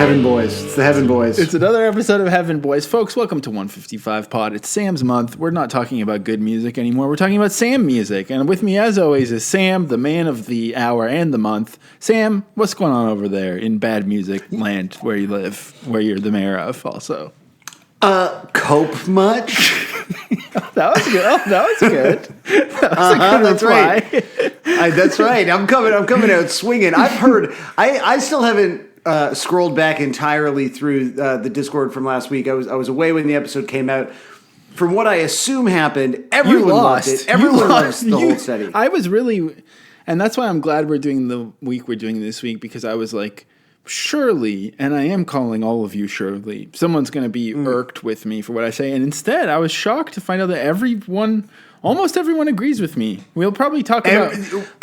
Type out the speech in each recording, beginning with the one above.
Heaven Boys. It's the Heaven Boys. It's another episode of Heaven Boys. Folks, welcome to 155 Pod. It's Sam's month. We're not talking about good music anymore. We're talking about Sam music. And with me, as always, is Sam, the man of the hour and the month. Sam, what's going on over there in bad music land where you live, where you're the mayor of also? Cope much? That was good. Oh, that was good. That was a good that's reply. Right. That's right. I'm coming out swinging. I've heard. I still haven't scrolled back entirely through the Discord from last week. I was away when the episode came out. From what I assume happened, everyone loved it. Everyone loves the whole study. I was really, and that's why I'm glad we're doing the week we're doing this week, because I was like, surely, and I am calling all of you surely, someone's going to be irked with me for what I say. And instead, I was shocked to find out that almost everyone agrees with me. We'll probably talk about,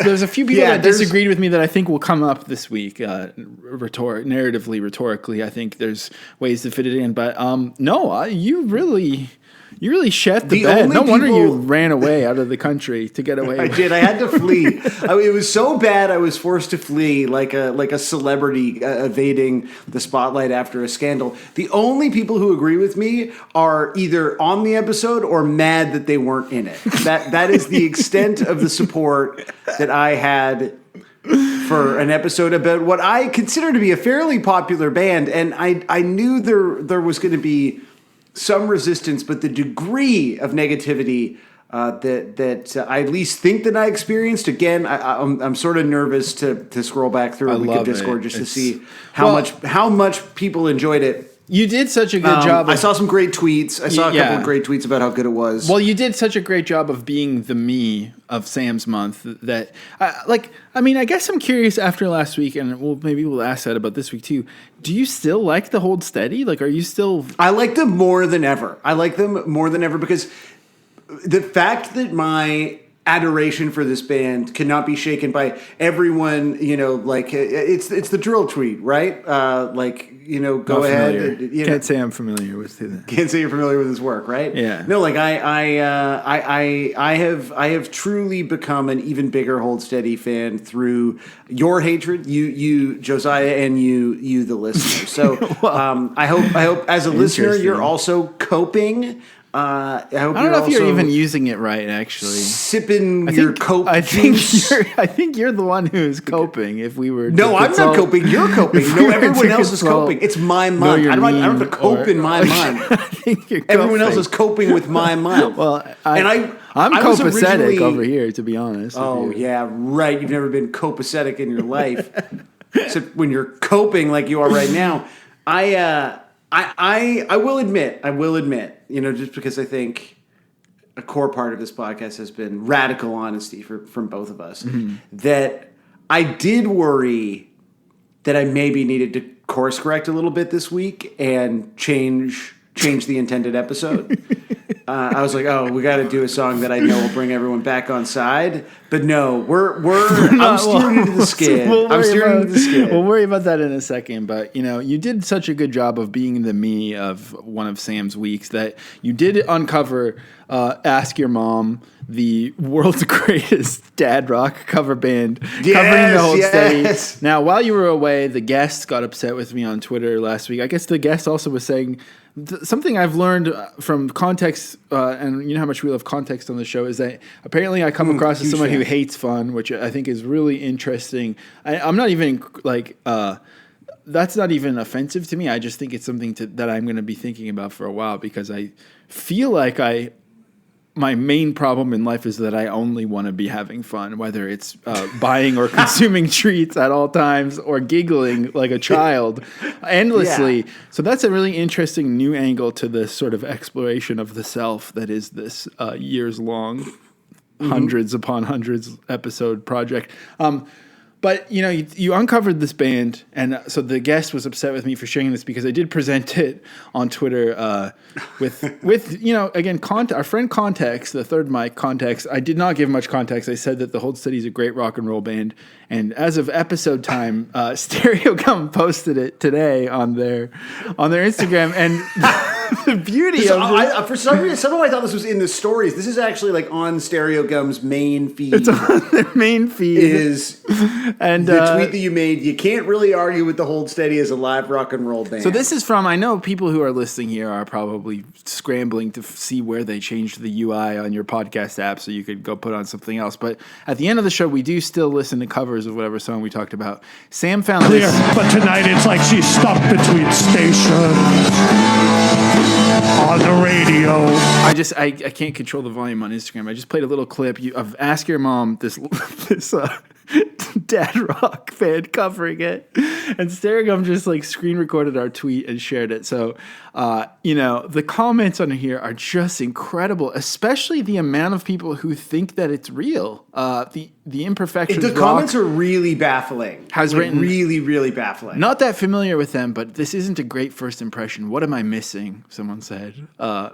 there's a few people that disagreed with me that I think will come up this week, rhetorically. I think there's ways to fit it in. But no, you really shed the bed. No wonder you ran away out of the country to get away. I did. I had to flee. It was so bad I was forced to flee like a celebrity evading the spotlight after a scandal. The only people who agree with me are either on the episode or mad that they weren't in it. That is the extent of the support that I had for an episode about what I consider to be a fairly popular band. And I knew there was going to be some resistance, but the degree of negativity that I at least think that I experienced, again, I'm sort of nervous to scroll back through a week of Discord just to see how much people enjoyed it. You did such a good job. I saw some great tweets. I saw a couple of great tweets about how good it was. Well, you did such a great job of being the me of Sam's month that, I guess I'm curious after last week, and maybe we'll ask that about this week too. Do you still like the Hold Steady? Like, are you still? I like them more than ever. Because the fact that my adoration for this band cannot be shaken by everyone, it's the drill tweet, right? Go ahead. Can't say I'm familiar with that. Can't say you're familiar with his work, right? Yeah. No, I have truly become an even bigger Hold Steady fan through your hatred, you Josiah, and you the listener. So I hope as a listener you're also coping. I don't know if you're even using it right, actually. Sipping your cope juice. I think you're the one who's coping. If we were, no, I'm not coping. You're coping. No, everyone else is coping. It's my mind. I don't have to cope in my mind. I think you're everyone else is coping with my mind. Well, I'm copacetic over here, to be honest. Oh yeah, right. You've never been copacetic in your life, except when you're coping like you are right now. I will admit, just because I think a core part of this podcast has been radical honesty from both of us, that I did worry that I maybe needed to course correct a little bit this week and change the intended episode. I was like, we got to do a song that I know will bring everyone back on side. But no, I'm steering into the skid. We'll worry about that in a second. But, you did such a good job of being the me of one of Sam's weeks that you did uncover Ask Your Mom, the world's greatest dad rock cover band, covering the Hold Steady. Now, while you were away, the guest got upset with me on Twitter last week. I guess the guest also was saying something I've learned from context, and you know how much we love context on the show, is that apparently I come across as someone who hates fun, which I think is really interesting. I'm not even that's not even offensive to me. I just think it's something that I'm going to be thinking about for a while, because I feel like my main problem in life is that I only want to be having fun, whether it's buying or consuming treats at all times or giggling like a child endlessly. Yeah. So that's a really interesting new angle to this sort of exploration of the self that is this years-long, hundreds upon hundreds episode project. But, you uncovered this band, and so the guest was upset with me for sharing this because I did present it on Twitter with again, our friend Context, the third mic Context. I did not give much context. I said that the Hold Steady is a great rock and roll band, and as of episode time, Stereo Gum posted it today on their Instagram, and the beauty of this. For some reason, somehow I thought this was in the stories. This is actually like on Stereo Gum's main feed. It's on their main feed. And the tweet that you made, you can't really argue with the Hold Steady as a live rock and roll band. So this is from, I know people who are listening here are probably scrambling to see where they changed the UI on your podcast app so you could go put on something else. But at the end of the show, we do still listen to covers of whatever song we talked about. Sam found Clear, this. but tonight it's like she's stuck between stations on the radio. I can't control the volume on Instagram. I just played a little clip of Ask Your Mom, this dad rock band covering it, and Sterigum just like screen recorded our tweet and shared it. So the comments on here are just incredible, especially the amount of people who think that it's real. The imperfections. The comments are really baffling. Really baffling. Not that familiar with them, but this isn't a great first impression. What am I missing? Someone said.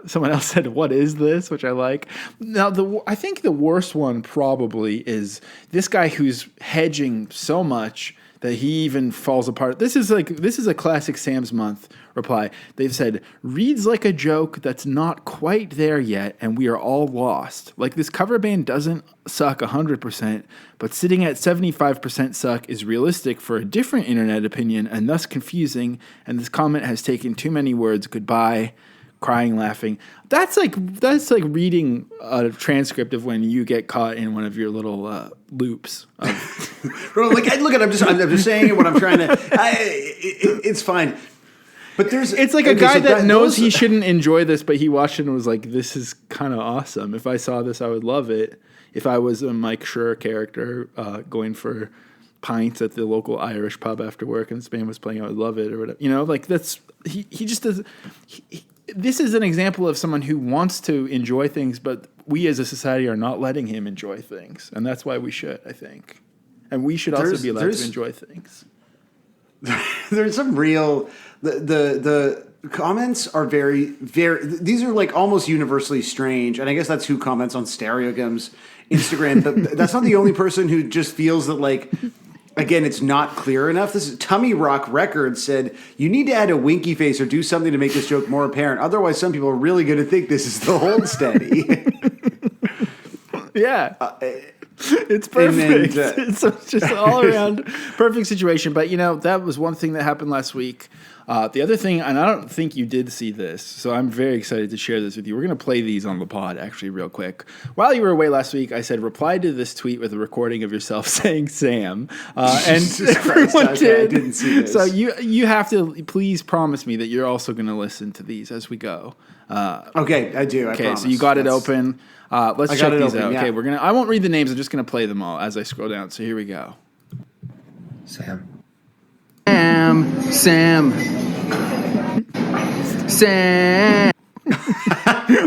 Someone else said, "What is this?" Which I like. Now, I think the worst one probably is this guy who's hedging so much that he even falls apart. This is a classic Sam's Month reply. They've said, reads like a joke that's not quite there yet, and we are all lost. Like, this cover band doesn't suck 100%, but sitting at 75% suck is realistic for a different internet opinion and thus confusing, and this comment has taken too many words. Goodbye. Crying, laughing. That's like reading a transcript of when you get caught in one of your little loops. Bro, I'm just saying what I'm trying to. It's fine. But it's like a guy that knows he shouldn't enjoy this, but he watched it and was like, "This is kind of awesome. If I saw this, I would love it. If I was a Mike Schur character going for pints at the local Irish pub after work and this band was playing, I would love it," or whatever. That's he just does. This is an example of someone who wants to enjoy things, but we as a society are not letting him enjoy things. And that's why we should, I think. And we should also be allowed to enjoy things. There's some real... The comments are very, very... These are like almost universally strange. And I guess that's who comments on Stereogum's Instagram. But that's not the only person who just feels that like... Again, it's not clear enough. This is Tummy Rock Records said, you need to add a winky face or do something to make this joke more apparent. Otherwise, some people are really going to think this is the Hold Steady. Yeah. It's perfect. It's just all around perfect situation. But, that was one thing that happened last week. The other thing, and I don't think you did see this, so I'm very excited to share this with you. We're going to play these on the pod, actually, real quick. While you were away last week, I said, reply to this tweet with a recording of yourself saying Sam. And everyone did. I didn't see this. So you have to please promise me that you're also going to listen to these as we go. Okay, I do. Okay, so you got it open. Let's check these out. Yeah. Okay, I won't read the names. I'm just going to play them all as I scroll down. So here we go. Sam.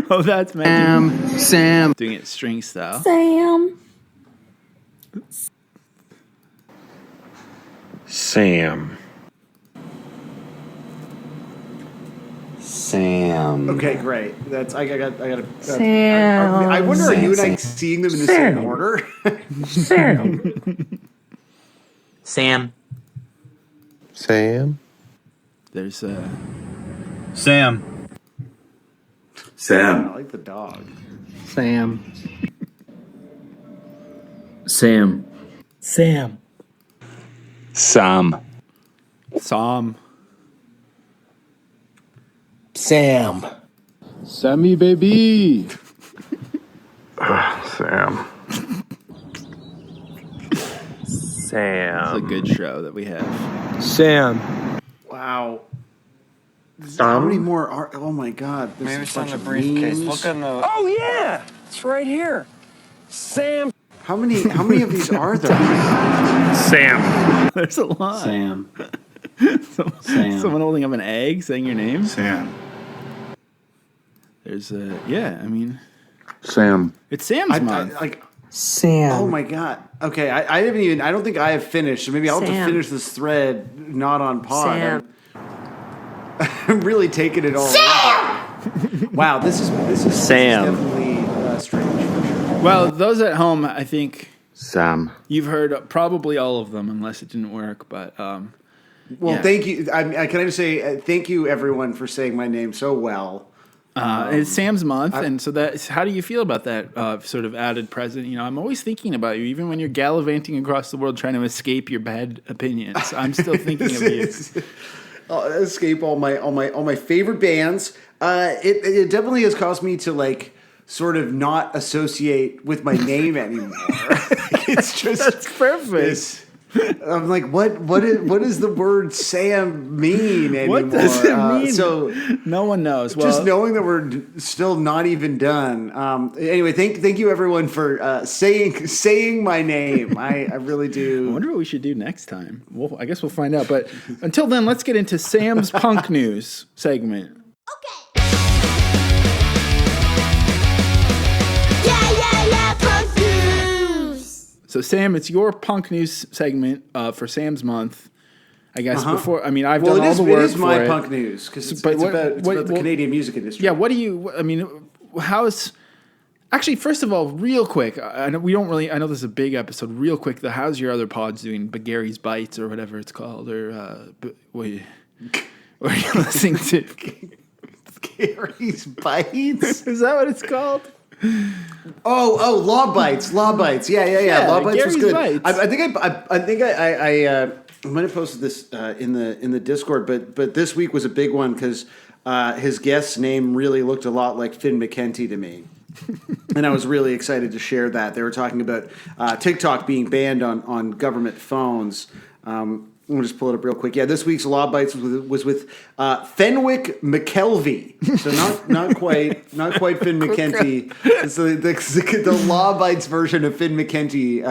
Oh, that's magic. Sam. Doing it string style. Sam. Okay, great. That's I got Sam. I wonder, are you and I seeing them in the same order? Sam. There's Sam. I like the dog. Sam. Sammy, baby. Sam. it's a good show that we have. Sam. Wow. How many more are? Oh my God! Maybe it's on the briefcase. Look on the. Oh yeah, it's right here. Sam. How many of these are there? Sam. There's a lot. Sam. Someone holding up an egg saying your name. Sam. There's Sam. It's Sam's month. Sam. Oh my God. Okay, I haven't even. I don't think I have finished. So maybe I'll have to finish this thread, not on pod. Sam. I'm really taking it all. Sam! Wow, this is Sam. Definitely strange. Well, those at home, I think Sam. you've heard probably all of them, unless it didn't work. But thank you. Can I just say thank you, everyone, for saying my name so well. It's Sam's month, and so how do you feel about that sort of added present? You know, I'm always thinking about you, even when you're gallivanting across the world trying to escape your bad opinions. I'm still thinking of you. Escape all my favorite bands. It definitely has caused me to like sort of not associate with my name anymore. It's just That's perfect. I'm like, what does the word Sam mean anymore? What does it mean? So no one knows. Just knowing that we're still not even done. Anyway, thank you everyone for saying my name. I really do. I wonder what we should do next time. Well, I guess we'll find out. But until then, let's get into Sam's punk news segment. So, Sam, it's your punk news segment for Sam's month. I guess before, I've done all the work. It is my for punk news because it's about the Canadian music industry. Yeah, actually, first of all, real quick, I know this is a big episode. Real quick, how's your other pods doing? Gary's Bites or whatever it's called, or what are you listening to? Gary's Bites? Is that what it's called? Oh, Law Bites. Law Bites. Yeah. Law Bites Gary's was good. Bites. I think I might have posted this in the Discord, but this week was a big one because his guest's name really looked a lot like Finn McKenty to me. And I was really excited to share that. They were talking about TikTok being banned on government phones. We'll just pull it up real quick. Yeah, this week's Law Bites was with Fenwick McKelvey. So not quite Finn McKenty. So the Law Bites version of Finn McKenty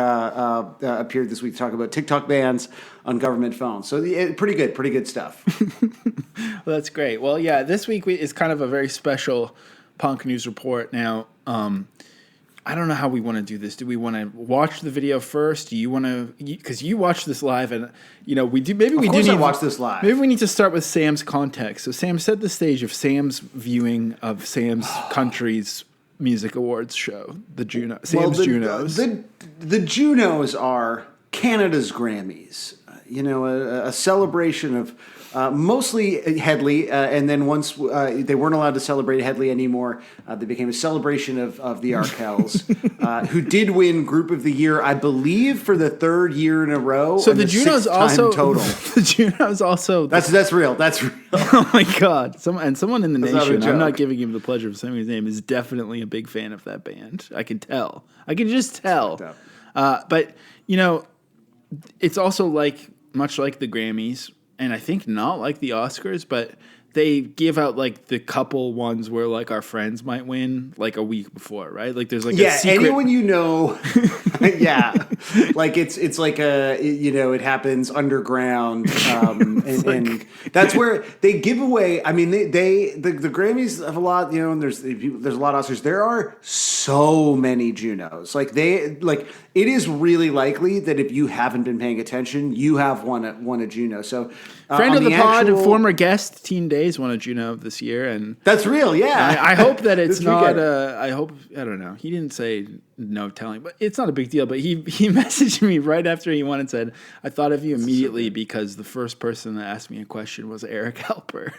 appeared this week to talk about TikTok bans on government phones. So pretty good stuff. Well, that's great. Well, yeah, this week is kind of a very special punk news report. Now, I don't know how we want to do this. Do we want to watch the video first? Do you want to? Because you watched this live, and we do. Maybe we do need to watch this live. Maybe we need to start with Sam's context. So Sam set the stage of Sam's viewing of Sam's country's music awards show, the Junos. The Junos are Canada's Grammys. A celebration of. Mostly Headley, and then once they weren't allowed to celebrate Headley anymore, they became a celebration of the Arkells, who did win Group of the Year, I believe, for the third year in a row. So the Junos also total. The Junos also. That's real. That's real. Oh my God! Someone in the nation. I'm not joke. giving him the pleasure of saying his name. Is definitely a big fan of that band. I can tell. I can just tell. But it's also much like the Grammys. And I think not like the Oscars, but they give out the couple ones where our friends might win a week before, right? There's a secret. Anyone yeah, it's it happens underground, and that's where they give away. I mean, the Grammys have a lot, and there's a lot of Oscars. There are so many Junos. It is really likely that if you haven't been paying attention, you have won a Juno. So, friend of the pod, former guest, Teen Days won a Juno this year, and that's real. Yeah, I hope that it's not. I don't know. He didn't say no telling, but it's not a big deal. But he messaged me right after he won and said, "I thought of you immediately because the first person that asked me a question was Eric Alper."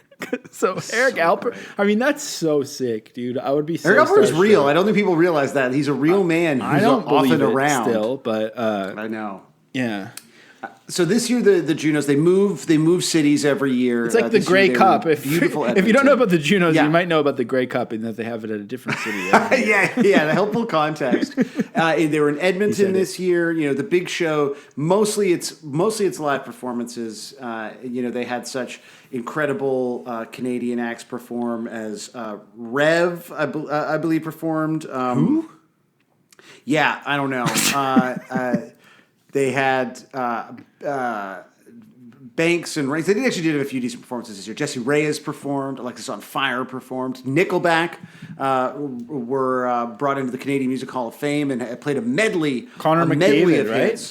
so Eric Alper, right. I mean, that's so sick, dude. I would be. Eric Alper is real. I don't think people realize that he's a real man. Who's often around still, but I know. Yeah. So this year the Junos they move cities every year. It's like the Grey Cup. If you don't know about the Junos, yeah. You might know about the Grey Cup and that they have it at a different city. yeah. The helpful context. They were in Edmonton this year. The big show. Mostly it's live performances. They had such incredible Canadian acts perform as Rev, I believe performed. Who? Yeah, I don't know. They had Banks and Reyes. They actually did a few decent performances this year. Jesse Reyes performed. Alexis on Fire performed. Nickelback were brought into the Canadian Music Hall of Fame and played a medley. Connor McDavid, right?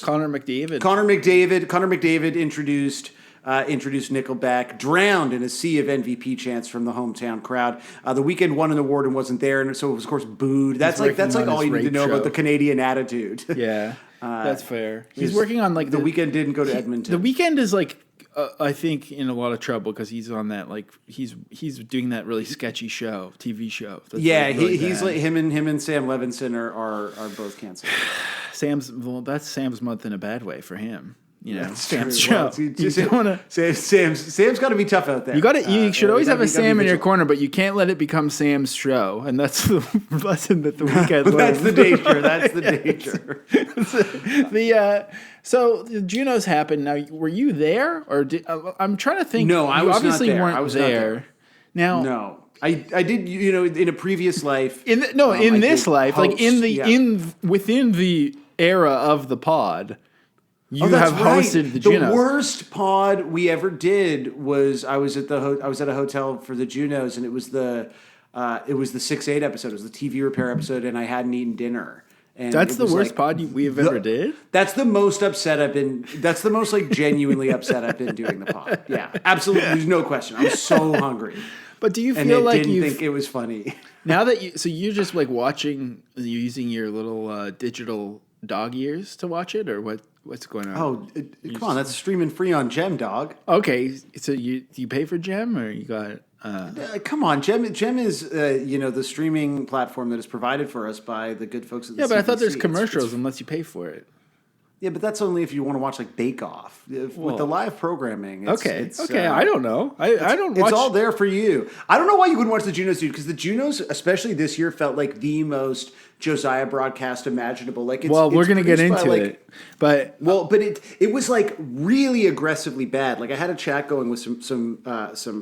Connor McDavid introduced Nickelback, drowned in a sea of MVP chants from the hometown crowd. The Weeknd won an award and wasn't there, and so it was, of course, booed. That's all you need to know about the Canadian attitude. Yeah. That's fair. He's working on the Weeknd didn't go to Edmonton. The Weeknd is I think in a lot of trouble because he's on that he's doing that really sketchy TV show. That's he's like him and Sam Levinson are both canceled. That's Sam's month in a bad way for him. That's Sam's true. show. Sam's got to be tough out there. You should always have a Sam in your corner, but you can't let it become Sam's show. And that's the lesson that the weekend learned. That's the danger. That's the danger. So the Junos happened. Now, were you there, or I'm trying to think? No, I was obviously not there. weren't I was there. not there. Now, no, I did. In a previous life. In this life, host, within the era of the pod. You have hosted the Junos. The worst pod we ever did was I was at a hotel for the Junos, and it was the 6-8 episode. It was the TV repair episode, and I hadn't eaten dinner. And that's the worst pod we have ever did. That's the most upset I've been. That's the most genuinely upset I've been doing the pod. Yeah, absolutely. There's no question. I'm so hungry. But do you feel like you think it was funny? Now that you're just watching, you're using your little digital dog ears to watch it, or what's going on? Oh, come on, that's streaming free on Gem, dog. Okay, so you pay for Gem, or you got? Come on, Gem is the streaming platform that is provided for us by the good folks at the but I thought CBC. there's commercials unless you pay for it. Yeah, but that's only if you want to watch Bake Off. With the live programming, it's I don't know. I don't. It's all there for you. I don't know why you wouldn't watch the Junos, dude. Because the Junos, especially this year, felt like the most Josiah broadcast imaginable. We're going to get into it, but it was really aggressively bad. I had a chat going with some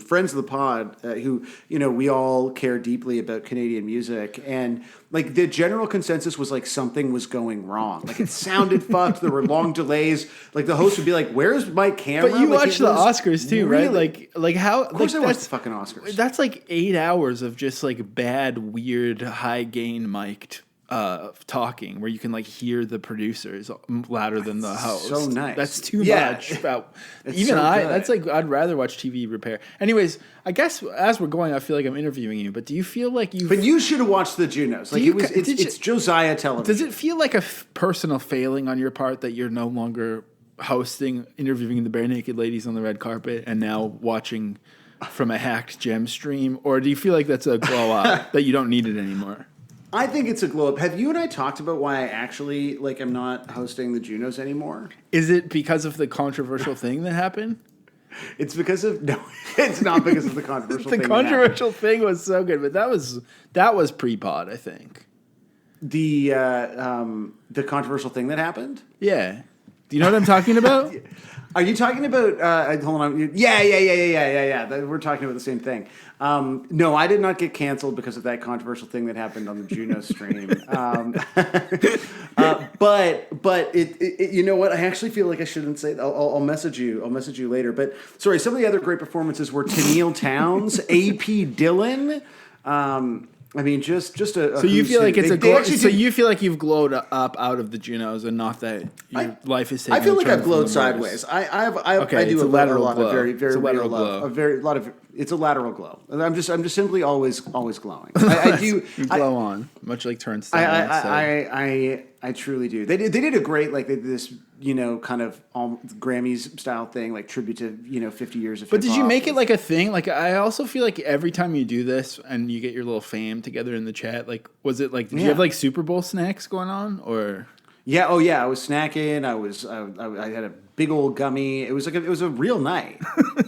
friends of the pod who we all care deeply about Canadian music, and the general consensus was something was going wrong. It sounded fucked. There were long delays. The host would be like, "Where's my camera?" But you watch the Oscars too, really, right? How? Of course, I watch the fucking Oscars. That's 8 hours of just bad, weird, high gain mic'd talking where you can hear the producers louder than the host. So nice. That's too much. I'd rather watch TV repair. Anyways, I guess as we're going, I feel like I'm interviewing you. But do you feel like you? But you should have watched the Junos. It's Josiah television. Does it feel like a personal failing on your part that you're no longer interviewing the bare naked ladies on the red carpet and now watching from a hacked Gem stream, or do you feel like that's a glow up that you don't need it anymore? I think it's a glow up. Have you and I talked about why I actually am not hosting the Junos anymore? Is it because of the controversial thing that happened? It's because of it's not because of the controversial thing. The controversial thing was so good, but that was pre-pod, I think. The controversial thing that happened? Yeah. Do you know what I'm talking about? Are you talking about? Hold on. Yeah. We're talking about the same thing. No, I did not get canceled because of that controversial thing that happened on the Juno stream. But it you know what? I actually feel like I shouldn't say that. I'll message you. I'll message you later. But sorry, some of the other great performances were Tennille Towns, AP Dillon. I mean, just a. So you feel like it's a glow. So you feel like you've glowed up out of the Junos, and not that your life is. I feel like I've glowed sideways. I do a lot of very real love. It's a lateral glow. I'm just simply always glowing. I do. You glow on, much like turnstile. I truly do. They did a great they did this kind of Grammys style thing, tribute to 50 years of. But did you make it a thing? I also feel like every time you do this and you get your little fam together in the chat, was it did you have Super Bowl snacks going on or? Yeah. Oh yeah. I was snacking. I had a big old gummy. It was it was a real night.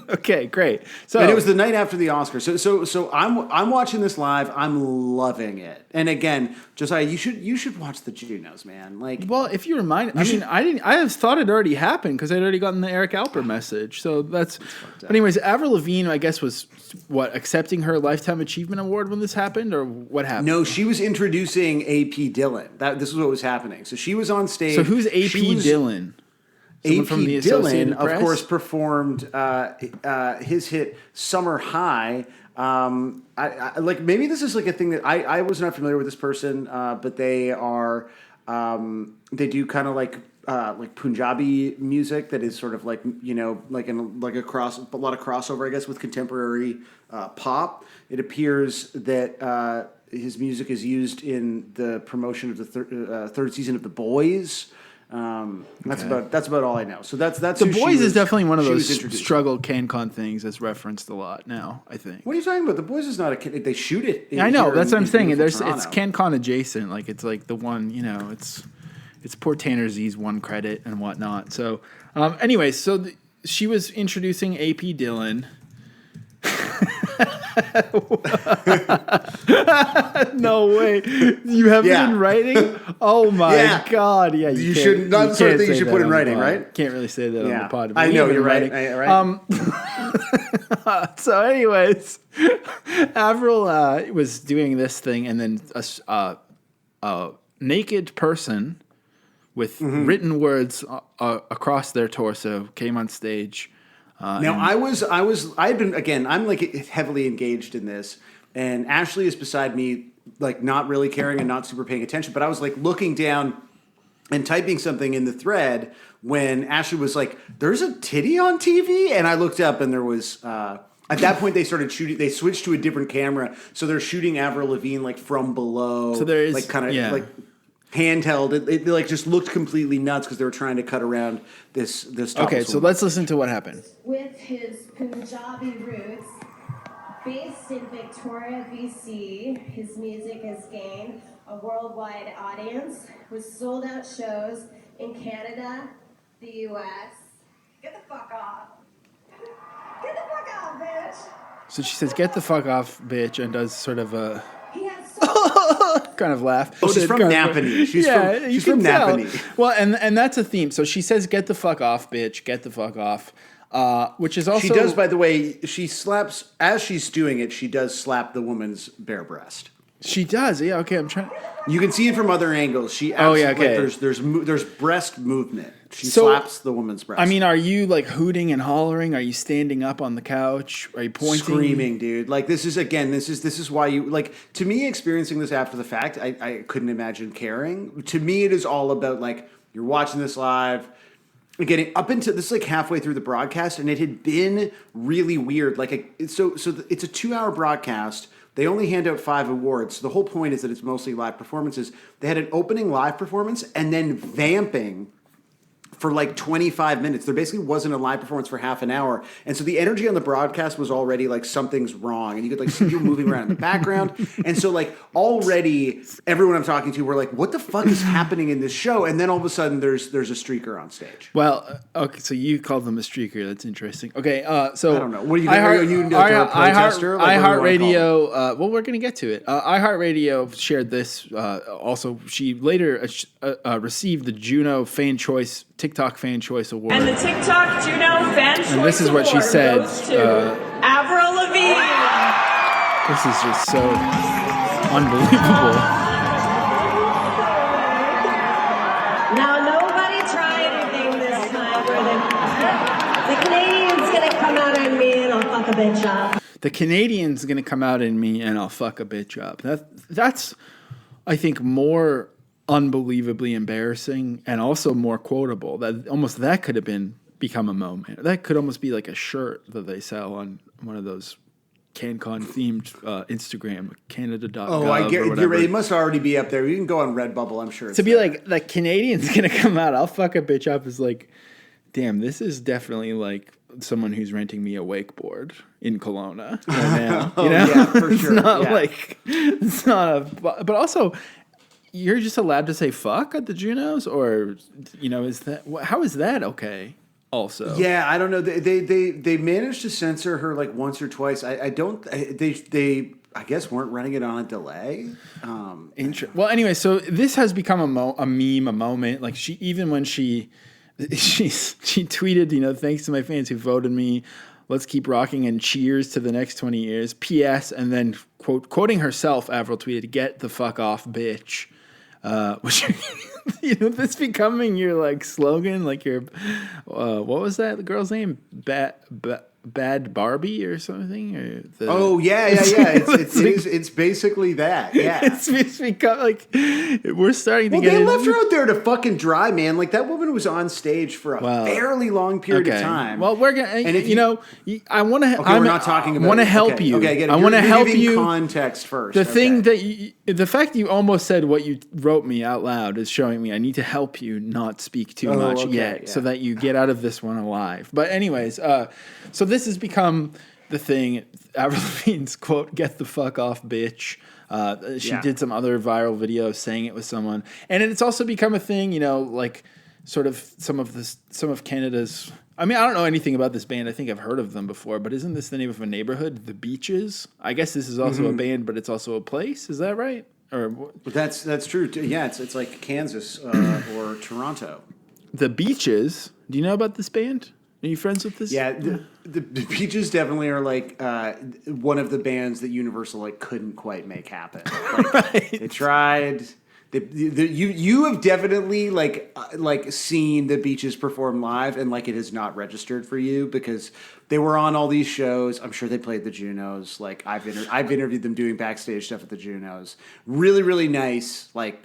Okay, great. And it was the night after the Oscars. So I'm watching this live. I'm loving it. And again, Josiah, you should watch the Junos, man. Well, if you remind, I thought it already happened because I'd already gotten the Eric Alper message. So that's anyways, Avril Lavigne, I guess, was accepting her Lifetime Achievement Award when this happened, or what happened? No, she was introducing AP Dillon. This is what was happening. So she was on stage. So who's AP Dillon? AP Dillon, of course, performed his hit "Summer High." Maybe this is a thing that I was not familiar with this person, but they are they do kind of like Punjabi music that is sort of a lot of crossover, I guess, with contemporary pop. It appears that his music is used in the promotion of the third season of The Boys. That's about all I know. So that's The who she Boys was- is definitely one of she was those introduced. struggle CanCon things that's referenced a lot now, I think. What are you talking about? The Boys is not a kid. They shoot it. I know, here that's what I'm in saying. beautiful It's Toronto. CanCon adjacent. Like, it's like the one, it's poor Tanner Z's one credit and whatnot. So, anyway, she was introducing AP Dillon. No way. You have it in writing? Oh my Yeah. God. Yeah, You can't- shouldn't- not the sort of can't thing you say should that put in on the writing, pod. right? Can't really say that on the pod. I We know, have it you're in right. writing. So anyways, Avril was doing this thing, and then a naked person with Mm-hmm. written words across their torso came on stage. Now I'd been, again, I'm like heavily engaged in this, and Ashley is beside me, like not really caring and not super paying attention, but I was like looking down and typing something in the thread when Ashley was like, "There's a titty on TV," and I looked up and there was, at that point they started shooting, they switched to a different camera, so they're shooting Avril Lavigne like from below, So there is- like kind of yeah. like handheld. It like just looked completely nuts because they were trying to cut around this Okay, so let's listen to what happened. With his Punjabi roots, based in Victoria, BC, his music has gained a worldwide audience with sold out shows in Canada, the US. Get the fuck off. Get the fuck off, bitch. So she says, "Get the fuck off, bitch," and does sort of a He has so kind of laugh. Oh, she's from Kind of- Napanee. She's you from can tell. Napanee. Well, and that's a theme. So she says, "Get the fuck off, bitch. Get the fuck off," which is also She does, by the way, she slaps, as she's doing it, she does slap the woman's bare breast. She does. Yeah. Okay. I'm trying. You can see it from other angles. She Oh, yeah, absolutely, okay. like, there's breast movement. She So, slaps the woman's breast. I mean, are you like hooting and hollering? Are you standing up on the couch? Are you pointing? screaming, dude. Like this is why you like. To me, experiencing this after the fact, I couldn't imagine caring. To me, it is all about like you're watching this live. Getting up into this like halfway through the broadcast, and it had been really weird. Like it's a 2-hour broadcast. They only hand out 5 awards. So the whole point is that it's mostly live performances. They had an opening live performance and then vamping for like 25 minutes. There basically wasn't a live performance for half an hour. And so the energy on the broadcast was already like something's wrong. And you could like see people moving around in the background. And so like already everyone I'm talking to were like, what the fuck is happening in this show? And then all of a sudden there's a streaker on stage. Well, okay. So you called them a streaker. That's interesting. Okay. So I don't know. What are you gonna- are you like a protester? Like, what do you wanna call iHeartRadio. Well, we're going to get to it. iHeartRadio shared this. Also, she later received the Juno Fan Choice TikTok Fan Choice Award. And the TikTok Juno Fan Choice And this is what she Award said, goes to Avril Lavigne. This is just so unbelievable. Now, nobody tried anything this time where the Canadian's gonna come out on me and I'll fuck a bitch up. The Canadian's going to come out in me and I'll fuck a bitch up. That's I think, more unbelievably embarrassing and also more quotable. That could have become a moment. That could almost be like a shirt that they sell on one of those CanCon themed Instagram, Canada.gov. Oh, I get or it. whatever. You're right. It must already be up there. You can go on Redbubble, I'm sure. It's To be there. like, the Canadian's going to come out, I'll fuck a bitch up, is like, damn, this is definitely like someone who's renting me a wakeboard in Kelowna right now. Oh, You know? yeah, for sure. It's not Yeah. like, it's not a, but also, you're just allowed to say fuck at the Junos, or, how is that okay? Also, Yeah, I don't know. They managed to censor her like once or twice. They I guess weren't running it on a delay. Well, anyway, so this has become a meme, a moment. Like when she tweeted, thanks to my fans who voted me. Let's keep rocking and cheers to the next 20 years. P.S. And then quoting herself, Avril tweeted, "Get the fuck off, bitch." Which this becoming your like slogan, like your what was that girl's name? Bad Barbie or something? Or It's basically that. Yeah, it's become like we're starting to well, get. They left her out there to fucking dry, man. Like that woman was on stage for a fairly long period of time. Well, we're gonna, and if I want to. Okay, we're not talking about. I want to help you. Okay, I want to help you. Context first. The thing that the fact you almost said what you wrote me out loud is showing me I need to help you not speak too much yet, so that you get out of this one alive. But anyways, so this has become the thing. Avril Lavigne's quote, "Get the fuck off, bitch." She did some other viral video saying it with someone, and it's also become a thing. Like sort of some of Canada's. I mean, I don't know anything about this band. I think I've heard of them before, but isn't this the name of a neighborhood? The Beaches. I guess this is also a band, but it's also a place. Is that right? Or that's true. Yeah, it's like Kansas or Toronto. The Beaches. Do you know about this band? Are you friends with this? Yeah, the Beaches definitely are like one of the bands that Universal like couldn't quite make happen. Like, They tried. You have definitely like seen the Beaches perform live, and like it has not registered for you because they were on all these shows. I'm sure they played the Junos. Like I've interviewed them doing backstage stuff at the Junos. Really, really nice. Like.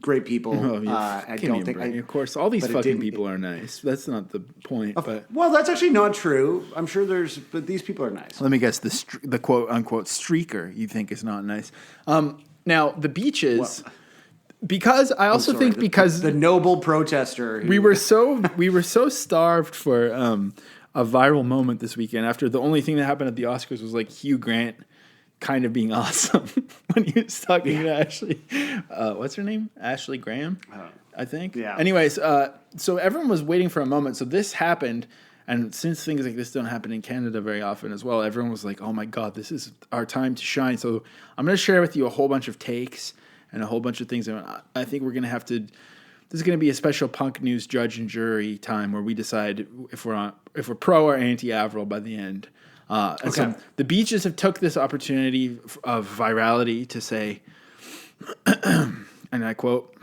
Great people. I don't think. Of course, all these fucking people are nice. That's not the point. But well, that's actually not true. I'm sure but these people are nice. Let me guess. The quote unquote streaker you think is not nice. Now the Beaches. Well, because I also think because the noble protester. We were so starved for a viral moment this weekend after the only thing that happened at the Oscars was like Hugh Grant kind of being awesome when he was talking to Ashley. What's her name? Ashley Graham, I think. Yeah. Anyways, so everyone was waiting for a moment. So this happened, and since things like this don't happen in Canada very often as well, everyone was like, "Oh my God, this is our time to shine." So I'm going to share with you a whole bunch of takes and a whole bunch of things. I think we're going to have to. This is going to be a special punk news judge and jury time where we decide if we're pro or anti Avril by the end. So the Beaches have took this opportunity of virality to say, and I quote,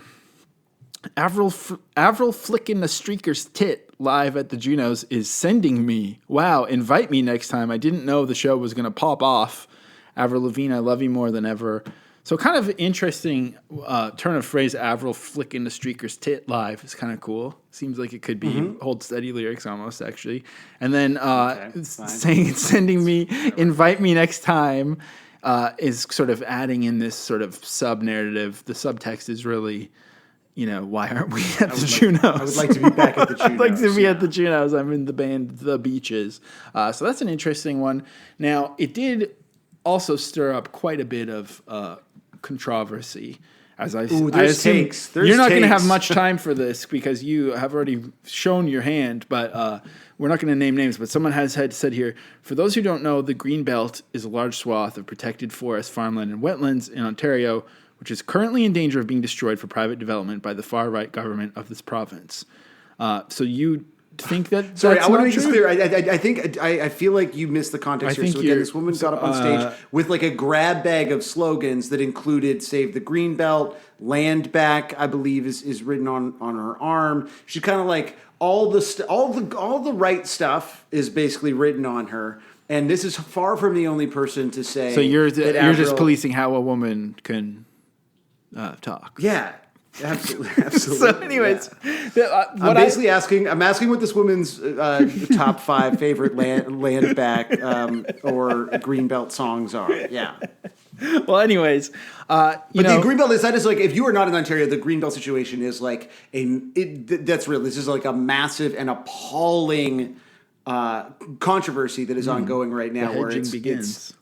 Avril flicking the streaker's tit live at the Junos is sending me. Wow, invite me next time. I didn't know the show was going to pop off. Avril Lavigne, I love you more than ever. So kind of interesting turn of phrase, Avril flicking the streaker's tit live. It's kind of cool. Seems like it could be Hold Steady lyrics almost, actually. And then sending me, invite me next time is sort of adding in this sort of sub-narrative. The subtext is really, why aren't we at the Junos? I would like to be back at the Junos. I'd like to be at the Junos. I'm in the band The Beaches. So that's an interesting one. Now, it did also stir up quite a bit of controversy. As I assume you're not going to have much time for this because you have already shown your hand, but we're not going to name names. But someone has said here, for those who don't know, the Green Belt is a large swath of protected forest, farmland, and wetlands in Ontario, which is currently in danger of being destroyed for private development by the far-right government of this province. So you think that? Sorry, I want to make this clear. I feel like you missed the context here. So again, this woman got up on stage with like a grab bag of slogans that included "Save the Greenbelt," "Land Back," I believe is written on her arm. She kind of like all the right stuff is basically written on her. And this is far from the only person to say. So you're just policing how a woman can talk. Yeah. Absolutely. So, anyways, I'm asking what this woman's top 5 favorite land back or Greenbelt songs are. Yeah. Well, anyways, but the Greenbelt is like if you are not in Ontario, the Greenbelt situation is like that's real. This is like a massive and appalling controversy that is ongoing right now. The hedging begins.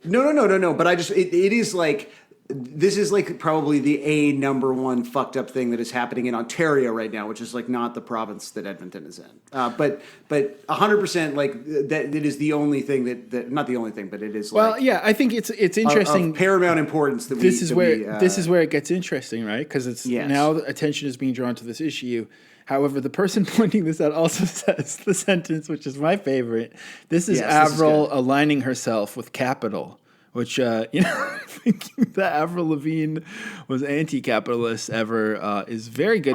No. But it is like. This is like probably the number one fucked up thing that is happening in Ontario right now, which is like not the province that Edmonton is in. But 100% like that it is the only thing that not the only thing, but it is. Well, yeah, I think it's interesting. Of paramount importance that this is where it gets interesting, right? Because it's now attention is being drawn to this issue. However, the person pointing this out also says the sentence, which is my favorite. This is Avril aligning herself with capital. Which, thinking that Avril Lavigne was anti-capitalist ever is very good.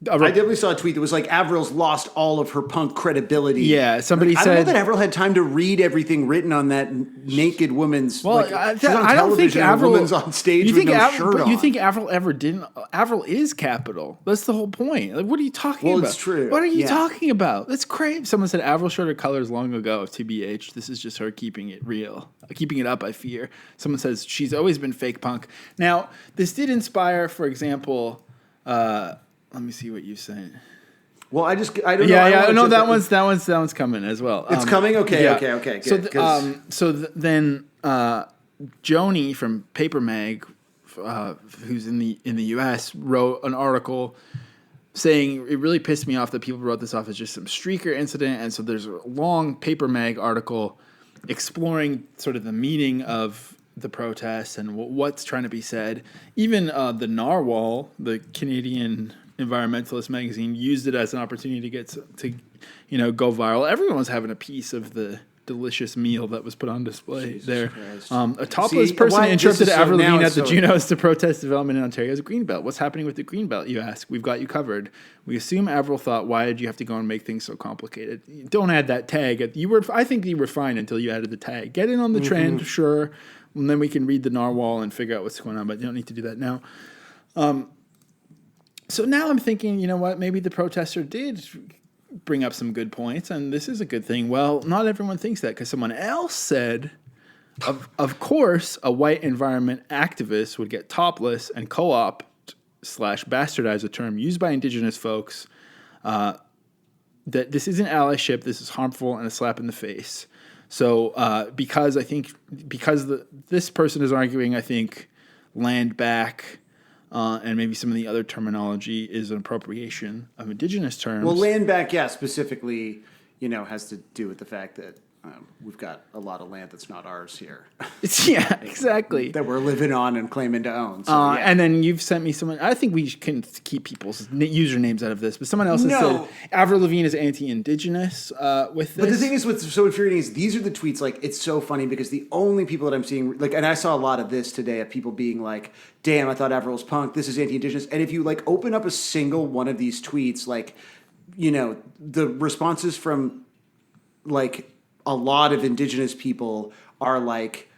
I definitely saw a tweet that was like Avril's lost all of her punk credibility. Yeah, somebody I said, don't know that Avril had time to read everything written on that naked woman's. Well, like, she's on television, a woman's on stage with no shirt on. You think Avril ever didn't? Avril is capital. That's the whole point. Like, what are you talking about? Well, it's true. What are you talking about? That's crazy. Someone said Avril showed her colors long ago. TBH. This is just her keeping it real, keeping it up. I fear. Someone says she's always been fake punk. Now, this did inspire, for example. Let me see what you said. Well, I don't know. Yeah. No, that one's coming as well. It's coming. Okay. Yeah. Okay. Good. Then Joni from Paper Mag, who's in the U.S., wrote an article saying it really pissed me off that people wrote this off as just some streaker incident, and so there's a long Paper Mag article exploring sort of the meaning of the protests and what's trying to be said. Even the Narwhal, the Canadian environmentalist magazine, used it as an opportunity to get to go viral. Everyone was having a piece of the delicious meal that was put on display there. A topless person interrupted Avril Lavigne at the Junos to protest development in Ontario's Greenbelt. What's happening with the Greenbelt, you ask? We've got you covered. We assume Avril thought, why did you have to go and make things so complicated? Don't add that tag. I think you were fine until you added the tag. Get in on the trend, sure, and then we can read the Narwhal and figure out what's going on, but you don't need to do that now. So now I'm thinking, you know what, maybe the protester did bring up some good points, and this is a good thing. Well, not everyone thinks that, because someone else said, of course, a white environment activist would get topless and co-opt / bastardize a term used by Indigenous folks, that this isn't allyship, this is harmful and a slap in the face. So because this person is arguing, I think, land back, and maybe some of the other terminology is an appropriation of Indigenous terms. Well, land back, specifically, has to do with the fact that we've got a lot of land that's not ours here. Yeah, exactly. That we're living on and claiming to own. So, And then you've sent me someone. I think we can keep people's usernames out of this, but someone else has said Avril Lavigne is anti-Indigenous with this. But the thing is, what's so infuriating is these are the tweets. Like, it's so funny because the only people that I'm seeing, like, and I saw a lot of this today of people being like, "Damn, I thought Avril was punk. This is anti-Indigenous." And if you like open up a single one of these tweets, like, the responses from like a lot of Indigenous people are like,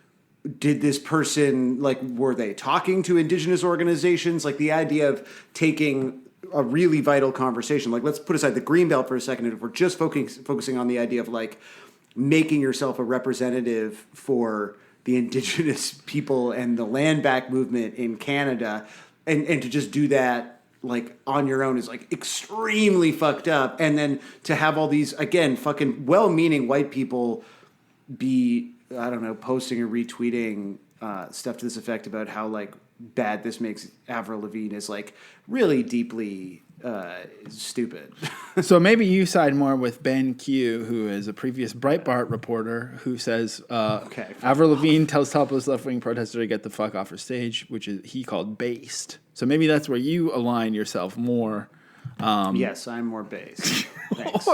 did this person, like, were they talking to Indigenous organizations? Like, the idea of taking a really vital conversation, like, let's put aside the Greenbelt for a second, and if we're just focusing on the idea of, like, making yourself a representative for the Indigenous people and the land back movement in Canada, and to just do that, like, on your own is, like, extremely fucked up. And then to have all these, again, fucking well-meaning white people be, I don't know, posting or retweeting stuff to this effect about how, like, bad this makes Avril Lavigne is, like, really deeply stupid. So maybe you side more with Ben Q, who is a previous Breitbart reporter, who says Avril Lavigne tells topless left-wing protester to get the fuck off her stage, which is he called based. So maybe that's where you align yourself more. Yes, I'm more based. Thanks.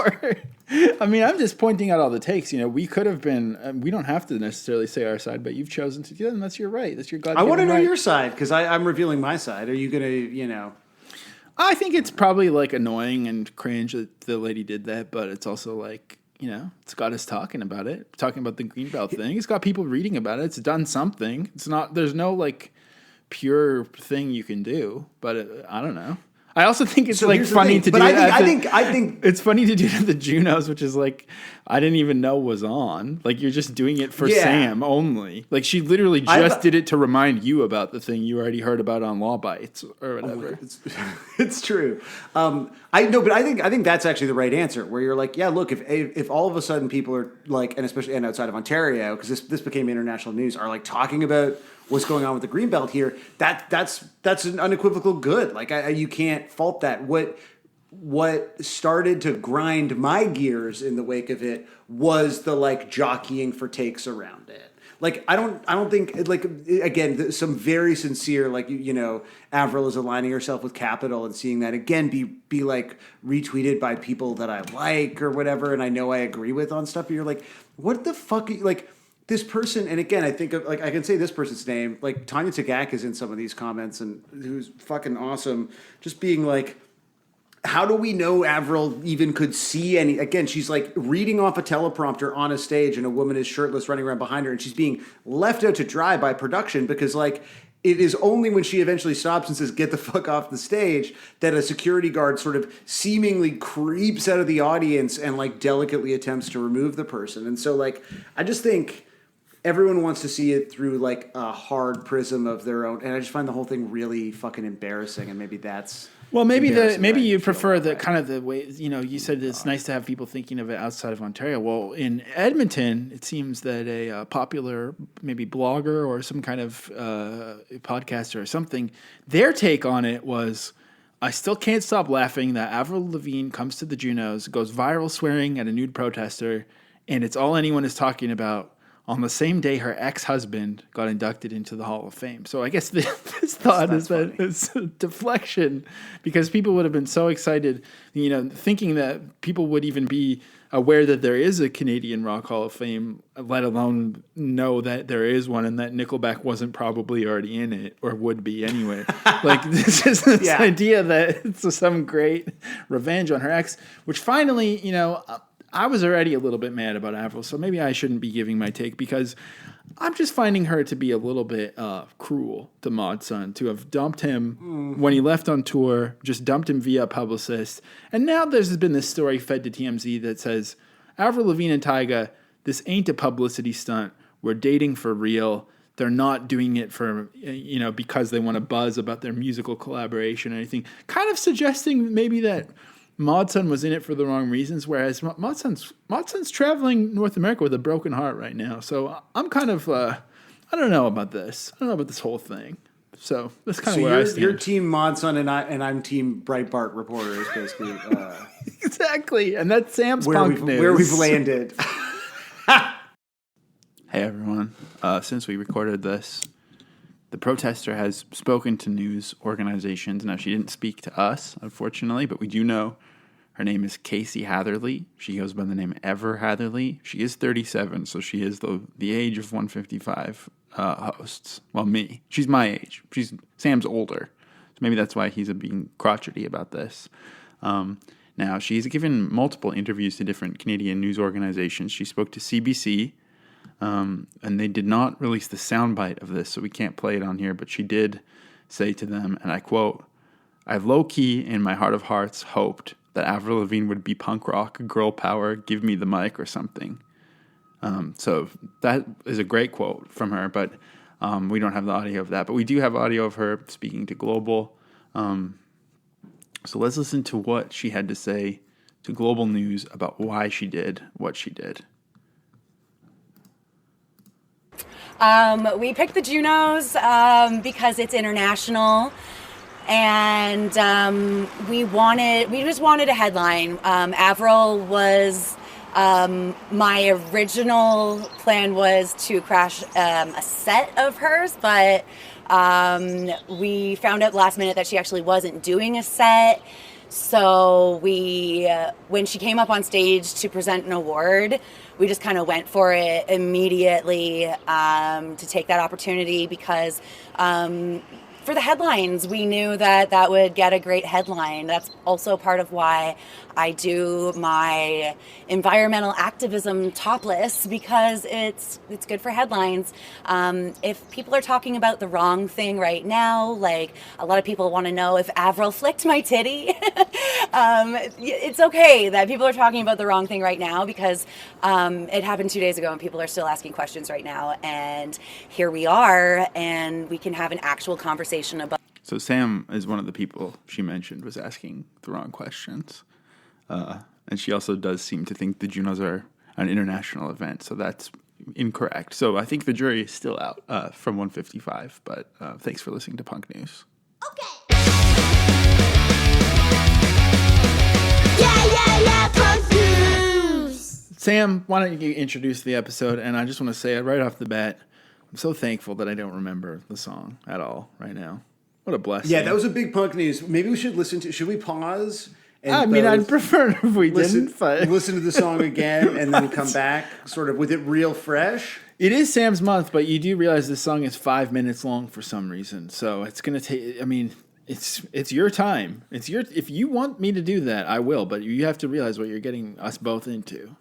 I mean, I'm just pointing out all the takes. We could have been. We don't have to necessarily say our side, but you've chosen to do that, and that's your right. That's your God. I want to know your side because I'm revealing my side. Are you gonna, I think it's probably like annoying and cringe that the lady did that, but it's also like, it's got us talking about it, talking about the Greenbelt thing. It's got people reading about it. It's done something. It's not. There's no like pure thing you can do, but I don't know. I also think it's like funny to do. But I think it's funny to do to the Junos, which is like I didn't even know was on. Like you're just doing it for Sam only. Like she literally just did it to remind you about the thing you already heard about on Law Bites or whatever. It's true. I know, but I think that's actually the right answer. Where you're like, yeah, look, if all of a sudden people are like, and especially outside of Ontario, because this became international news, are like talking about what's going on with the Greenbelt here, that's an unequivocal good. Like you can't fault that. What started to grind my gears in the wake of it was the like jockeying for takes around it. Like I don't think like again some very sincere like Avril is aligning herself with Capital and seeing that again be like retweeted by people that I like or whatever and I know I agree with on stuff. But you're like, what the fuck? Like this person, and again I think of, like I can say this person's name, like Tanya Tagak is in some of these comments and who's fucking awesome, just being like, how do we know Avril even could see any? Again, she's like reading off a teleprompter on a stage, and a woman is shirtless running around behind her, and she's being left out to dry by production because, like, it is only when she eventually stops and says, "Get the fuck off the stage," that a security guard sort of seemingly creeps out of the audience and, like, delicately attempts to remove the person. And so, like, I just think everyone wants to see it through, like, a hard prism of their own, and I just find the whole thing really fucking embarrassing, and maybe that's... Well, maybe embarrassing, you right? prefer the kind of the way, you know, you said it's nice to have people thinking of it outside of Ontario. Well, in Edmonton, it seems that a popular maybe blogger or some kind of podcaster or something, their take on it was, I still can't stop laughing that Avril Lavigne comes to the Junos, goes viral swearing at a nude protester, and it's all anyone is talking about on the same day her ex-husband got inducted into the Hall of Fame. So I guess this thought is that it's a deflection because people would have been so excited, you know, thinking that people would even be aware that there is a Canadian Rock Hall of Fame, let alone know that there is one and that Nickelback wasn't probably already in it or would be anyway. Like this is this idea that it's some great revenge on her ex, which finally, you know, I was already a little bit mad about Avril, so maybe I shouldn't be giving my take because I'm just finding her to be a little bit cruel to Mod Sun, to have dumped him when he left on tour, just dumped him via a publicist. And now there's been this story fed to TMZ that says, Avril Lavigne and Tyga, this ain't a publicity stunt. We're dating for real. They're not doing it for, you know, because they want to buzz about their musical collaboration or anything. Kind of suggesting maybe that Mod Sun was in it for the wrong reasons, whereas Mod Sun's traveling North America with a broken heart right now. So I'm kind of, I don't know about this. I don't know about this whole thing. So that's kind of where I stand. You're Team Mod Sun and I'm Team Breitbart reporter is basically exactly, and that's Sam's punk news. Where we've landed. Hey everyone! Since we recorded this, the protester has spoken to news organizations. Now, she didn't speak to us, unfortunately, but we do know her name is Casey Hatherley. She goes by the name Ever Hatherley. She is 37, so she is the age of 155 hosts. Well, me. She's my age. Sam's older, so maybe that's why he's being crotchety about this. Now, she's given multiple interviews to different Canadian news organizations. She spoke to CBC, and they did not release the soundbite of this, so we can't play it on here, but she did say to them, and I quote, "I low-key, in my heart of hearts, hoped that Avril Lavigne would be punk rock, girl power, give me the mic or something." So that is a great quote from her, but we don't have the audio of that. But we do have audio of her speaking to Global. So let's listen to what she had to say to Global News about why she did what she did. We picked the Junos because it's international, and we just wanted a headline. Avril was my original plan was to crash a set of hers, but we found out last minute that she actually wasn't doing a set. So when she came up on stage to present an award, we just kind of went for it immediately to take that opportunity because for the headlines, we knew that would get a great headline. That's also part of why I do my environmental activism topless, because it's good for headlines. If people are talking about the wrong thing right now, like a lot of people want to know if Avril flicked my titty, it's okay that people are talking about the wrong thing right now because it happened 2 days ago and people are still asking questions right now. And here we are, and we can have an actual conversation about. So Sam is one of the people she mentioned was asking the wrong questions. And she also does seem to think the Junos are an international event, so that's incorrect. So I think the jury is still out from 155, but thanks for listening to Punk News. Okay. Yeah, Punk News! Sam, why don't you introduce the episode? And I just want to say right off the bat, I'm so thankful that I don't remember the song at all right now. What a blessing. Yeah, that was a big Punk News. Maybe we should should we pause? I mean, I'd prefer if we didn't. But listen to the song again and then come back sort of with it real fresh. It is Sam's month, but you do realize this song is 5 minutes long for some reason. So it's going to take, I mean, It's your time. If you want me to do that, I will. But you have to realize what you're getting us both into.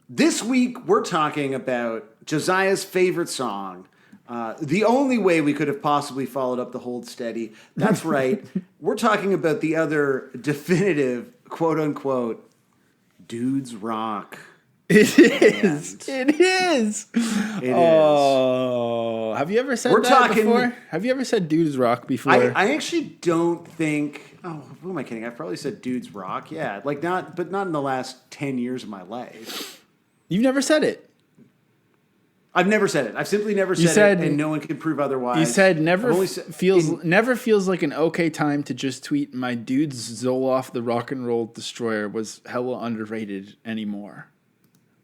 This week, we're talking about Josiah's favorite song. The only way we could have possibly followed up the Hold Steady. That's right. We're talking about the other definitive, quote unquote, dudes rock. It is. It is. Oh, have you ever said that before? Have you ever said dudes rock before? I actually don't think. Oh, who am I kidding? I've probably said dudes rock. Yeah, like not in the last 10 years of my life. You've never said it. I've never said it. I've simply never said it, and no one can prove otherwise. You said never feels like an okay time to just tweet my dude's Zoloft the Rock and Roll Destroyer was hella underrated anymore.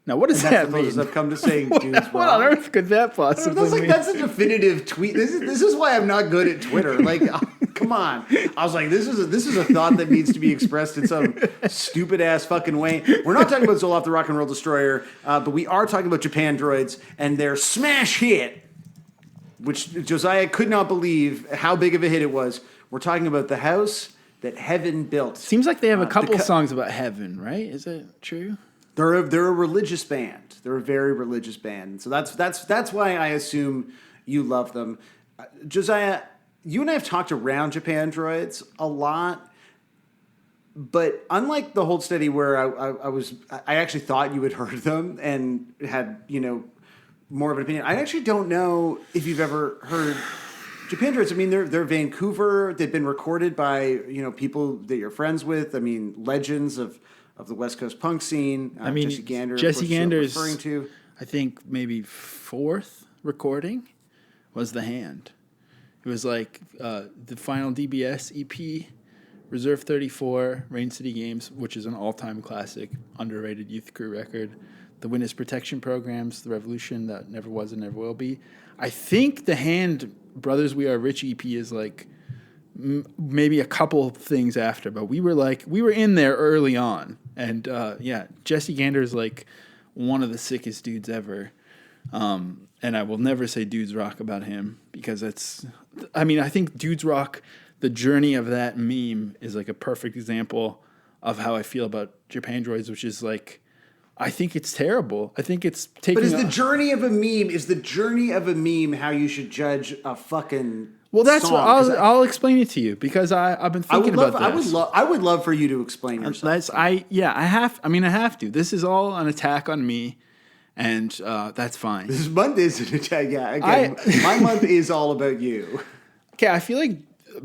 Now, what does that mean? I've come to saying dudes rock. What on earth could that possibly mean? That's a definitive tweet. This is why I'm not good at Twitter. Like, come on. I was like, this is a thought that needs to be expressed in some stupid ass fucking way. We're not talking about Zoloft the Rock and Roll Destroyer, but we are talking about Japandroids and their smash hit, which Josiah could not believe how big of a hit it was. We're talking about The House That Heaven Built. Seems like they have a couple songs about heaven, right? Is that true? They're a religious band. They're a very religious band. So that's why I assume you love them. Josiah, you and I have talked around Japandroids a lot, but unlike the Hold Steady where I actually thought you had heard them and had, more of an opinion. I actually don't know if you've ever heard Japandroids. I mean, they're Vancouver. They've been recorded by, people that you're friends with. I mean, legends of the West Coast punk scene. Jesse Gander. Jesse Gander's referring to. I think maybe fourth recording was The Hand. It was like the final DBS EP, Reserve 34, Rain City Games, which is an all-time classic, underrated youth crew record. The Witness Protection Programs, The Revolution That Never Was and Never Will Be. I think The Hand, Brothers We Are Rich EP is like maybe a couple things after, but we were in there early on. And Jesse Gander is like one of the sickest dudes ever. And I will never say dudes rock about him because I think dudes rock, the journey of that meme is like a perfect example of how I feel about Japandroids, which is like, I think it's terrible. I think it's taking. But is the journey of a meme how you should judge a fucking? Well, that's song? what I'll explain it to you because I've been thinking about this. I would love for you to explain yourself. I have to. This is all an attack on me, and that's fine. This month is an attack. Yeah, again, my month is all about you. Okay, I feel like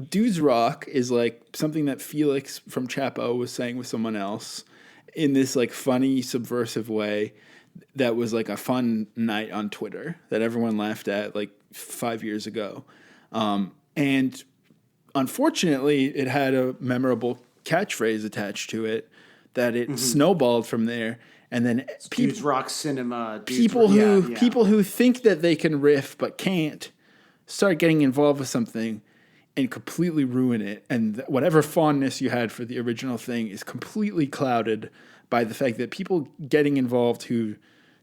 dudes rock is like something that Felix from Chapo was saying with someone else in this like funny subversive way that was like a fun night on Twitter that everyone laughed at like 5 years ago. And unfortunately it had a memorable catchphrase attached to it that it snowballed from there. And then dudes rock cinema. People who think that they can riff but can't start getting involved with something and completely ruin it. And whatever fondness you had for the original thing is completely clouded by the fact that people getting involved who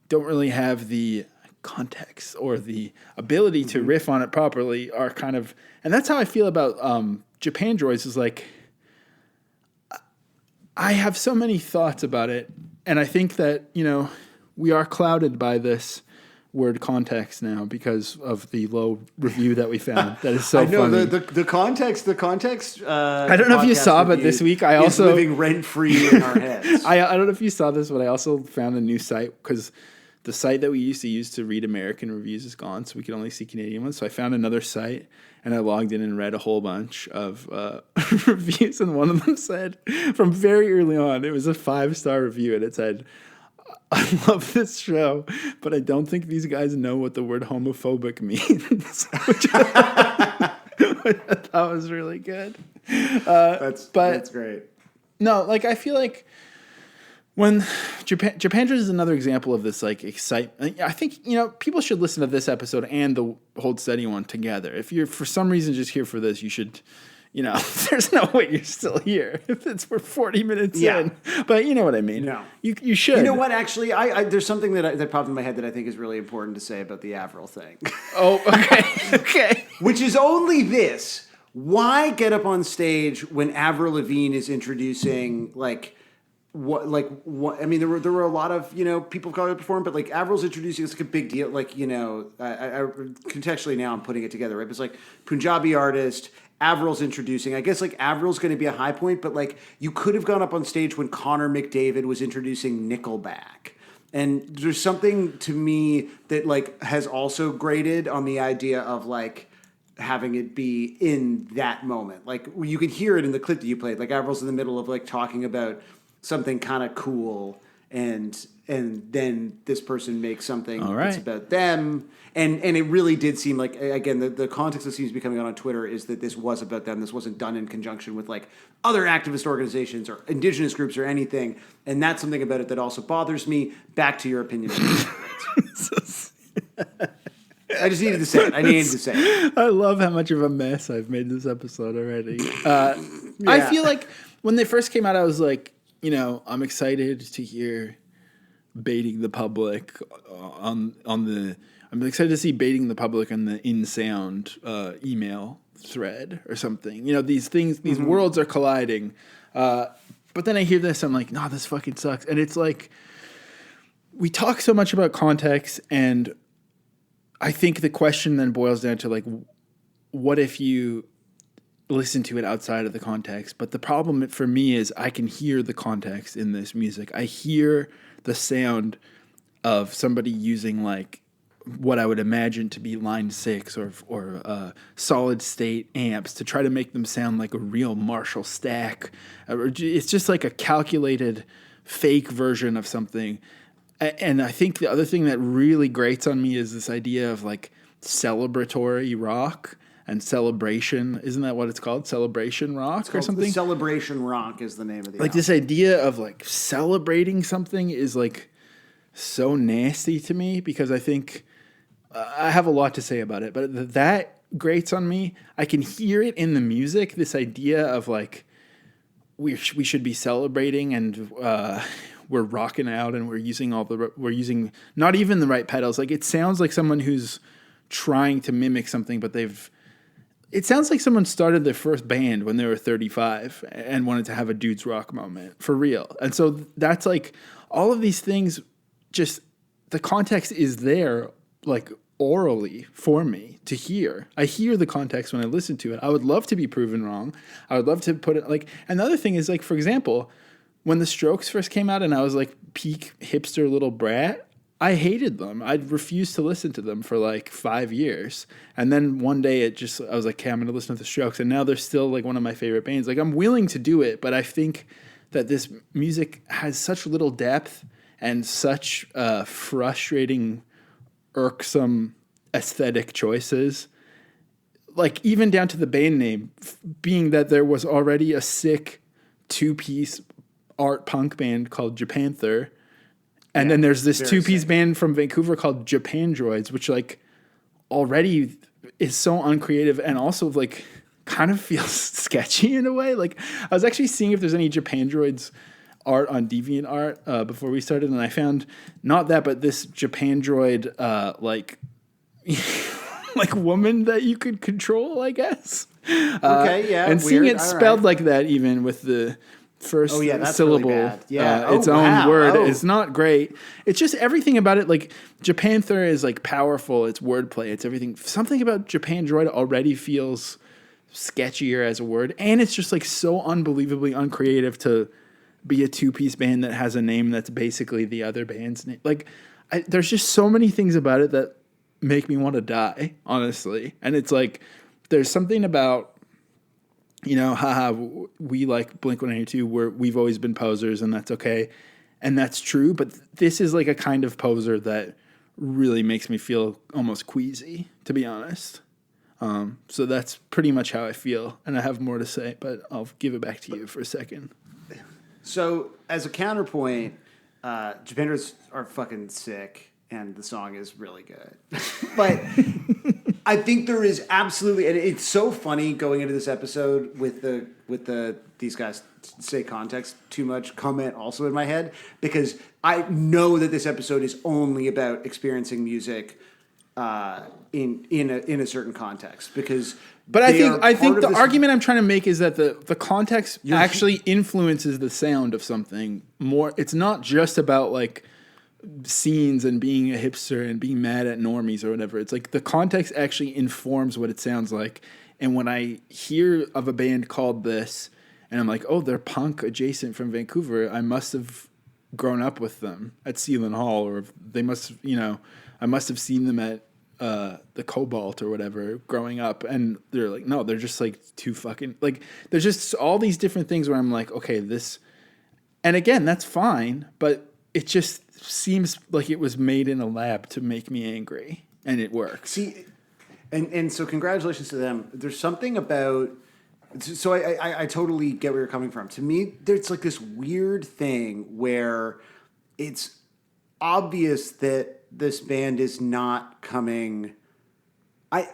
don't really have the context or the ability to riff on it properly are kind of, and that's how I feel about Japandroids is like, I have so many thoughts about it. And I think that, we are clouded by this word context now because of the low review that we found. That is so funny. I know the context. I don't know if you saw, but this week I also living rent free in our heads. I don't know if you saw this, but I also found a new site because the site that we used to use to read American reviews is gone, so we could only see Canadian ones. So I found another site and I logged in and read a whole bunch of reviews, and one of them said from very early on, it was a 5-star review, and it said, I love this show, but I don't think these guys know what the word homophobic means. Which I thought was really good. That's great. No, like I feel like when Japandroids is another example of this like excitement. I think people should listen to this episode and the Hold Steady one together. If you're for some reason just here for this, you should. There's no way you're still here if we're 40 minutes in. But you know what I mean. No, you should. You know what? Actually, I there's something that popped in my head that I think is really important to say about the Avril thing. Oh, okay, okay. Which is only this: why get up on stage when Avril Lavigne is introducing what I mean, there were a lot of, people of color perform, but like Avril's introducing, it's like a big deal. Like, I contextually now I'm putting it together, right? It's like Punjabi artist, Avril's introducing. I guess like Avril's going to be a high point, but like you could have gone up on stage when Connor McDavid was introducing Nickelback. And there's something to me that like has also grated on the idea of like having it be in that moment. Like you can hear it in the clip that you played. Like Avril's in the middle of like talking about something kind of cool, and then this person makes something that's about them, and it really did seem like, again, the context that seems to be coming out on Twitter is that this was about them. This wasn't done in conjunction with like other activist organizations or indigenous groups or anything, and that's something about it that also bothers me. Back to your opinion. I just needed to say it. I love how much of a mess I've made this episode already. I feel like when they first came out, I was like, I'm excited to hear baiting the public I'm excited to see baiting the public on the In Sound email thread or something. These things, these worlds are colliding. But then I hear this, I'm like, no, this fucking sucks. And it's like, we talk so much about context, and I think the question then boils down to like, what if you listen to it outside of the context? But the problem for me is I can hear the context in this music. I hear the sound of somebody using like what I would imagine to be line 6 or solid state amps to try to make them sound like a real Marshall stack. It's just like a calculated fake version of something. And I think the other thing that really grates on me is this idea of like celebratory rock and celebration. Isn't that what it's called? Celebration rock or something? Celebration rock is the name of the album. This idea of like celebrating something is like so nasty to me, because I think I have a lot to say about it, but that grates on me. I can hear it in the music, this idea of like we should be celebrating, and we're rocking out, and we're using not even the right pedals. Like it sounds like someone who's trying to mimic something, but it sounds like someone started their first band when they were 35 and wanted to have a dude's rock moment for real. And so that's like all of these things, just the context is there like orally for me to hear. I hear the context when I listen to it. I would love to be proven wrong. I would love to put it like, another thing is like, for example, when the Strokes first came out and I was like peak hipster little brat, I hated them. I'd refused to listen to them for like 5 years. And then one day I was like, okay, I'm going to listen to the Strokes. And now they're still like one of my favorite bands. Like I'm willing to do it, but I think that this music has such little depth and such frustrating, irksome aesthetic choices. Like even down to the band name, being that there was already a sick 2-piece art punk band called Japanther. And then there's this 2-piece band from Vancouver called Japandroids, which like already is so uncreative and also like kind of feels sketchy in a way. Like I was actually seeing if there's any Japandroids art on DeviantArt before we started, and I found not that, but this Japandroid like woman that you could control, I guess. Okay, yeah. And seeing it spelled like that, even with the first syllable, really its own word is not great. It's just everything about it. Like Japanther is like powerful. It's wordplay. It's everything. Something about Japandroid already feels sketchier as a word, and it's just like so unbelievably uncreative to be a 2-piece band that has a name that's basically the other band's name. Like there's just so many things about it that make me want to die, honestly. And it's like there's something about, we like Blink-182, we've always been posers, and that's okay. And that's true, but this is like a kind of poser that really makes me feel almost queasy, to be honest. So that's pretty much how I feel, and I have more to say, but I'll give it back to you for a second. So, as a counterpoint, Japandroids are fucking sick, and the song is really good. But I think there is absolutely, and it's so funny going into this episode with these guys say context too much comment also in my head, because I know that this episode is only about experiencing music in a certain context because. But I think the argument I'm trying to make is that the context actually influences the sound of something more. It's not just about like scenes and being a hipster and being mad at normies or whatever. It's like the context actually informs what it sounds like. And when I hear of a band called this and I'm like, oh, they're punk adjacent from Vancouver, I must have grown up with them at Sealand Hall, or they must, I must have seen them at the Cobalt or whatever growing up. And they're like, no, they're just like too fucking, like, there's just all these different things where I'm like, okay, this, and again, that's fine, but it just seems like it was made in a lab to make me angry, and it works. See, and so congratulations to them. There's something about, so I totally get where you're coming from. To me, there's like this weird thing where it's obvious that this band is not coming. I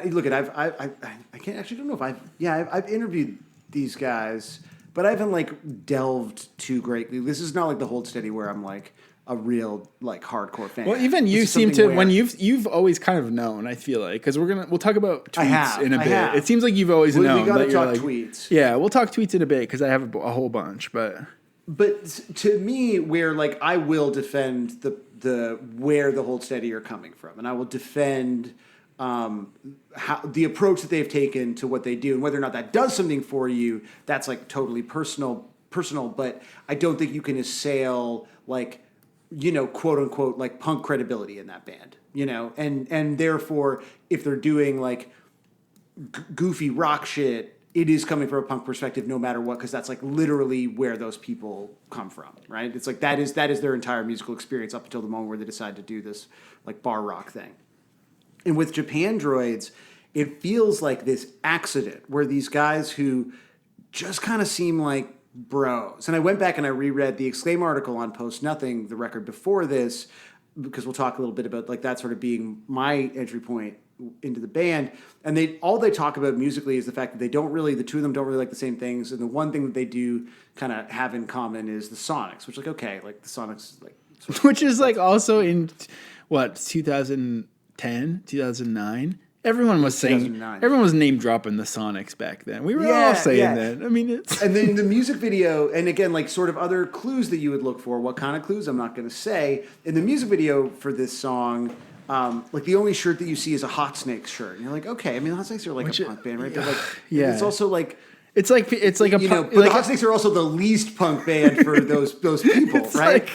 look at I can't actually don't know if I've interviewed these guys, but I haven't like delved too greatly. This is not like the Hold Steady where I'm like a real like hardcore fan. Well, even you seem to when you've always kind of known. I feel like because we'll talk about tweets in a bit. It seems like you've always known. We got to talk like, tweets. Yeah, we'll talk tweets in a bit because I have a whole bunch. But to me, where like I will defend the where the Hold Steady are coming from, and I will defend how the approach that they've taken to what they do, and whether or not that does something for you, that's like totally personal. But I don't think you can assail like, quote unquote, like punk credibility in that band, and therefore if they're doing like goofy rock shit, it is coming from a punk perspective no matter what, because that's like literally where those people come from, right? It's like that is their entire musical experience up until the moment where they decide to do this like bar rock thing. And with Japandroids, it feels like this accident where these guys who just kind of seem like bros. And I went back and I reread the Exclaim article on Post Nothing, the record before this, because we'll talk a little bit about like that sort of being my entry point into the band. And all they talk about musically is the fact that the two of them don't really like the same things. And the one thing that they do kind of have in common is the Sonics, which like, okay, like the Sonics, like, sort of, which is like also in 2010, 2009. Everyone was name dropping the Sonics back then. We were all saying that. I mean, and then the music video, and again, like sort of other clues that you would look for. What kind of clues? I'm not going to say. In the music video for this song, like the only shirt that you see is a Hot Snakes shirt, and you're like, okay. I mean, Hot Snakes are like a punk band, right? But like, it's also like. It's like a but the Hot Snakes are also the least punk band for those people, right?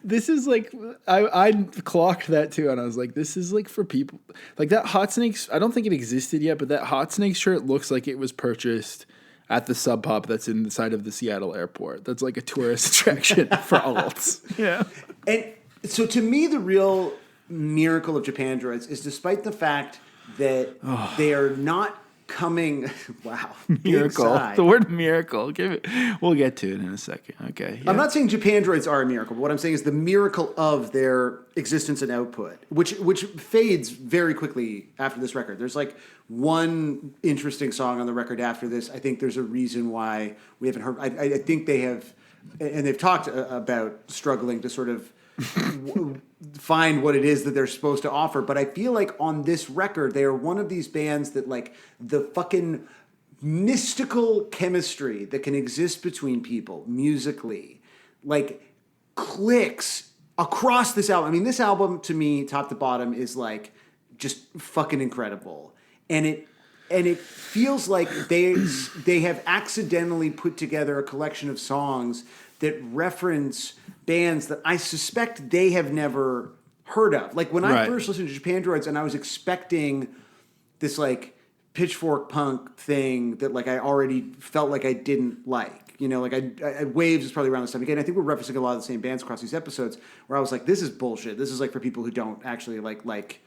This is like I clocked that too, and I was like, this is like for people like that Hot Snakes. I don't think it existed yet, but that Hot Snakes shirt looks like it was purchased at the Sub Pop that's inside of the Seattle airport. That's like a tourist attraction for alts. Yeah, and so to me, the real miracle of Japandroids is despite the fact that they are not coming. Wow, miracle. The word miracle. We'll get to it in a second. Okay. Yeah. I'm not saying Japandroids are a miracle, but what I'm saying is the miracle of their existence and output, which fades very quickly after this record. There's like one interesting song on the record after this. I think there's a reason why we haven't heard. I think they have, and they've talked about struggling to sort of find what it is that they're supposed to offer. But I feel like on this record, they are one of these bands that like the fucking mystical chemistry that can exist between people musically, like clicks across this album. I mean, this album to me, top to bottom, is like just fucking incredible. And it feels like they have accidentally put together a collection of songs that reference bands that I suspect they have never heard of. Like when I first listened to Japandroids and I was expecting this like pitchfork punk thing that like I already felt like I didn't like. Like I Waves is probably around this time. Again, I think we're referencing a lot of the same bands across these episodes where I was like, this is bullshit. This is like for people who don't actually like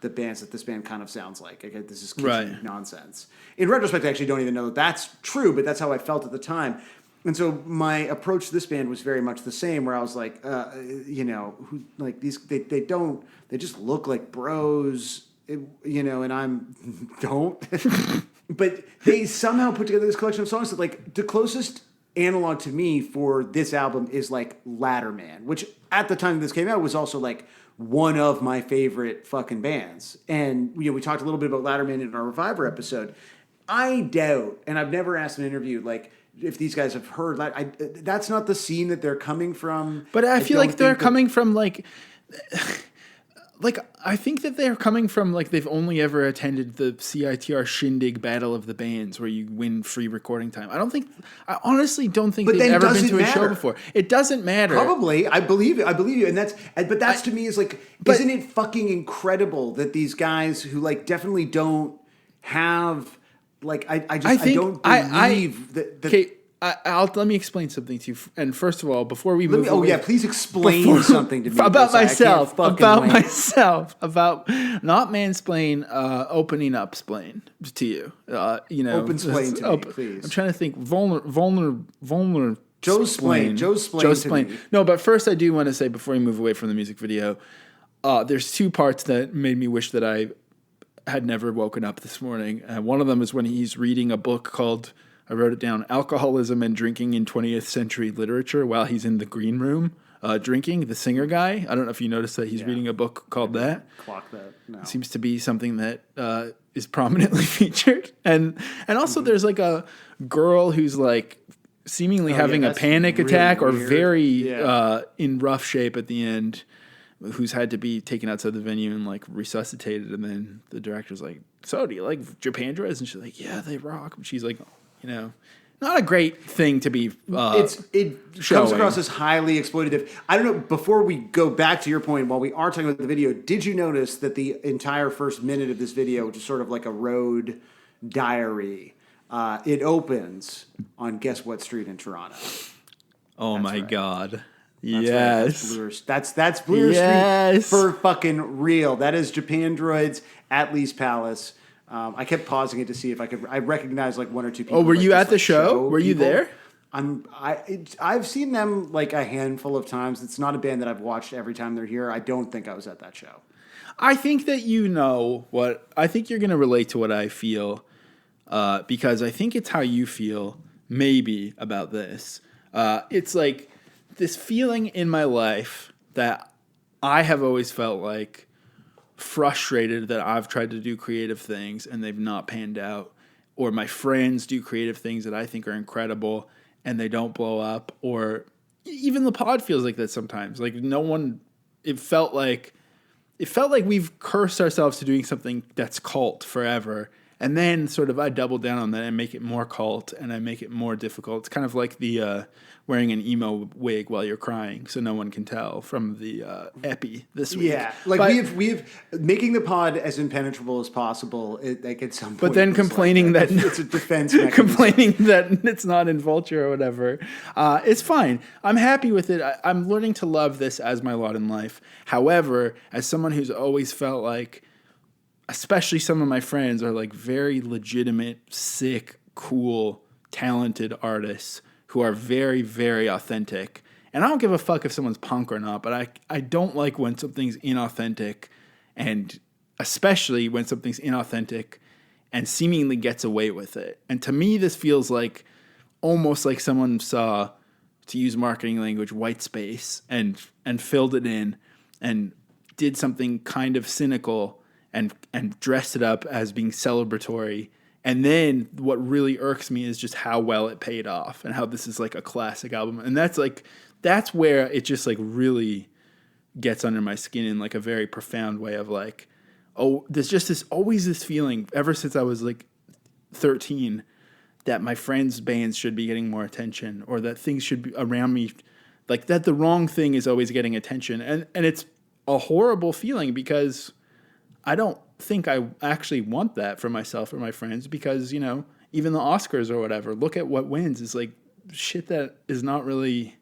the bands that this band kind of sounds like. This is kitschy nonsense. In retrospect, I actually don't even know that that's true, but that's how I felt at the time. And so my approach to this band was very much the same, where I was like, who like these they just look like bros, and I'm don't. But they somehow put together this collection of songs that like the closest analog to me for this album is like Ladderman, which at the time this came out was also like one of my favorite fucking bands. And we talked a little bit about Latterman in our Reviver episode. I doubt, and I've never asked in an interview, like, if these guys have heard that. That's not the scene that they're coming from. But I feel like they're coming from like I think that they're coming from like they've only ever attended the CITR Shindig Battle of the Bands where you win free recording time. I honestly don't think they've ever been to a show before. It doesn't matter. Probably. I believe you. And that's to me is like, isn't it fucking incredible that these guys who like definitely don't have like, I don't believe that. Okay, let me explain something to you. And first of all, before we move, please explain something to me about myself. About not mansplain, opening up splain to you. Open splain to me, please. I'm trying to think. Vulner. Joe's splain. No, but first I do want to say before we move away from the music video, there's two parts that made me wish that I had never woken up this morning. One of them is when he's reading a book called, I wrote it down, Alcoholism and Drinking in 20th Century Literature, while he's in the green room drinking, the singer guy. I don't know if you noticed that he's reading a book called that. Clock that. No. It seems to be something that is prominently featured. And also there's like a girl who's like seemingly having a panic attack or very in rough shape at the end, who's had to be taken outside the venue and like resuscitated. And then the director's like, so do you like Japandroids? And she's like, yeah, they rock. And she's like, not a great thing to be it comes across as highly exploitative. I don't know, before we go back to your point, while we are talking about the video, did you notice that the entire first minute of this video, which is sort of like a road diary, it opens on guess what street in Toronto? Oh my God. That's yes. Right. That's Bloor Street for fucking real. That is Japandroids at Lee's Palace. I kept pausing it to see if I recognized like one or two people. Oh, were you at the show? Were you there? I've seen them like a handful of times. It's not a band that I've watched every time they're here. I don't think I was at that show. I think that I think you're going to relate to what I feel because I think it's how you feel maybe about this. It's like this feeling in my life that I have always felt like frustrated that I've tried to do creative things and they've not panned out, or my friends do creative things that I think are incredible and they don't blow up, or even the pod feels like that sometimes. Like it felt like we've cursed ourselves to doing something that's cult forever. And then sort of I double down on that and make it more cult and I make it more difficult. It's kind of like the wearing an emo wig while you're crying so no one can tell from the epi this week. Yeah, like we've making the pod as impenetrable as possible. Like at some point, but then complaining that it's a defense mechanism. Complaining that it's not in Vulture or whatever. It's fine. I'm happy with it. I'm learning to love this as my lot in life. However, as someone who's always felt like, especially some of my friends are like very legitimate, sick, cool, talented artists who are very, very authentic. And I don't give a fuck if someone's punk or not, but I don't like when something's inauthentic, and especially when something's inauthentic and seemingly gets away with it. And to me, this feels like almost like someone saw, to use marketing language, white space and filled it in and did something kind of cynical and dressed it up as being celebratory. And then what really irks me is just how well it paid off and how this is like a classic album. And that's where it just like really gets under my skin in like a very profound way of like, oh, there's just always this feeling ever since I was like 13 that my friends' bands should be getting more attention, or that things should be around me, like that the wrong thing is always getting attention. And it's a horrible feeling because I don't think I actually want that for myself or my friends, because, even the Oscars or whatever, look at what wins is like shit that is not really,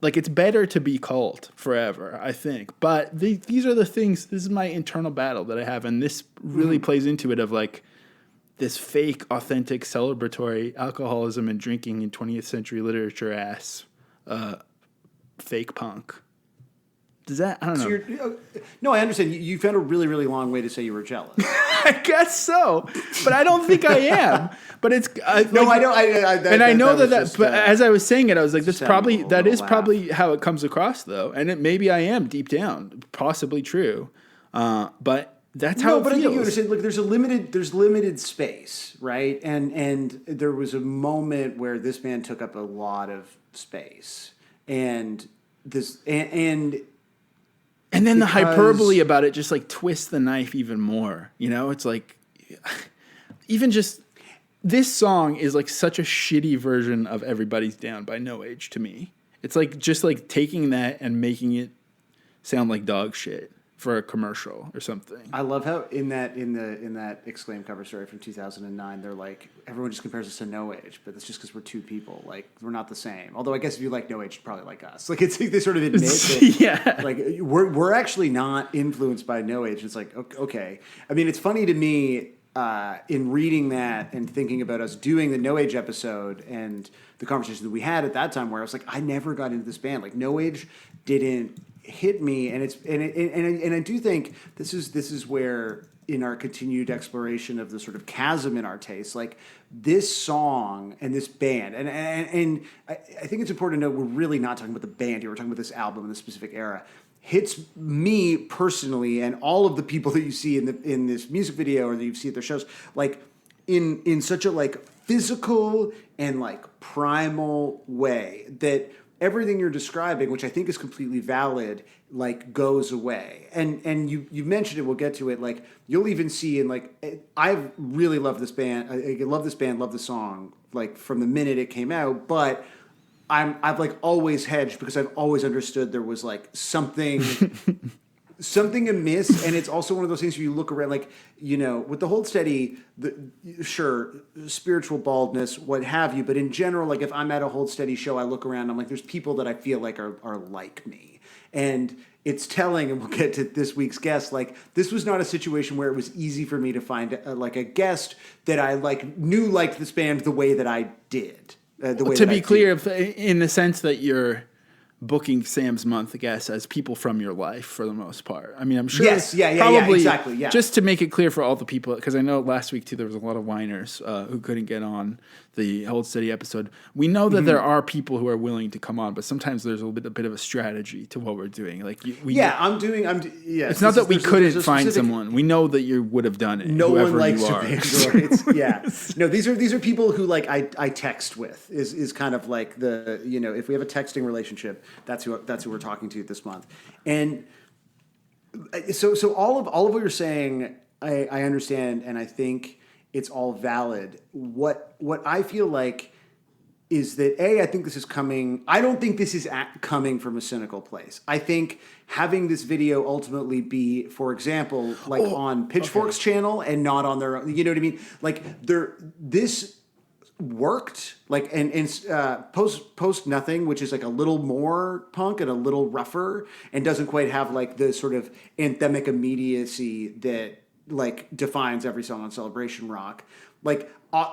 like, it's better to be cult forever, I think. But these are the things, this is my internal battle that I have. And this really plays into it of like this fake, authentic, celebratory alcoholism and drinking in 20th century literature ass fake punk. Does that? I don't know. No, I understand. You found a really, really long way to say you were jealous. I guess so, but I don't think I am. But it's I don't. I know that. Just, but as I was saying it, I was like, "That's probably laugh. probably how it comes across, though." And maybe I am deep down, possibly true. But that's how it feels. I think you understand. Look, there's limited space, right? And there was a moment where this band took up a lot of space, and then the hyperbole about it just like twists the knife even more. You know, it's like even just this song is like such a shitty version of Everybody's Down by No Age to me. It's like just like taking that and making it sound like dog shit for a commercial or something. I love how in that Exclaim cover story from 2009, they're like, everyone just compares us to No Age, but it's just because we're two people. Like, we're not the same. Although I guess if you like No Age, you probably like us. Like, it's like they sort of admit that, like, we're actually not influenced by No Age. It's like, okay. I mean, it's funny to me in reading that and thinking about us doing the No Age episode and the conversation that we had at that time, where I was like, I never got into this band. Like, No Age didn't hit me, and I do think this is where in our continued exploration of the sort of chasm in our taste, like this song and this band, and I think it's important to note we're really not talking about the band here. We're talking about this album in this specific era. Hits me personally, and all of the people that you see in this music video or that you see at their shows, like in such a like physical and like primal way that everything you're describing, which I think is completely valid, like goes away. And you mentioned it, we'll get to it, like you'll even see in like, I really love this band. I love this band, love the song, like from the minute it came out, but I've like always hedged because I've always understood there was like something amiss, and it's also one of those things where you look around, like, you know, with the Hold Steady, sure, spiritual baldness, what have you, but in general, like if I'm at a Hold Steady show, I look around, I'm like, there's people that I feel like are like me, and it's telling, and we'll get to this week's guest, like this was not a situation where it was easy for me to find like a guest that I like knew liked this band the way that I did. To be clear, in the sense that you're booking Sam's Month guests as people from your life for the most part. I mean, I'm sure. Yes, probably, exactly. Yeah. Just to make it clear for all the people, because I know last week too there was a lot of whiners who couldn't get on the Hold Steady episode. We know that there are people who are willing to come on, but sometimes there's a bit of a strategy to what we're doing. Like, it's not that we couldn't find someone. We know that you would have done it. No one likes Japandroids. Yeah. No, these are people who like I text with is kind of like the, you know, if we have a texting relationship, that's who we're talking to this month. And so all of what you're saying, I understand, and I think it's all valid. What I feel like is that I think this is coming. I don't think this is coming from a cynical place. I think having this video ultimately be, for example, like on Pitchfork's channel and not on their own. You know what I mean? Like this worked, like and post nothing, which is like a little more punk and a little rougher and doesn't quite have like the sort of anthemic immediacy that like defines every song on Celebration Rock. Like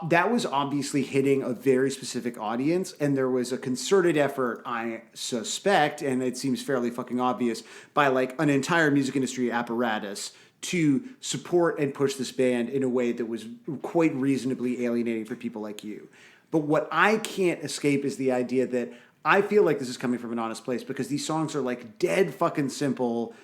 that was obviously hitting a very specific audience, and there was a concerted effort, I suspect, and it seems fairly fucking obvious, by like an entire music industry apparatus to support and push this band in a way that was quite reasonably alienating for people like you. But what I can't escape is the idea that I feel like this is coming from an honest place, because these songs are like dead fucking simple.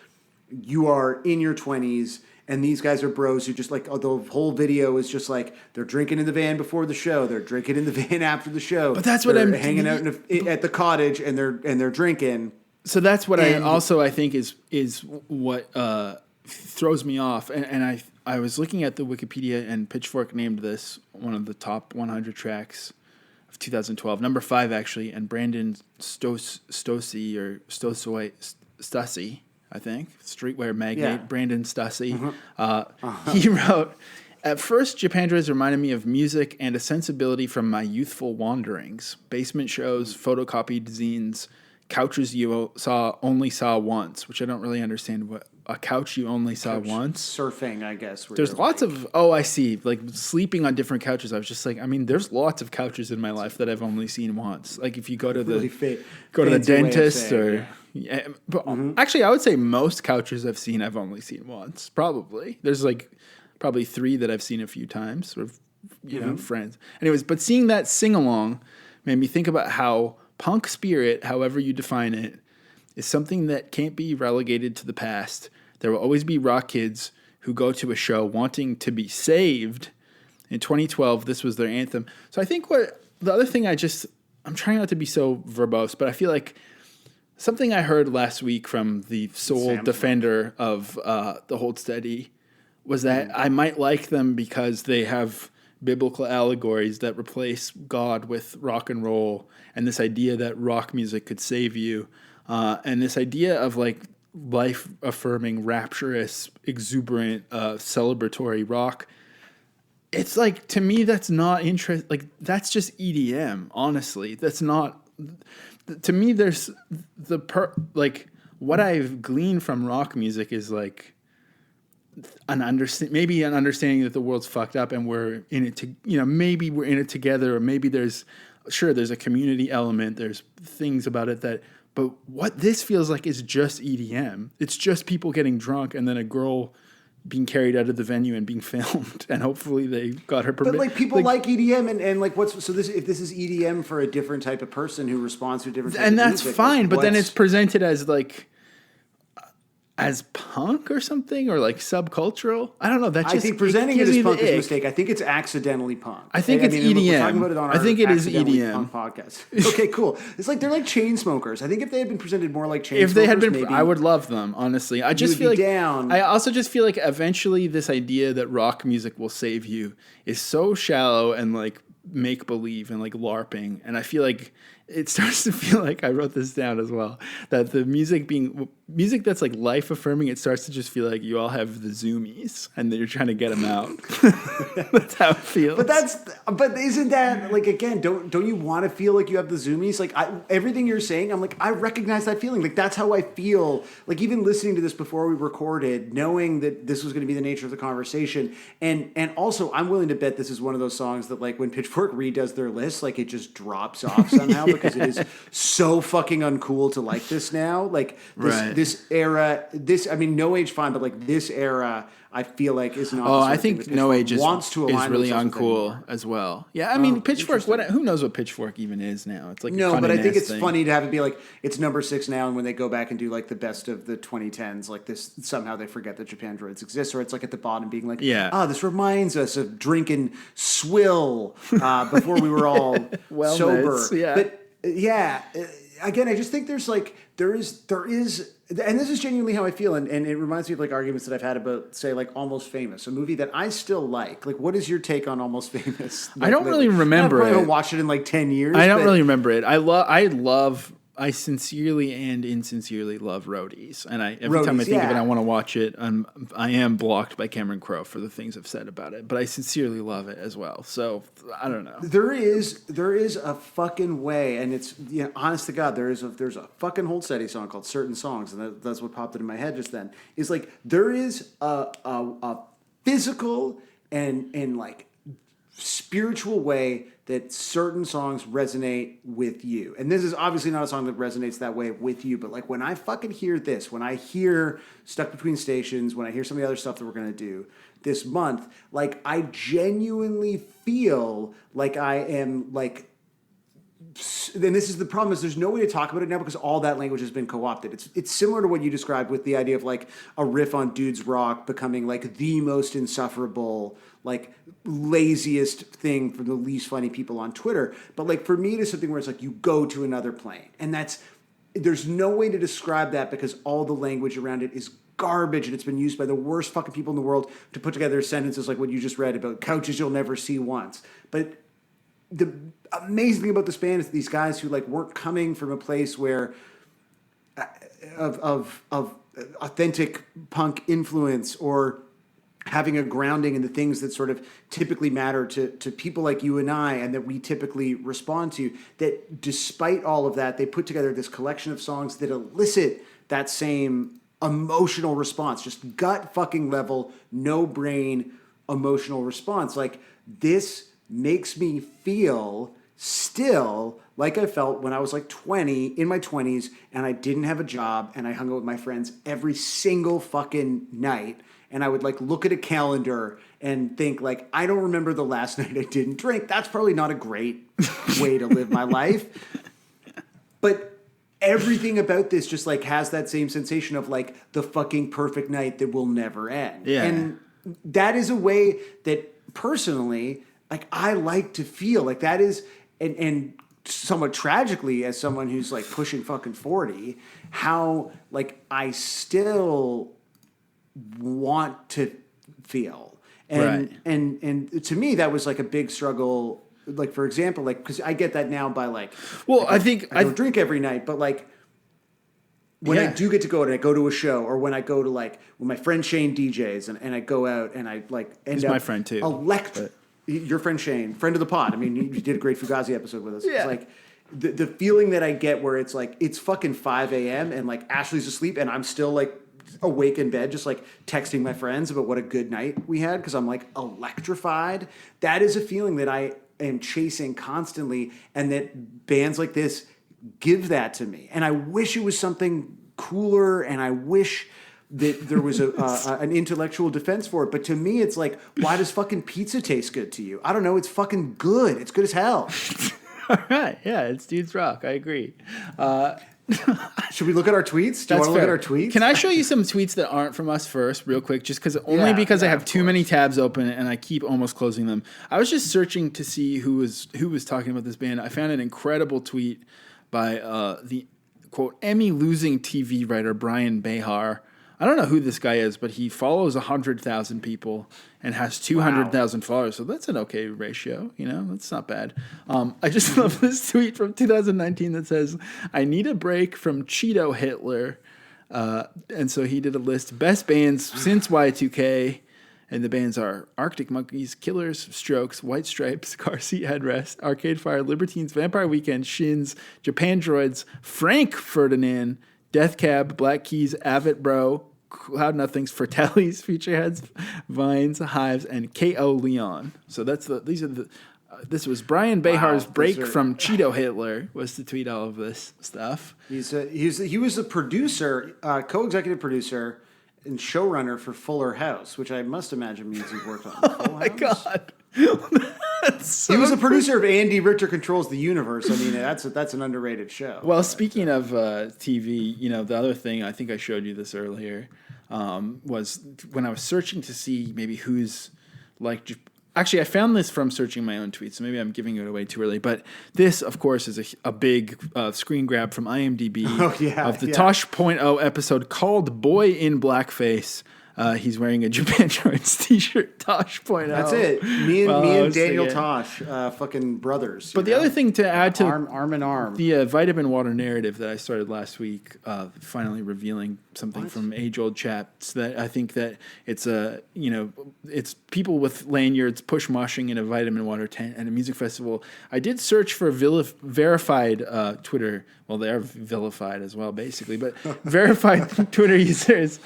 You are in your 20s, and these guys are bros who just like, the whole video is just like they're drinking in the van before the show, they're drinking in the van after the show. But that's what I'm hanging out at the cottage, and they're drinking. So that's what I think is what throws me off. And I was looking at the Wikipedia, and Pitchfork named this one of the top 100 tracks of 2012, number 5 actually, and Brandon Stosey, I think, streetwear magnate, Brandon Stussy. He wrote, "At first, Japandroids reminded me of music and a sensibility from my youthful wanderings. Basement shows, photocopied zines, couches you only saw once," which I don't really understand. What a couch you only saw once? Surfing, I guess. There's lots of, I see, like sleeping on different couches. I was just like, I mean, there's lots of couches in my life that I've only seen once. Like if you go to the dentist or Yeah, but actually, I would say most couches I've seen, I've only seen once. Probably there's like probably 3 that I've seen a few times, or friends. Anyways, but seeing that sing along made me think about how punk spirit, however you define it, is something that can't be relegated to the past. There will always be rock kids who go to a show wanting to be saved. In 2012, this was their anthem. So I think what the other thing I'm trying not to be so verbose, but I feel like something I heard last week from the sole defender of the Hold Steady was that I might like them because they have biblical allegories that replace God with rock and roll, and this idea that rock music could save you, and this idea of like life affirming, rapturous, exuberant, celebratory rock. It's like, to me, that's not interest. Like, that's just EDM. Honestly, that's not. To me, there's what I've gleaned from rock music is like maybe an understanding that the world's fucked up and we're in it to, maybe we're in it together, or maybe there's a community element. There's things about it but what this feels like is just EDM. It's just people getting drunk and then a girl being carried out of the venue and being filmed, and hopefully they got her permission. But like people like EDM and like if this is EDM for a different type of person who responds to a different type and of that's music, fine, like, but then it's presented as like as punk or something, or like subcultural. I don't know. That just, I think presenting it as punk is a ick. mistake. I think it's accidentally punk. I think it's EDM. We're talking about it on I think it is Accidentally EDM Punk podcast. Okay, cool. It's like they're like chain smokers. I think if they had been presented more like chain smokers, if they had been, maybe I would love them. Honestly, I just feel like down. I also just feel like eventually this idea that rock music will save you is so shallow and like make believe and like LARPing, and I feel like it starts to feel like, I wrote this down as well, that the music that's like life affirming, it starts to just feel like you all have the zoomies and that you're trying to get them out. That's how it feels. But isn't that like, again, don't you want to feel like you have the zoomies? Like everything you're saying, I'm like, I recognize that feeling. Like that's how I feel. Like even listening to this before we recorded, knowing that this was going to be the nature of the conversation, and also I'm willing to bet this is one of those songs that like when Pitchfork redoes their list, like it just drops off somehow. Because it is so fucking uncool to like this now. Like this era, I mean, No Age fine, but like this era, I feel like is not. I think No Age is really uncool as well. Yeah, I mean, Pitchfork. Who knows what Pitchfork even is now? It's like no, but I think it's funny to have it be like it's number 6 now, and when they go back and do like the best of the 2010s, like this somehow they forget that Japandroids exists, or it's like at the bottom being like, this reminds us of drinking swill before we were all sober. Yeah. But again, I just think there is, and this is genuinely how I feel, and it reminds me of like arguments that I've had about, say, like Almost Famous, a movie that I still like. Like, what is your take on Almost Famous? I don't really remember it. I haven't watched it in like 10 years. I don't really remember it. I sincerely and insincerely love Roadies, and every time I think of it, I want to watch it. I am blocked by Cameron Crowe for the things I've said about it, but I sincerely love it as well. So I don't know. There is a fucking way, and it's honest to God, there's a fucking Hold Steady song called Certain Songs, and that's what popped into my head just then. Is like there is a physical and like spiritual way that certain songs resonate with you. And this is obviously not a song that resonates that way with you, but like when I fucking hear this, when I hear Stuck Between Stations, when I hear some of the other stuff that we're going to do this month, like I genuinely feel like I am like, and this is the problem, is there's no way to talk about it now because all that language has been co-opted. It's similar to what you described with the idea of like a riff on Dudes Rock becoming like the most insufferable, like laziest thing for the least funny people on Twitter. But like for me, it is something where it's like you go to another plane, and there's no way to describe that because all the language around it is garbage, and it's been used by the worst fucking people in the world to put together sentences like what you just read about couches you'll never see once. But the amazing thing about this band is these guys who like weren't coming from a place where of authentic punk influence or having a grounding in the things that sort of typically matter to people like you and I, and that we typically respond to, that despite all of that, they put together this collection of songs that elicit that same emotional response, just gut fucking level, no brain emotional response. Like this makes me feel still like I felt when I was like 20, in my 20s, and I didn't have a job, and I hung out with my friends every single fucking night. And I would like look at a calendar and think like, I don't remember the last night I didn't drink. That's probably not a great way to live my life. But everything about this just like has that same sensation of like the fucking perfect night that will never end. Yeah. And that is a way that personally, like I like to feel like that is, and somewhat tragically as someone who's like pushing fucking 40, how like I still want to feel. And, and to me, that was like a big struggle. Like, for example, like, cause I get that now by like, well, I don't drink every night, but like when I do get to go out and I go to a show, or when I go to like, when my friend Shane DJs and I go out and I like end He's up my friend too. Your friend Shane, friend of the pod. I mean, you did a great Fugazi episode with us. Yeah. It's like the feeling that I get where it's like, it's fucking 5 a.m. and like Ashley's asleep and I'm still like awake in bed, just like texting my friends about what a good night we had because I'm like electrified. That is a feeling that I am chasing constantly, and that bands like this give that to me. And I wish it was something cooler, and I wish that there was an intellectual defense for it. But to me, it's like, why does fucking pizza taste good to you? I don't know. It's fucking good. It's good as hell. All right. Yeah, it's Dudes Rock. I agree. Should we look at our tweets? Do you want to look at our tweets? Can I show you some tweets that aren't from us first, real quick? Just because I have too many tabs open and I keep almost closing them. I was just searching to see who was talking about this band. I found an incredible tweet by the quote Emmy losing TV writer Brian Behar. I don't know who this guy is, but he follows 100,000 people and has 200,000 followers. So that's an okay ratio. You know, that's not bad. I just love this tweet from 2019 that says, I need a break from Cheeto Hitler. And so he did a list, best bands since Y2K. And the bands are Arctic Monkeys, Killers, Strokes, White Stripes, Car Seat Headrest, Arcade Fire, Libertines, Vampire Weekend, Shins, Japandroids, Frank Ferdinand, Death Cab, Black Keys, Avett Bro, Cloud Nothings, Fratellis, Featureheads, Vines, Hives, and K.O. Leon. So this was Brian Behar's break from Cheeto Hitler was to tweet all of this stuff. He was the producer, co-executive producer and showrunner for Fuller House, which I must imagine means he worked on Full Oh my House. God. He was the producer of Andy Richter Controls the Universe. I mean, that's an underrated show. Well, speaking of TV, you know, the other thing, I think I showed you this earlier, was when I was searching to see maybe who's like... Actually, I found this from searching my own tweets, so maybe I'm giving it away too early. But this, of course, is a big screen grab from IMDb of the Tosh.0 episode called Boy in Blackface. He's wearing a Japandroids t-shirt, Tosh.0. That's it. Me and Daniel Tosh, fucking brothers. But the other thing to add to arm in arm, the vitamin water narrative that I started last week, finally revealing something from age-old chats that I think that it's it's people with lanyards push moshing in a vitamin water tent at a music festival. I did search for verified Twitter. Well, they are vilified as well, basically, but verified Twitter users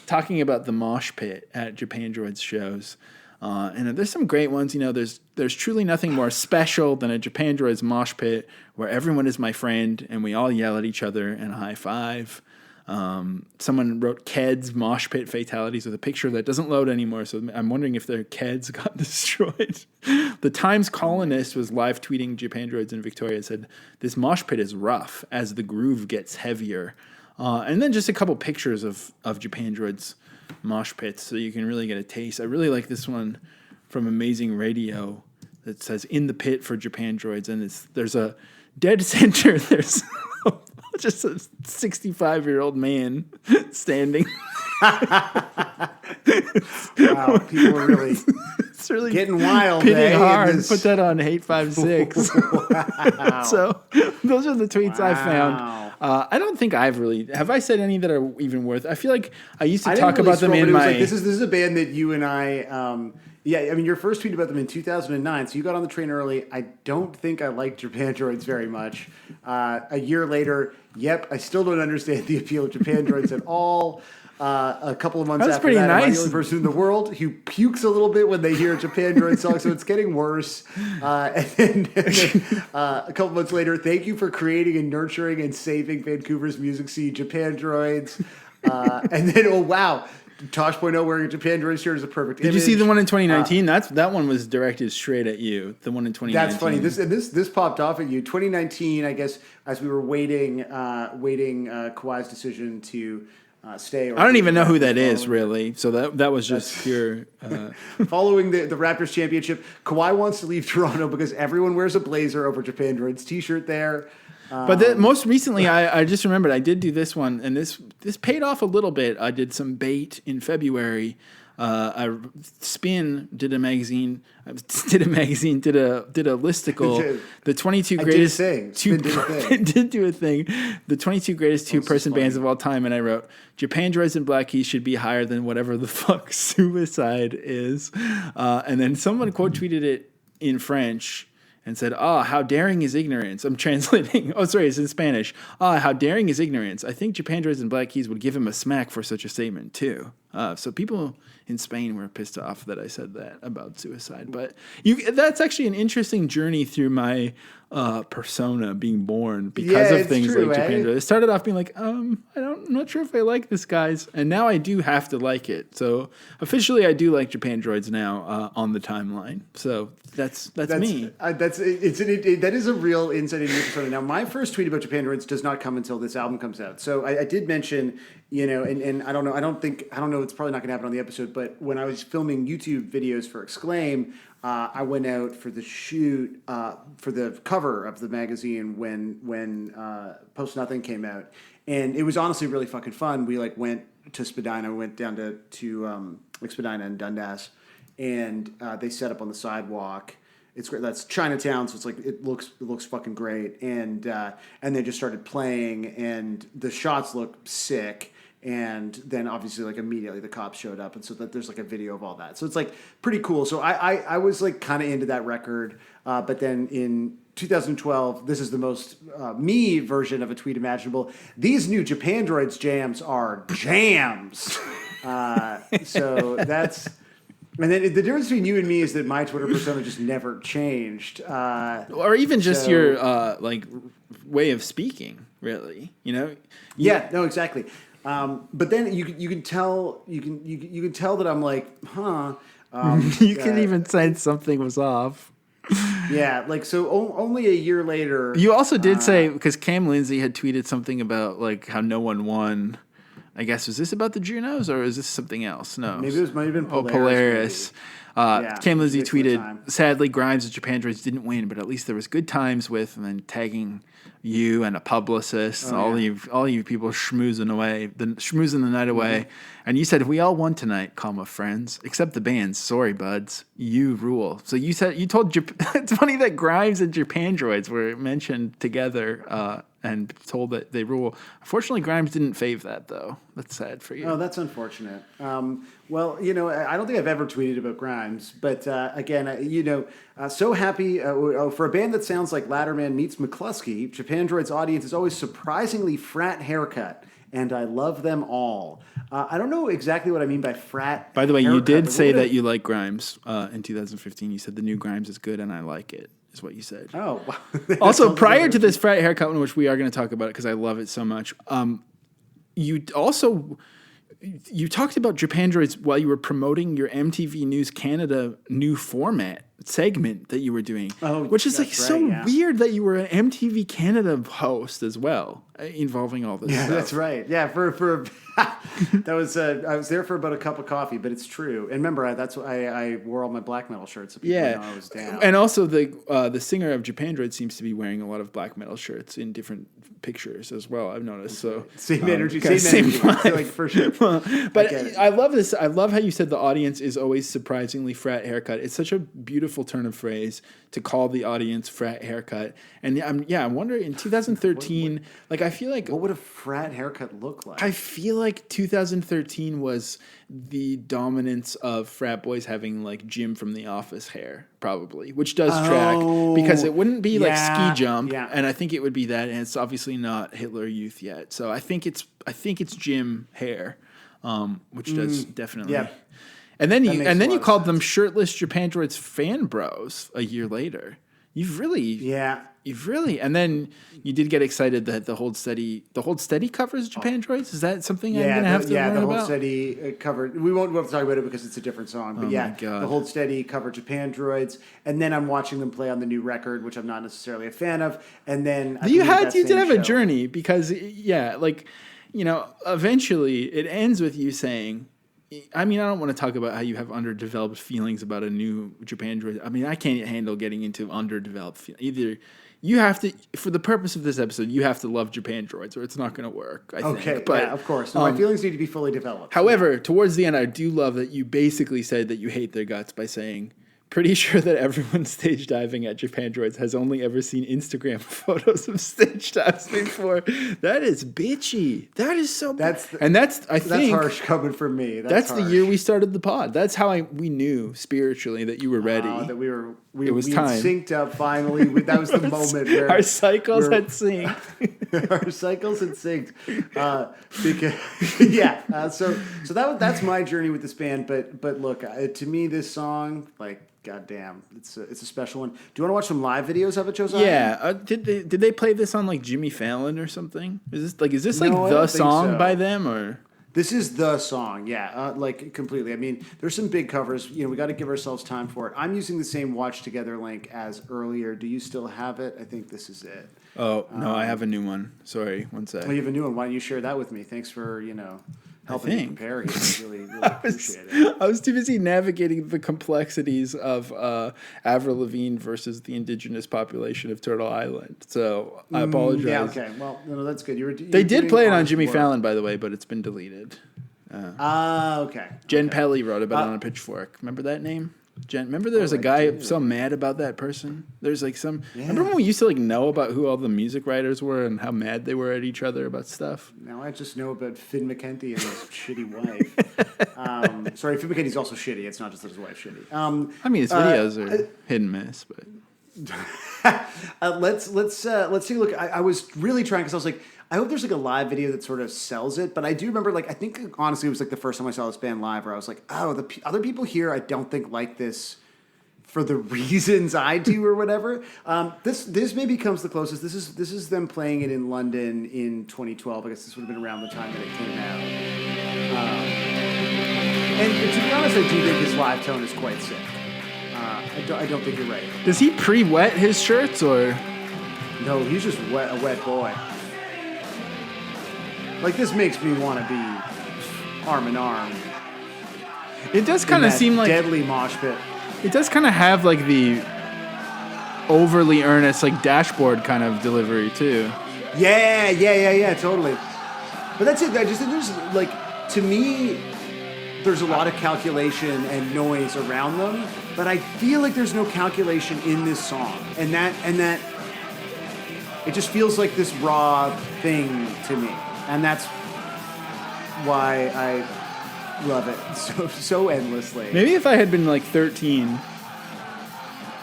talking about the mosh pit at Japandroids shows. And there's some great ones. You know, there's truly nothing more special than a Japandroids mosh pit where everyone is my friend and we all yell at each other and high five. Someone wrote Keds mosh pit fatalities with a picture that doesn't load anymore. So I'm wondering if their Keds got destroyed. The Times columnist was live tweeting Japandroids in Victoria, said, "This mosh pit is rough as the groove gets heavier." And then just a couple pictures of Japandroids mosh pits so you can really get a taste. I really like this one from Amazing Radio that says "In the Pit" for Japandroids, and there's a dead center. There's just a 65-year-old man standing. Wow, people are really, it's really getting wild. Pitting hard. Put that on 856. Wow. So those are the tweets I found. I don't think have I said any that are even worth? I feel like I used to talk about them in my. Like, this is a band that you and I. Yeah, I mean, your first tweet about them in 2009, so you got on the train early. I don't think I liked Japandroids very much. A year later, I still don't understand the appeal of Japandroids at all. a couple of months That's after pretty that. Am I nice. the only person in the world who pukes a little bit when they hear a Japandroid song, so it's getting worse. And then a couple months later, thank you for creating and nurturing and saving Vancouver's music scene, Japandroids. And then, oh wow, Tosh.0 wearing a Japandroid shirt is a perfect image. Did you see the one in 2019? That one was directed straight at you. The one in 2019. That's funny. This popped off at you. 2019, I guess, as we were waiting Kawhi's decision to stay. Or I don't even know who that is, really. So that was just pure. Following the Raptors championship, Kawhi wants to leave Toronto because everyone wears a blazer over Japandroid's t-shirt there. But most recently, I just remembered I did do this one, and this paid off a little bit. I did some bait in February. Spin did a magazine. Did a listicle. The 22 greatest. Did do a thing. The 22 greatest two-person bands of all time, and I wrote Japandroids and Black Keys should be higher than whatever the fuck Suicide is. And then someone quote tweeted it in French. And said, how daring is ignorance. I'm translating. Oh, sorry, it's in Spanish. How daring is ignorance. I think Japandroids and Black Keys would give him a smack for such a statement, too. So people in Spain were pissed off that I said that about Suicide. But that's actually an interesting journey through my persona being born because of things like Japandroids. It started off being like, I'm not sure if I like this, guys. And now I do have to like it. So officially I do like Japandroids now on the timeline. So that's me. That is a real insight into your persona. Now, my first tweet about Japandroids does not come until this album comes out. So I did mention, and I don't know, it's probably not going to happen on the episode, but when I was filming YouTube videos for Exclaim, I went out for the shoot for the cover of the magazine when Post Nothing came out, and it was honestly really fucking fun. We went to Spadina, went down to Spadina and Dundas, and they set up on the sidewalk. It's great. That's Chinatown, so it's it looks fucking great, and they just started playing, and the shots look sick. And then obviously immediately the cops showed up, and so that there's a video of all that. So it's pretty cool. So I was kind of into that record, but then in 2012, this is the most me version of a tweet imaginable. These new Japandroids jams are jams. So that's, and then the difference between you and me is that my Twitter persona just never changed, or even just your way of speaking, really. Yeah, no, exactly. But then you can tell that I'm you can even sense something was off. Yeah, only a year later. You also did say, because Cam Lindsay had tweeted something about how no one won. I guess, was this about the Junos or is this something else? No, maybe it might have been Polaris. Polaris. Cam Lindsay tweeted, "Sadly, Grimes and Japandroids didn't win, but at least there was good times with," and then tagging you and a publicist, all you people schmoozing the night away. And you said, "We all won tonight, friends, except the bands. Sorry, buds, you rule." So you told it's funny that Grimes and Japandroids were mentioned together and told that they rule. Unfortunately, Grimes didn't fave that, though. That's sad for you. Oh, that's unfortunate. Well, I don't think I've ever tweeted about Grimes, but again, so happy for a band that sounds like Latterman meets McCluskey. Japandroid's audience is always surprisingly frat haircut, and I love them all. I don't know exactly what I mean by frat. By the way, haircut, you did say that you like Grimes in 2015. You said the new Grimes is good, and I like it. Is what you said. Oh, wow. Also, prior to this frat haircut one, which we are going to talk about it because I love it so much, you talked about Japandroids while you were promoting your MTV News Canada new format segment that you were doing, which is weird that you were an MTV Canada host as well, involving all this stuff. That's right. Yeah, for that was I was there for about a cup of coffee, but it's true. And remember, I wore all my black metal shirts. So people know I was down. And also the singer of Japandroid seems to be wearing a lot of black metal shirts in different pictures as well. I've noticed. So same energy, for sure. But I love this. I love how you said the audience is always surprisingly frat haircut. It's such a beautiful turn of phrase to call the audience frat haircut. And I'm wondering in 2013, I feel like what would a frat haircut look like? I feel like 2013 was the dominance of frat boys having Jim from The Office hair, probably, which does track because it wouldn't be ski jump, and I think it would be that, and it's obviously not Hitler Youth yet. So I think it's Jim hair. which does definitely. Yeah. And then you makes a lot called of them shirtless Japandroids fan bros a year later. You've really, and then you did get excited that the Hold Steady covers Japandroids. Is that something I'm gonna have to learn the about? Hold Steady covered. We won't have to talk about it because it's a different song. But the Hold Steady covered Japandroids, and then I'm watching them play on the new record, which I'm not necessarily a fan of. And then you did have a journey because eventually it ends with you saying. I mean, I don't want to talk about how you have underdeveloped feelings about a new Japandroid. I mean, I can't handle getting into underdeveloped feelings. Either you have to, for the purpose of this episode, you have to love Japandroids or it's not going to work, I think. But, of course. No, my feelings need to be fully developed. However, towards the end, I do love that you basically said that you hate their guts by saying, pretty sure that everyone stage diving at Japandroids has only ever seen Instagram photos of stage dives before. That is bitchy. That is so bad. That's harsh coming from me. That's the year we started the pod. That's how we knew spiritually that you were ready. That we it was time. Synced up finally. That was the moment where our cycles had synced. Our cycles had synced. So that's my journey with this band. But look, to me, this song, like, goddamn, it's a special one. Do you want to watch some live videos of it, Josiah? Yeah. Did they play this on like Jimmy Fallon or something? Is this No, like the song by them or? This is the song, like completely. I mean, there's some big covers. We got to give ourselves time for it. I'm using the same Watch Together link as earlier. Do you still have it? I think this is it. Oh no, I have a new one. Sorry, one sec. Oh, you have a new one. Why don't you share that with me? Thanks for helping me compare here. I really appreciate it. I was too busy navigating the complexities of Avril Lavigne versus the indigenous population of Turtle Island. So I apologize. Yeah, okay. Well, no, that's good. They did play it on Jimmy Fallon, by the way, but it's been deleted. Okay. Jen Pelly wrote about it on a Pitchfork. Remember that name? Remember there was a guy so mad about that person? There's like some... Yeah. Remember when we used to like know about who all the music writers were and how mad they were at each other about stuff? Now I just know about Finn McKenty and his shitty wife. Sorry, Finn McKenty's also shitty. It's not just that his wife's shitty. I mean, his videos are hit and miss, but... Let's take a look. I was really trying because I was like, I hope there's like a live video that sort of sells it. But I do remember, like, I think honestly it was like the first time I saw this band live where I was like, oh, the other people here I don't think like this for the reasons I do or whatever. This maybe comes the closest. This is them playing it in London in 2012. I guess this would have been around the time that it came out. And to be honest, I do think his live tone is quite sick. I don't think you're right. Does he pre-wet his shirts or? No, he's just a wet boy. Like, this makes me want to be arm in arm. It does kind of seem like deadly mosh pit. It does kind of have like the overly earnest, like dashboard kind of delivery too. Yeah, totally. But that's it. I just think there's like, to me, there's a lot of calculation and noise around them, but I feel like there's no calculation in this song, and that it just feels like this raw thing to me, and that's why I love it so endlessly. Maybe if I had been like 13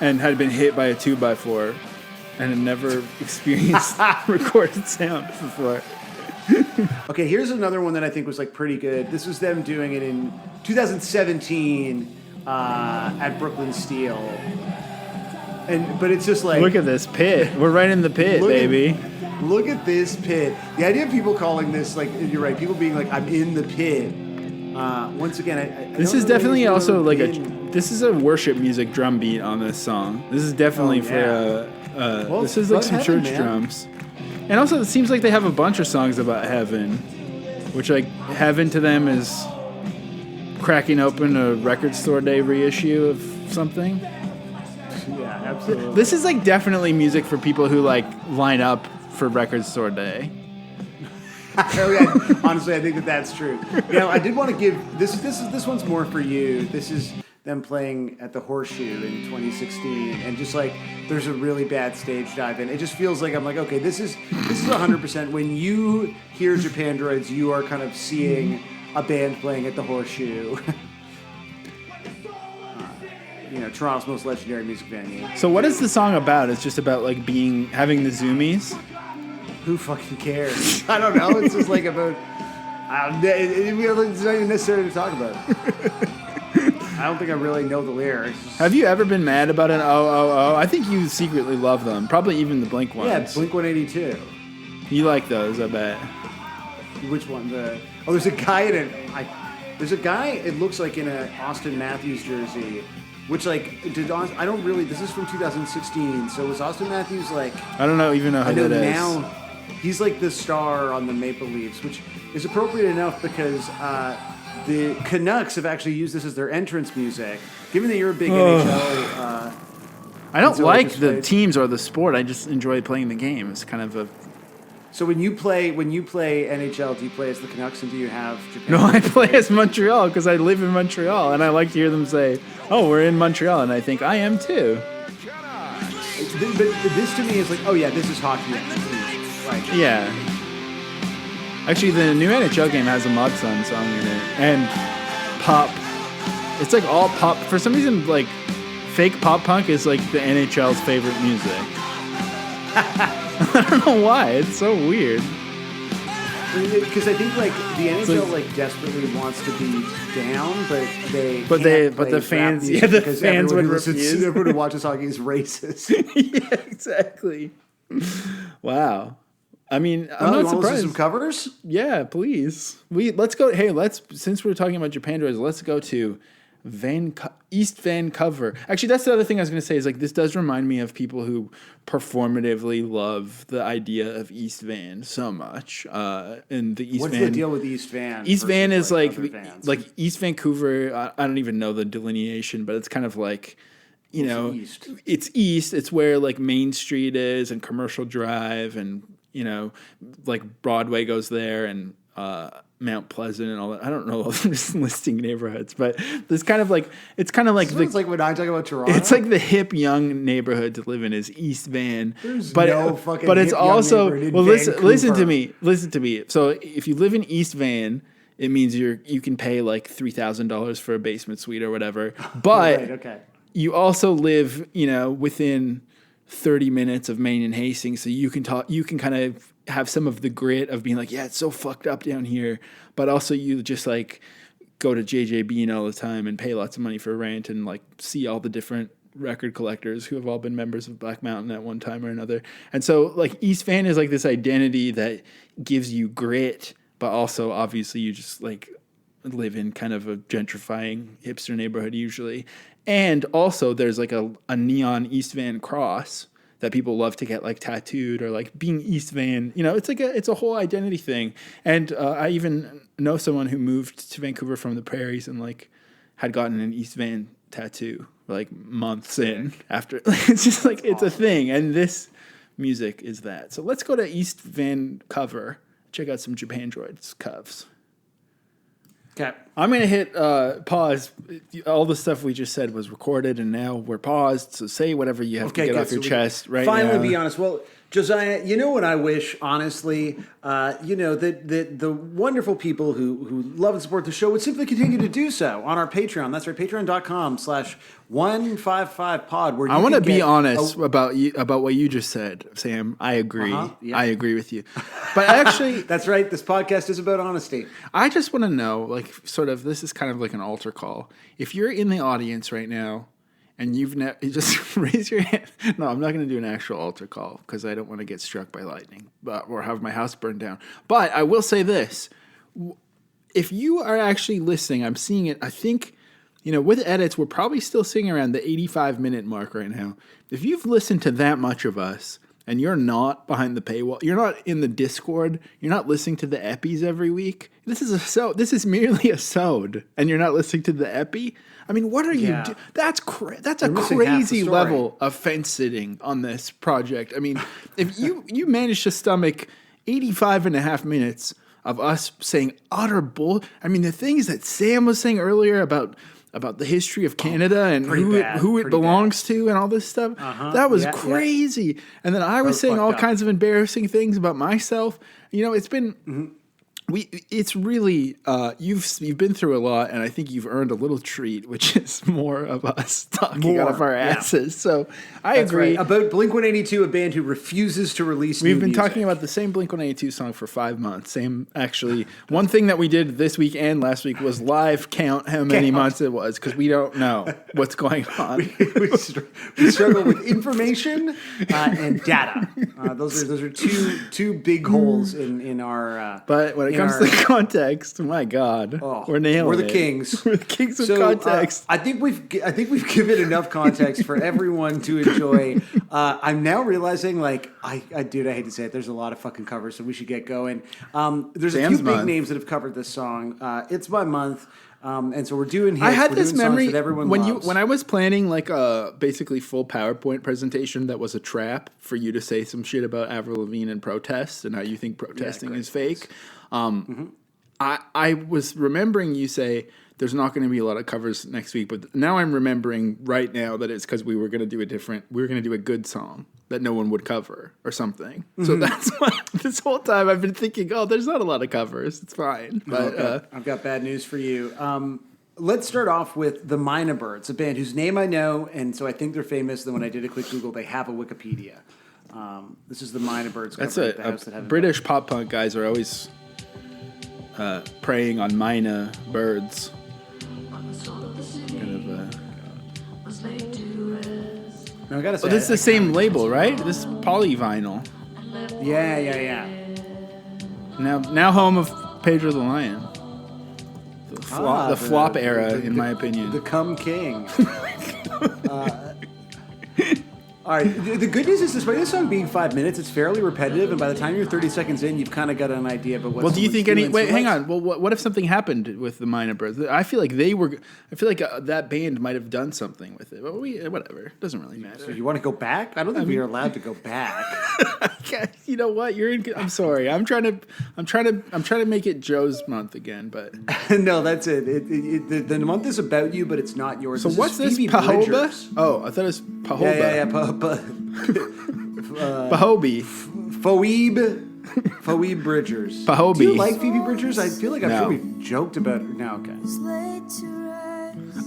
and had been hit by a 2x4 and had never experienced recorded sound before. Okay, here's another one that I think was like pretty good. This was them doing it in 2017 at Brooklyn Steel, but it's just like, look at this pit. We're right in the pit, baby. Look at this pit. The idea of people calling this, like, you're right, people being like, I'm in the pit. Once again, I this is definitely also like this is a worship music drum beat on this song. This is definitely for this is like some church drums. And also, it seems like they have a bunch of songs about heaven, which, like, heaven to them is cracking open a record store day reissue of something. Yeah, absolutely. This is, like, definitely music for people who, like, line up for record store day. Honestly, I think that's true. I did want to give this one's more for you. This is them playing at the Horseshoe in 2016, and just like there's a really bad stage dive in. It just feels like I'm like, okay, this is 100%. When you hear Japandroids, you are kind of seeing a band playing at the Horseshoe. Toronto's most legendary music venue. So what is the song about? It's just about like having the zoomies. Who fucking cares? I don't know. It's just like about It's not even necessary to talk about it. I don't think I really know the lyrics. Have you ever been mad about an Oh? I think you secretly love them. Probably even the Blink ones. Yeah, Blink 182. You like those, I bet. Which one? There's a guy in it. There's a guy. It looks like in a Austin Matthews jersey. Which I don't really. This is from 2016. So was Austin Matthews like? I don't know even know who that is. Now he's like the star on the Maple Leafs, which is appropriate enough because the Canucks have actually used this as their entrance music. Given that you're a big NHL. I don't like the teams or the sport. I just enjoy playing the game. It's kind of a. So when you play NHL, do you play as the Canucks and do you have Japan? No, I play as Montreal because I live in Montreal and I like to hear them say, "Oh, we're in Montreal," and I think I am too. But this to me is like, oh yeah, this is hockey. Yeah. Actually, the new NHL game has a Mod Sun song in it and pop. It's like all pop. For some reason, like fake pop punk is like the NHL's favorite music. I don't know why. It's so weird. Because I think like the NHL like desperately wants to be down, but the fans would refuse. Everyone who watches hockey is racist. Yeah, exactly. Wow. I mean, I'm not surprised. Want to some covers? Yeah, please. Let's go. Hey, since we're talking about Japandroids, let's go to East Vancouver. Actually, that's the other thing I was going to say is like this does remind me of people who performatively love the idea of East Van so much. And the East What's Van. What's the deal with East Van? East Van is like East Vancouver. I don't even know the delineation, but it's kind of like, it's east. It's where like Main Street is and Commercial Drive and, like Broadway goes there and Mount Pleasant and all that. I don't know. I'm just listing neighborhoods, but it's kind of like it's like when I talk about Toronto. It's like the hip young neighborhood to live in is East Van. But it's also listen to me. So if you live in East Van, it means you can pay like $3,000 for a basement suite or whatever. But you also live within 30 minutes of Maine and Hastings, so you can kind of have some of the grit of being like, yeah, it's so fucked up down here, but also you just like go to JJ Bean all the time and pay lots of money for rent and like see all the different record collectors who have all been members of Black Mountain at one time or another. And so like East Van is like this identity that gives you grit, but also obviously you just like live in kind of a gentrifying hipster neighborhood usually. And also there's like a neon East Van cross that people love to get like tattooed or like being East Van, it's a whole identity thing. And I even know someone who moved to Vancouver from the prairies and like had gotten an East Van tattoo like months in after. It's just like, it's a thing. And this music is that. So let's go to East Vancouver, check out some Japandroids covs. Okay. I'm going to hit pause. All the stuff we just said was recorded, and now we're paused. So say whatever you have to get off your chest right now. Finally be honest. Well, Josiah, you know what I wish, honestly? That the wonderful people who love and support the show would simply continue to do so on our Patreon. That's right, patreon.com/155pod. Where I want to be honest about what you just said, Sam. I agree. Yeah. I agree with you. But actually... That's right. This podcast is about honesty. I just want to know, like, sort of, this is kind of like an altar call. If you're in the audience right now, and you just raise your hand. No, I'm not going to do an actual altar call because I don't want to get struck by lightning or have my house burned down. But I will say this. If you are actually listening, I'm seeing it. I think, with edits, we're probably still sitting around the 85-minute mark right now. If you've listened to that much of us and you're not behind the paywall, you're not in the Discord, you're not listening to the epis every week, this is merely a sode, and you're not listening to the epi. I mean, what are you doing? That's a crazy level of fence sitting on this project. I mean, if you manage to stomach 85 and a half minutes of us saying utter bull. I mean, the things that Sam was saying earlier about the history of Canada and who it belongs to and all this stuff. That was crazy. And then I was saying all kinds of embarrassing things about myself. It's been It's really you've been through a lot, and I think you've earned a little treat, which is more of us talking out of our asses. So I agree about Blink-182, a band who refuses to release. We've been talking about the same Blink-182 song for 5 months. Same, actually. One thing that we did this week and last week was live count how many months it was, because we don't know what's going on. we struggle with information and data. Those are two big holes in our. But when it comes to context, my God, we're nailing it. We're the kings. We're the kings of context. I think we've given enough context for everyone to enjoy. I'm now realizing, like, I hate to say it, there's a lot of fucking covers, so we should get going. There's a few big names that have covered this song. It's my month. And so we're doing hits. I had this memory that everyone when loves. when I was planning like a basically full PowerPoint presentation that was a trap for you to say some shit about Avril Lavigne and protests and how you think protesting is fake. I was remembering you say there's not going to be a lot of covers next week, but now I'm remembering right now that it's because we were going to do a good song that no one would cover or something. So that's why this whole time I've been thinking, there's not a lot of covers. It's fine. But I've got bad news for you. Let's start off with the Mynabirds, a band whose name I know, and so I think they're famous. Then when I did a quick Google, they have a Wikipedia. This is the Mynabirds. That's British pop punk guys are always preying on Mina birds. No, I gotta say, this is the same label, right? This is polyvinyl. Yeah. Now home of Pedro the Lion. The flop era, in my opinion. The Cum King. All right. The good news is, despite this song being 5 minutes, it's fairly repetitive, and by the time you're 30 seconds in, you've kind of got an idea about what. Well, do you think any? Wait, hang on. Well, what if something happened with the Mynabirds? I feel like that band might have done something with it. But whatever. It doesn't really matter. So you want to go back? I don't think we are allowed to go back. You know what? I'm sorry. I'm trying to make it Joe's month again, but no, that's it. The month is about you, but it's not yours. So what's this? Pahoba? Oh, I thought it was Pahoba. Yeah. Pahobi. Phoebe Bridgers. Pahobi. Do you like Phoebe Bridgers? I feel like I'm sure we've joked about her. No, okay.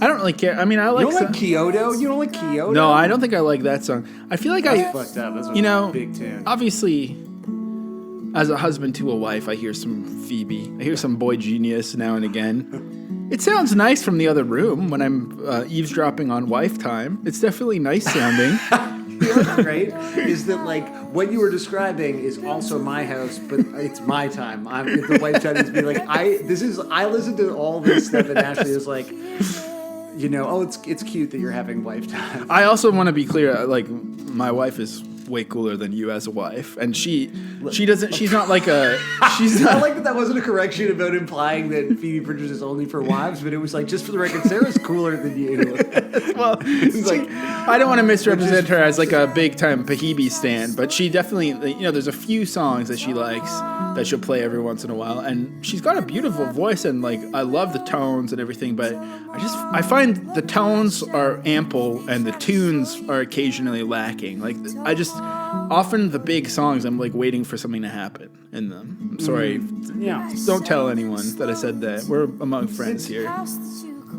I don't really care. I mean, I like. You don't like Kyoto? You don't like Kyoto? No, I don't think I like that song. I feel like That's fucked up. That's a big tune. Obviously, as a husband to a wife, I hear some Phoebe. I hear some Boy Genius now and again. It sounds nice from the other room when I'm eavesdropping on wife time. It's definitely nice sounding. You know what's great is that, like, what you were describing is also my house, but it's my time. The wife time is be like, I listen to all this stuff, and Ashley is like, it's cute that you're having wife time. I also want to be clear, like, my wife is way cooler than you as a wife, and she's not like she's not. I like that wasn't a correction about implying that Phoebe Bridgers is only for wives, but it was like, just for the record, Sarah's cooler than you. Well, it's like, I don't want to misrepresent her as like a big time Pahibi stan, but she definitely, there's a few songs that she likes that she'll play every once in a while, and she's got a beautiful voice, and like, I love the tones and everything, but I find the tones are ample and the tunes are occasionally lacking. Like, often the big songs, I'm like waiting for something to happen in them. I'm sorry. Yeah. Don't tell anyone that I said that. We're among friends here.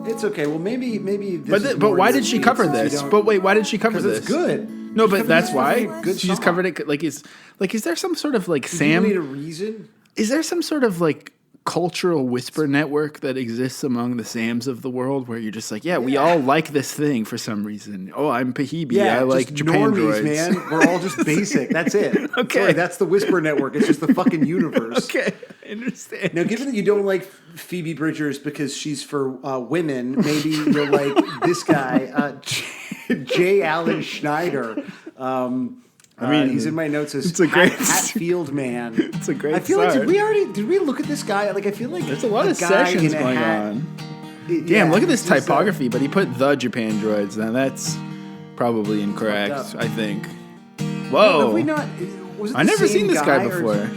It's okay. Well, maybe. But why did she cover this? But wait, why did she cover this? Because it's good. No, but that's why good she just covered it. Like, is there some sort of like Sam? You need a reason. Is there some sort of like cultural whisper network that exists among the Sams of the world where you're just like, we all like this thing for some reason. Oh, I'm Pahibi. I like Japandroids. Man. We're all just basic. That's it. Okay. Sorry, that's the whisper network. It's just the fucking universe. Okay, I understand. Now, given that you don't like Phoebe Bridgers because she's for women, maybe you'll like this guy, J. Allen Schneider. He's in my notes as Hatfield Man. It's a great I feel start. like, did we look at this guy? Like, I feel like there's a lot of sessions going on. Damn, look at this typography, but he put the Japandroids. Now that's probably incorrect, I think. Whoa. No, have we not? I've never seen this guy before.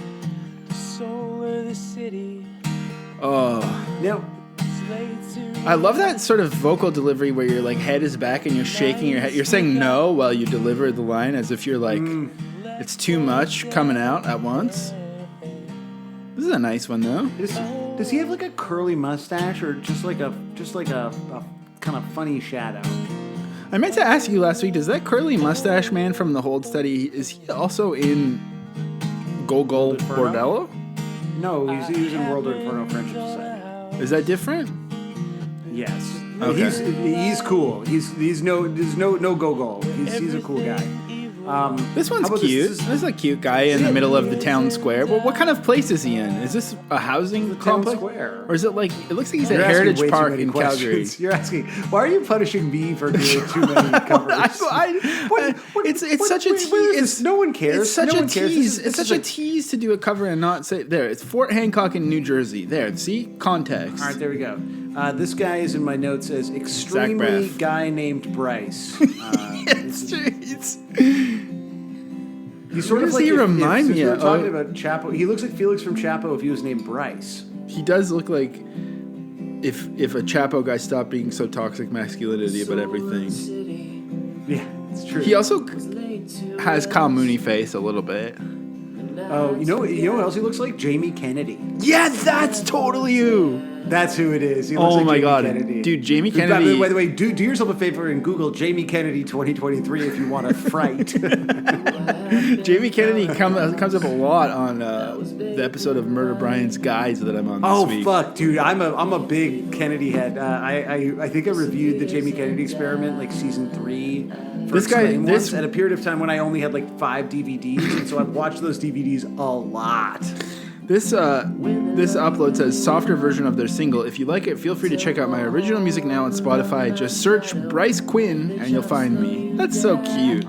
Oh. No. I love that sort of vocal delivery where your like head is back and you're shaking your head. You're saying no while you deliver the line as if you're like, it's too much coming out at once. This is a nice one though. Does he have like a curly mustache or just like a kind of funny shadow? I meant to ask you last week, does that curly mustache man from the Hold Steady, is he also in Gogol Bordello? No, he was in World of Inferno Friendship Society. Is that different? Yes. Okay. He's cool. There's no Gogol. He's a cool guy. This one's cute. This is a cute guy in the middle of the town square. Well, what kind of place is he in? Is this a housing complex? Square. Or is it like, it looks like he's at Heritage Park in Calgary. You're asking, why are you punishing me for doing too many covers? It's such a tease. No one cares. It's such no a one cares. tease. It's such a tease to do a cover and not say, there, it's Fort Hancock in New Jersey. There, see? Context. All right, there we go. This guy is in my notes as extremely guy named Bryce. He's sort of like remind me we were of? talking about Chapo. He looks like Felix from Chapo if he was named Bryce. He does look like if a Chapo guy stopped being so toxic masculinity about everything. Yeah, it's true. He also has Kyle Mooney face a little bit. Oh, you know what else he looks like? Jamie Kennedy. Yeah, that's totally you. That's who it is. He looks like Jamie Kennedy. Dude, Jamie Kennedy. By the way, do yourself a favor and Google Jamie Kennedy 2023 if you want a fright. Jamie Kennedy comes up a lot on the episode of Murder Brian's Guides that I'm on this week. Oh fuck, dude! I'm a big Kennedy head. I think I reviewed the Jamie Kennedy Experiment like season 3. This guy, once, at a period of time when I only had like 5 DVDs, and so I've watched those DVDs a lot. This upload says softer version of their single. If you like it, feel free to check out my original music now on Spotify. Just search Bryce Quinn and you'll find me. That's so cute.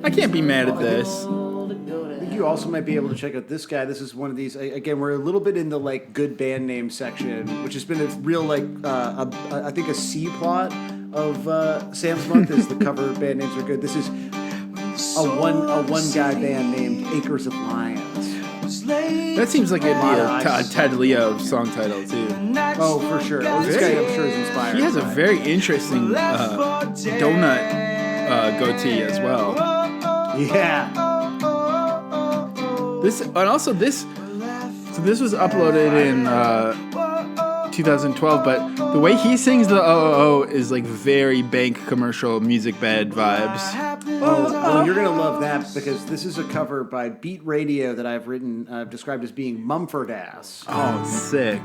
I can't be mad at this. I think you also might be able to check out this guy. This is one of these. Again, we're a little bit in the like good band name section, which has been a real like I think a C plot of Sam's Month is the cover band names are good. This is a one guy band named Acres of Lions. That seems like it'd be a Ted Leo song title too. Oh, for sure. This guy, I'm sure, is inspired. He has a very interesting donut goatee as well. Yeah. This was uploaded in 2012, but the way he sings the oh is like very bank commercial music bed vibes. Oh, well, you're gonna love that because this is a cover by Beat Radio that I've written, described as being Mumford Ass. Oh, sick!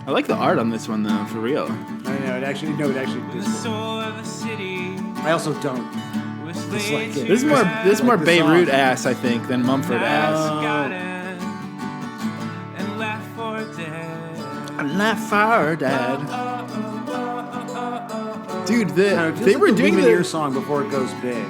I like the art on this one though, for real. I know it actually is. I also don't dislike it. This is more Beirut ass, I think, than Mumford ass. And laugh for Dad. Dude, they were doing the song before it goes big.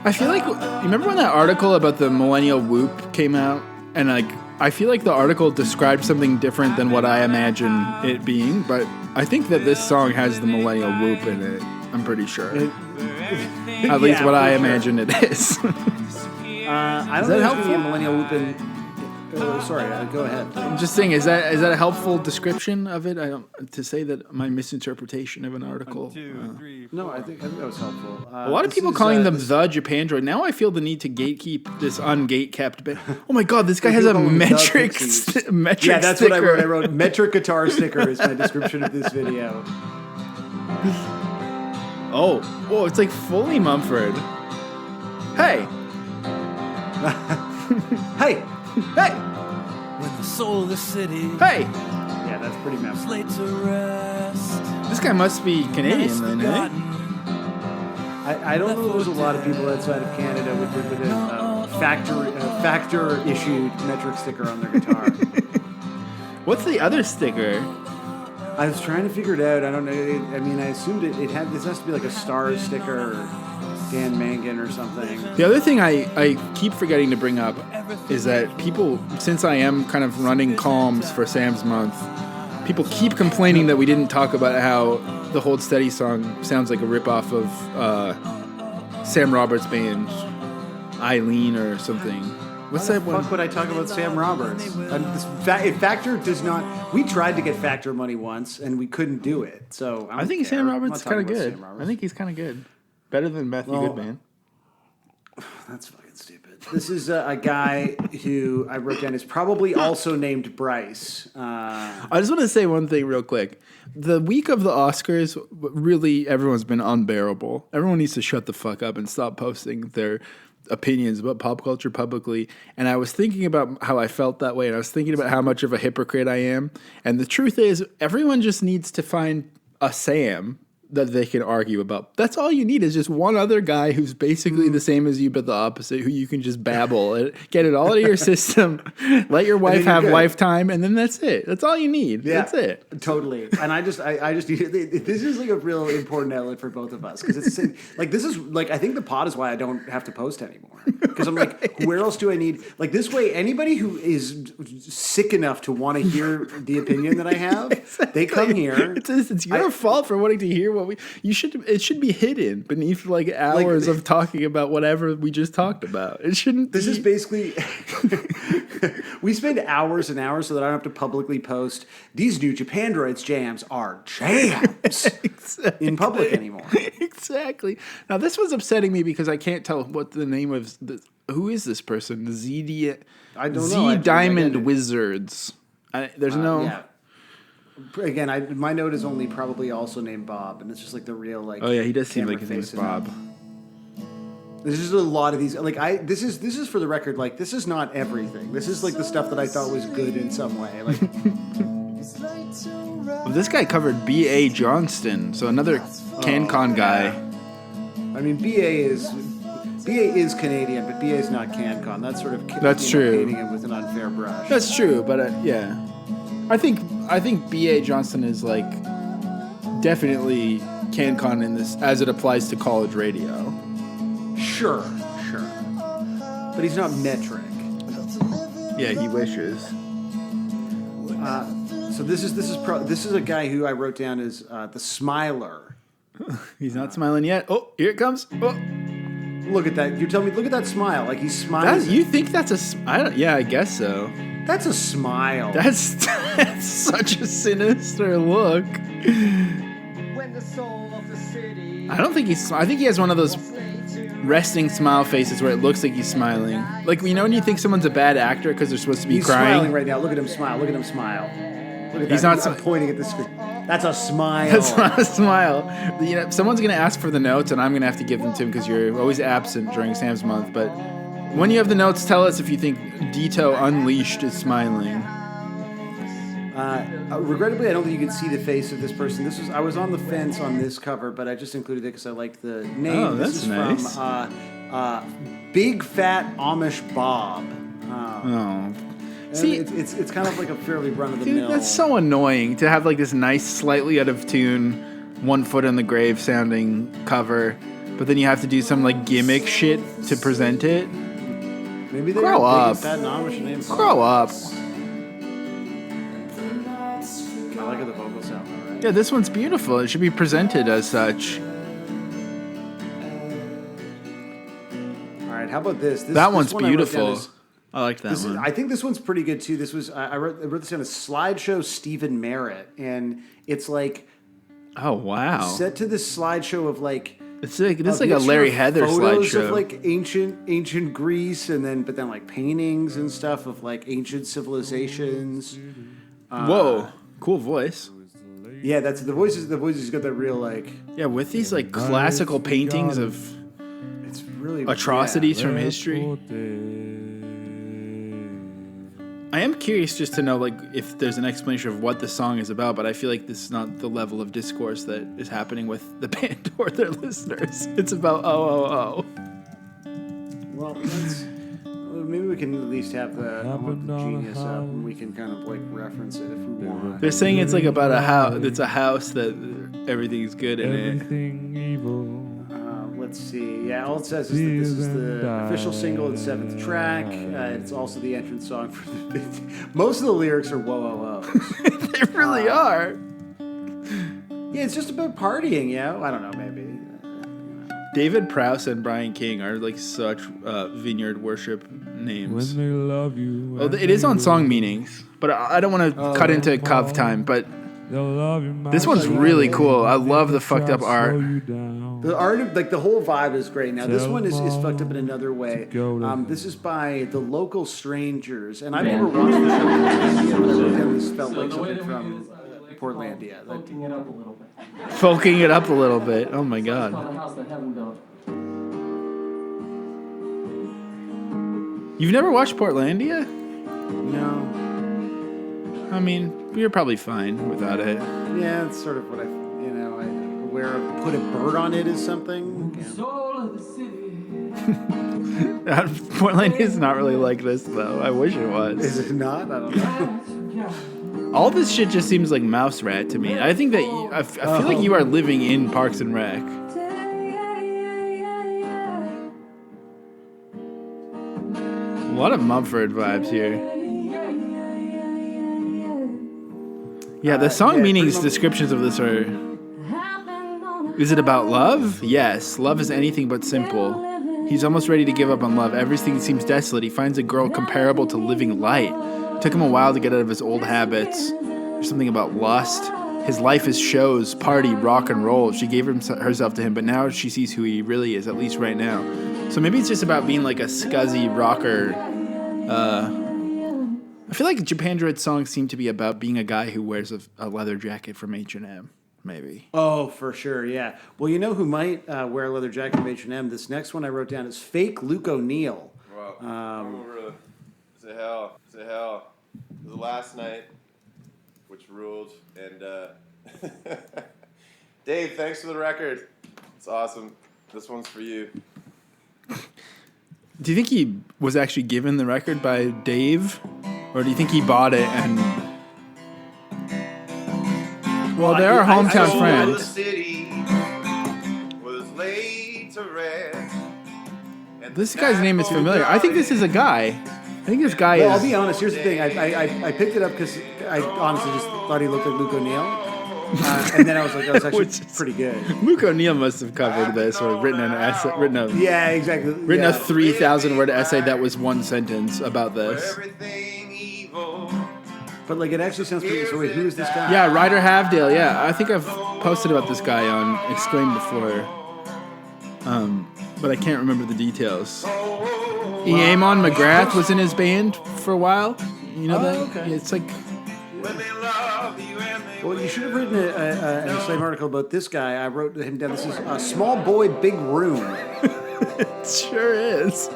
I feel like, you remember when that article about the millennial whoop came out? And like, I feel like the article described something different than what I imagine it being, but I think that this song has the millennial whoop in it. I'm pretty sure. At least what I imagine it is. I don't know if a millennial whoop in. Sorry, go ahead. I'm just saying, is that a helpful description of it? To say that my misinterpretation of an article. 1, 2, 3, 4. No, I think that was helpful. A lot of people calling them the Japandroid. Now I feel the need to gatekeep this ungate-kept bit. Oh my god, this guy has a metric sticker. Yeah, that's what I wrote. I wrote metric guitar sticker is my description of this video. Oh, whoa, it's like fully Mumford. Hey. Hey. Hey! When the soul of the city. Hey! Yeah, that's pretty messed laid to rest. This guy must be Canadian then, eh? I don't know if there's a lot of people outside of Canada with a factor-issued metric sticker on their guitar. What's the other sticker? I was trying to figure it out. I don't know. I assumed it had. This has to be like a Stars sticker or Dan Mangan or something. The other thing I keep forgetting to bring up is that people, since I am kind of running columns for Sam's Month, people keep complaining that we didn't talk about how the Hold Steady song sounds like a ripoff of Sam Roberts' band, Eileen or something. What's that one? Fuck would I talk about Sam Roberts? If Factor does not... We tried to get Factor money once, and we couldn't do it. So I think Sam Roberts is kind of good. I think he's kind of good. Better than Matthew Goodman. That's fucking stupid. This is a guy who I wrote down is probably also named Bryce. I just want to say one thing real quick. The week of the Oscars, really, everyone's been unbearable. Everyone needs to shut the fuck up and stop posting their opinions about pop culture publicly. And I was thinking about how I felt that way, and I was thinking about how much of a hypocrite I am. And the truth is, everyone just needs to find a Sam that they can argue about. That's all you need is just one other guy who's basically the same as you but the opposite, who you can just babble and get it all out of your system. Let your wife have wife time, and then that's it. That's all you need. Yeah, that's it. Totally. And I just this is like a real important outlet for both of us, because it's like, this is like, I think the pod is why I don't have to post anymore, because I'm like, where else do I need, like, this way anybody who is sick enough to want to hear the opinion that I have, they come here. It's your fault for wanting to hear what it should be hidden beneath like hours of talking about whatever we just talked about. It shouldn't. This is basically we spend hours and hours so that I don't have to publicly post these new Japandroids jams are jams in public anymore. Exactly. Now this was upsetting me because I can't tell what the name of who is this person? The I don't know. Diamond Wizards. There's no. Yeah. Again, my note is only probably also named Bob, and it's just like the real like. Oh yeah, he does seem like his name is Bob. There's just a lot of these. Like this is for the record. Like, this is not everything. This is like the stuff that I thought was good in some way. Like, well, this guy covered B.A. Johnston, so another CanCon guy. I mean, B.A. is Canadian, but B.A. is not CanCon. That's sort of true. painting him with an unfair brush. That's true, but yeah. I think B.A. Johnston is like definitely CanCon in this as it applies to college radio. Sure. But he's not metric. Yeah, he wishes. So this is a guy who I wrote down as the Smiler. He's not smiling yet. Oh, here it comes. Oh. Look at that. You tell me. Look at that smile. Like, he's smiling. You think that's yeah, I guess so. That's a smile. That's such a sinister look. When the soul of the city. I think he has one of those resting smile faces where it looks like he's smiling. Like, you know when you think someone's a bad actor because they're supposed to be crying? He's smiling right now. Look at him smile. Look at him smile. Look at he's that. not. I'm pointing at the screen. That's a smile. That's not a smile. You know, someone's going to ask for the notes, and I'm going to have to give them to him because you're always absent during Sam's month. But when you have the notes, tell us if you think Dito Unleashed is smiling. Regrettably, I don't think you can see the face of this person. I was on the fence on this cover, but I just included it because I liked the name. Oh, that's this is nice. From Big Fat Amish Bob. See, it's kind of like a fairly run of the dude, mill. that's so annoying to have like this nice, slightly out of tune, 1 foot in the grave sounding cover, but then you have to do some like gimmick shit to present it. Maybe they grow up. Big Fat and Amish name. Grow up. I like how the vocals sound though, right? Yeah, this one's beautiful. It should be presented as such. All right, how about this? That one's one I wrote down beautiful. I like that one. I think this one's pretty good too. This was I wrote this down as Slideshow Stephen Merritt, and it's like, oh wow, set to this slideshow of like. It's like a Larry Heather photos slideshow of like ancient Greece, but then like paintings and stuff of like ancient civilizations. Whoa, cool voice. Yeah, that's the voices. The voices got that real like. Yeah, with these like classical paintings of. It's really atrocities from history. I am curious just to know like if there's an explanation of what the song is about, but I feel like this is not the level of discourse that is happening with the band or their listeners. It's about oh. Well, maybe we can at least have the genius up, and we can kind of like reference it if we want. They're saying it's like about a house. It's a house that everything's good in Everything evil. Let's see. Yeah, all it says is that this is the official single and 7th track. It's also the entrance song for the. Most of the lyrics are whoa, whoa, whoa. They really are. Yeah, it's just about partying. Yeah, I don't know. Maybe. David Prowse and Brian King are like such vineyard worship names. When they love you. Oh, it is on Song Meanings, but I don't want to cut into Cov time. But This one's really cool. I love the fucked up art. The art, like the whole vibe is great. Now this one is fucked up in another way. This is by the Local Strangers, and I've never watched the show, but I wrote down this felt like something from Portlandia. Folking it up a little bit. Folking it up a little bit. Oh my god. You've never watched Portlandia? No. I mean, you're probably fine without it. Yeah, it's sort of what I aware of. Put a bird on it is something. Yeah. Portlandia is not really like this, though. I wish it was. Is it not? I don't know. All this shit just seems like Mouse Rat to me. I think that I feel like you are living in Parks and Rec. A lot of Mumford vibes here. Yeah, the song meanings descriptions of this are... Is it about love? Yes. Love is anything but simple. He's almost ready to give up on love. Everything seems desolate. He finds a girl comparable to living light. It took him a while to get out of his old habits. There's something about lust. His life is shows, party, rock and roll. She gave herself to him, but now she sees who he really is, at least right now. So maybe it's just about being like a scuzzy rocker. I feel like Japandroids songs seem to be about being a guy who wears a leather jacket from H&M, maybe. Oh, for sure, yeah. Well, you know who might wear a leather jacket from H&M? This next one I wrote down is fake Luke O'Neill. Wow. Say hell. It was the last night, which ruled. And Dave, thanks for the record. It's awesome. This one's for you. Do you think he was actually given the record by Dave? Or do you think he bought it and... Well, they're our hometown friend. This guy's name is familiar. I think this is a guy. I think this guy is... Well, I'll be honest. Here's the thing. I picked it up because I honestly just thought he looked like Luke O'Neill. And then I was like, that was actually pretty good. Luke O'Neill must have covered this or written an essay. Yeah, exactly. Written a 3,000-word essay that was one sentence about this. But like, it actually sounds pretty. So wait, who is this guy? Yeah, Ryder Havdale. Yeah, I think I've posted about this guy on Exclaim before, but I can't remember the details. Eamon McGrath was in his band for a while. You know that? Okay. It's like... Well, you should have written an Exclaim article about this guy. I wrote him down. This is a small boy, big room. It sure is.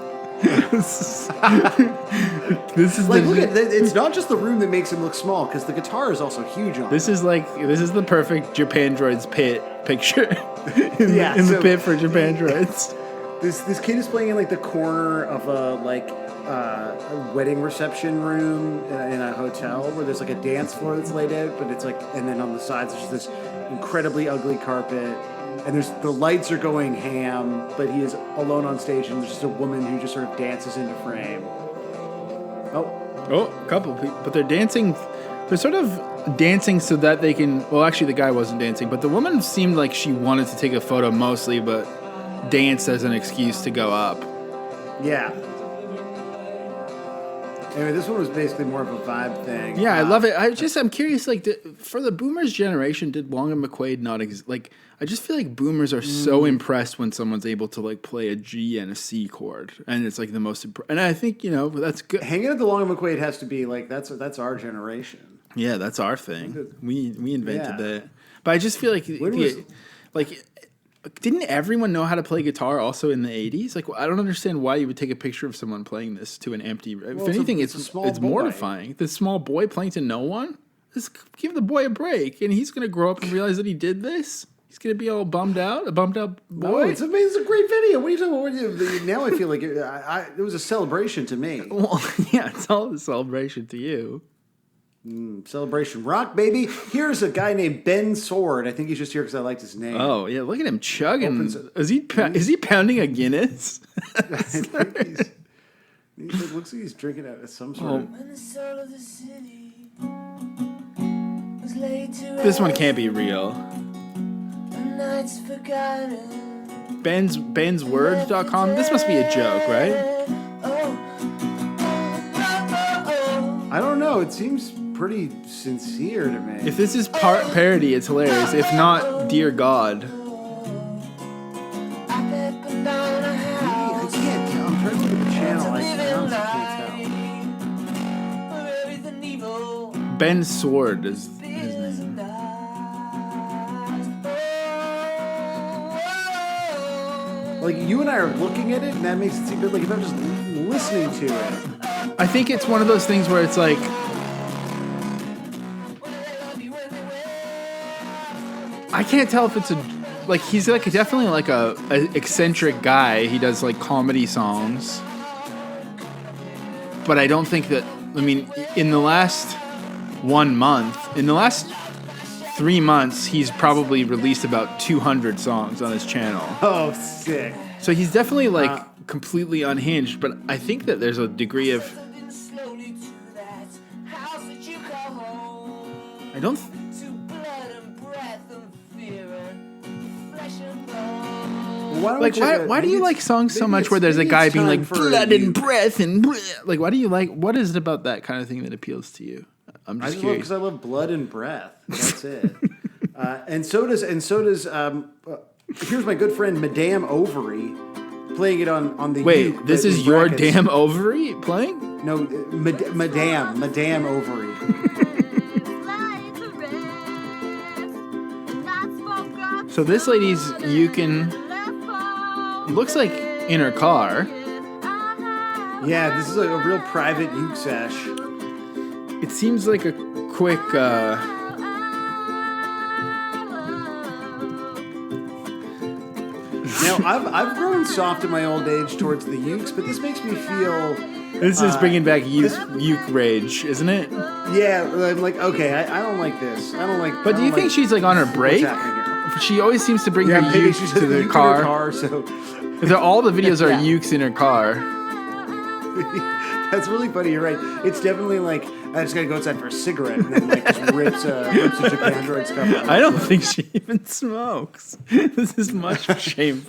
This is like, look at it's not just the room that makes him look small, because the guitar is also huge on this. Is the perfect Japandroids pit picture. in the pit for Japandroids. This kid is playing in like the corner of a wedding reception room in a hotel where there's like a dance floor that's laid out, but it's like, and then on the sides there's just this incredibly ugly carpet. And the lights are going ham, but he is alone on stage, and there's just a woman who just sort of dances into frame. A couple people, but they're dancing. They're sort of dancing so that they can. Well, actually, the guy wasn't dancing, but the woman seemed like she wanted to take a photo mostly, but danced as an excuse to go up. Yeah. Anyway, this one was basically more of a vibe thing. Yeah, I love it. I'm curious. Like, for the Boomers generation, did Long and McQuaid not exist? Like, I just feel like Boomers are so impressed when someone's able to like play a G and a C chord, and it's like the most. And I think that's good. Hanging at the Long and McQuaid has to be like that's our generation. Yeah, that's our thing. We invented that. But I just feel like didn't everyone know how to play guitar also in the 80s? Like, I don't understand why you would take a picture of someone playing this to an empty... Well, if anything, it's mortifying. The small boy playing to no one? Just give the boy a break, and he's going to grow up and realize that he did this? He's going to be all bummed out? A bummed out boy? No, it's amazing. It's a great video. What are you talking about? Now I feel like it was a celebration to me. Well, yeah, it's all a celebration to you. Celebration rock, baby. Here's a guy named Ben Sword. I think he's just here because I liked his name. Oh, yeah. Look at him chugging. Is he pounding a Guinness? He looks like he's drinking out of some sort of... When the soul of the city was laid to This one can't be real. night's forgotten. Bensword.com? This must be a joke, right? I don't know. It seems pretty sincere to me. If this is parody, it's hilarious. If not, dear God. I can't tell. I'm trying to look at the channel. I can't tell. Ben Sword is his name. Like, you and I are looking at it, and that makes it seem good. Like, if I'm just listening to it. I think it's one of those things where it's like, I can't tell if it's like he's like definitely like a eccentric guy. He does like comedy songs, but I don't think that. I mean, in the last 1 month, in the last 3 months, he's probably released about 200 songs on his channel. Oh, sick. So he's definitely like completely unhinged, but I think that there's a degree of. I don't. Why do you like songs so much where there's a guy being like blood and breath and like why do you like what is it about that kind of thing that appeals to you? I'm just curious. Because I love blood and breath. That's it. and so does here's my good friend Madame Ovary playing it on the Wait, uke, this is your damn ovary playing? No, Madame Ovary. So this lady's uking looks like in her car. Yeah, this is like a real private uke sesh. It seems like a quick Now, I've grown soft in my old age towards the ukes, but this makes me feel... This is bringing back uke rage, isn't it? Yeah, I'm like, okay, I don't like this. I don't like... But do you think she's like on her break? What's happening here? She always seems to bring her maybe uke she's to the uke car. In her car so. All the videos are ukes in her car. That's really funny. You're right. It's definitely like I just gotta go outside for a cigarette and then like just rips a Japandroids cover. I don't think she even smokes. This is much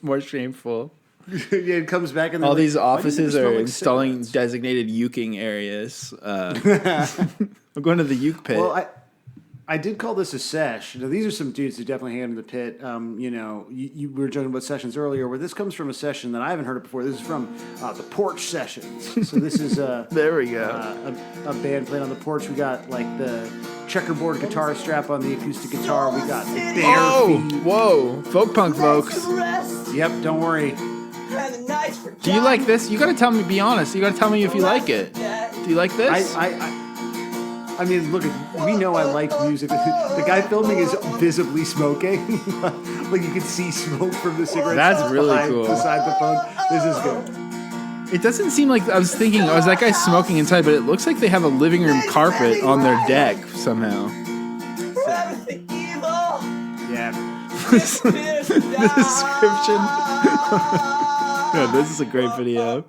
more shameful. Yeah, it comes back and all like, these offices are like installing designated uking areas. I'm going to the uke pit. Well, I did call this a sesh. Now, these are some dudes who definitely hang in the pit. You know, you were joking about sessions earlier, where this comes from a session that I haven't heard of before. This is from the Porch Sessions. So this is there we go. A band playing on the porch. We got like the checkerboard guitar strap on the acoustic guitar. We got the bare feet. Whoa, folk punk folks. Yep, don't worry. Do you like this? You got to tell me. Be honest. You got to tell me if you like it. Do you like this? I mean, look, we know I like music. The guy filming is visibly smoking. Like you can see smoke from the cigarette. That's really cool. Beside the phone. This is good. It doesn't seem like I was thinking. I was that guy smoking inside, but it looks like they have a living room carpet on their deck somehow. Yeah. The description. Yeah, this is a great video.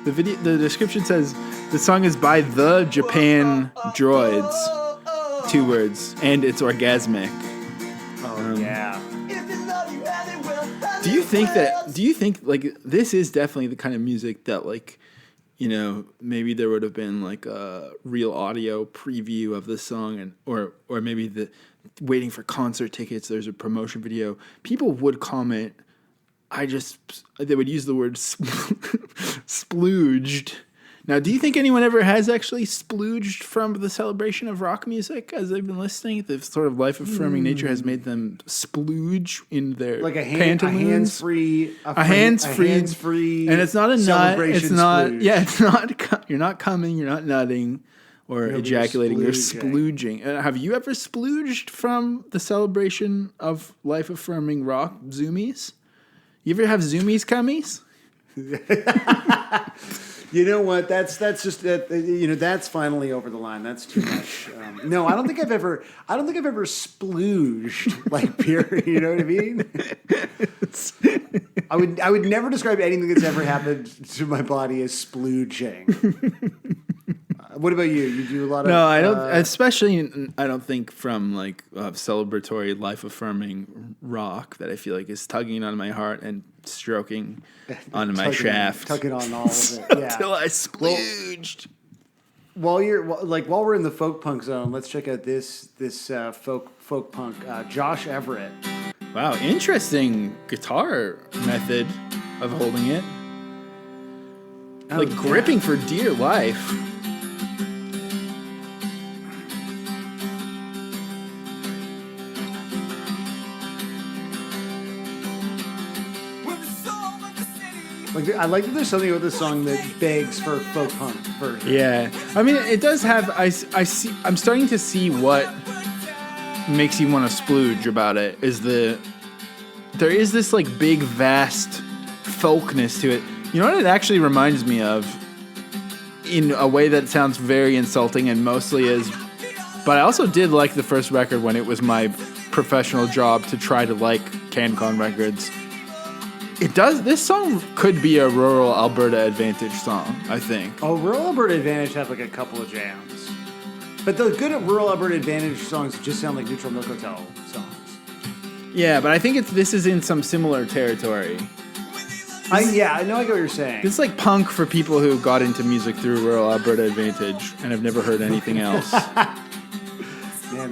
The description says the song is by the Japandroids, 2 words, and it's orgasmic. Oh yeah. Do you think like this is definitely the kind of music that like, you know, maybe there would have been like a real audio preview of the song and or maybe the waiting for concert tickets, there's a promotion video. People would comment, they would use the word splooged. Now, do you think anyone ever has actually splooged from the celebration of rock music as they've been listening? The sort of life-affirming nature has made them splooge in their like a hands-free, hands-free, and it's not a nut. It's not. Splooge. Yeah, it's not. You're not coming. You're not nutting or ejaculating. You're splooging. Have you ever splooged from the celebration of life-affirming rock zoomies? You ever have zoomies cummies? You know what? That's just you know, that's finally over the line. That's too much. No, I don't think I've ever splooged like pure. You know what I mean? I would never describe anything that's ever happened to my body as splooging. What about you? You do a lot of... No, I don't. I don't think from like celebratory, life-affirming rock that I feel like is tugging on my heart and stroking onto my shaft. Tugging on all of it. Yeah. Until I splooged. while we're in the folk punk zone, let's check out this folk punk Josh Everett. Wow, interesting guitar method of holding it. Gripping for dear life. I like that there's something about this song that begs for folk punk version. Yeah, I mean, it does have. I'm starting to see what makes you want to splooge about it. There is this like big, vast folkness to it. You know what it actually reminds me of, in a way that sounds very insulting and mostly is. But I also did like the first record when it was my professional job to try to like CanCon records. It does. This song could be a rural Alberta Advantage song, I think. Oh, rural Alberta Advantage have like a couple of jams, but the good at rural Alberta Advantage songs just sound like Neutral Milk Hotel songs. Yeah, but I think this is in some similar territory. I know. I get what you're saying. This is like punk for people who got into music through rural Alberta Advantage and have never heard anything else. Man,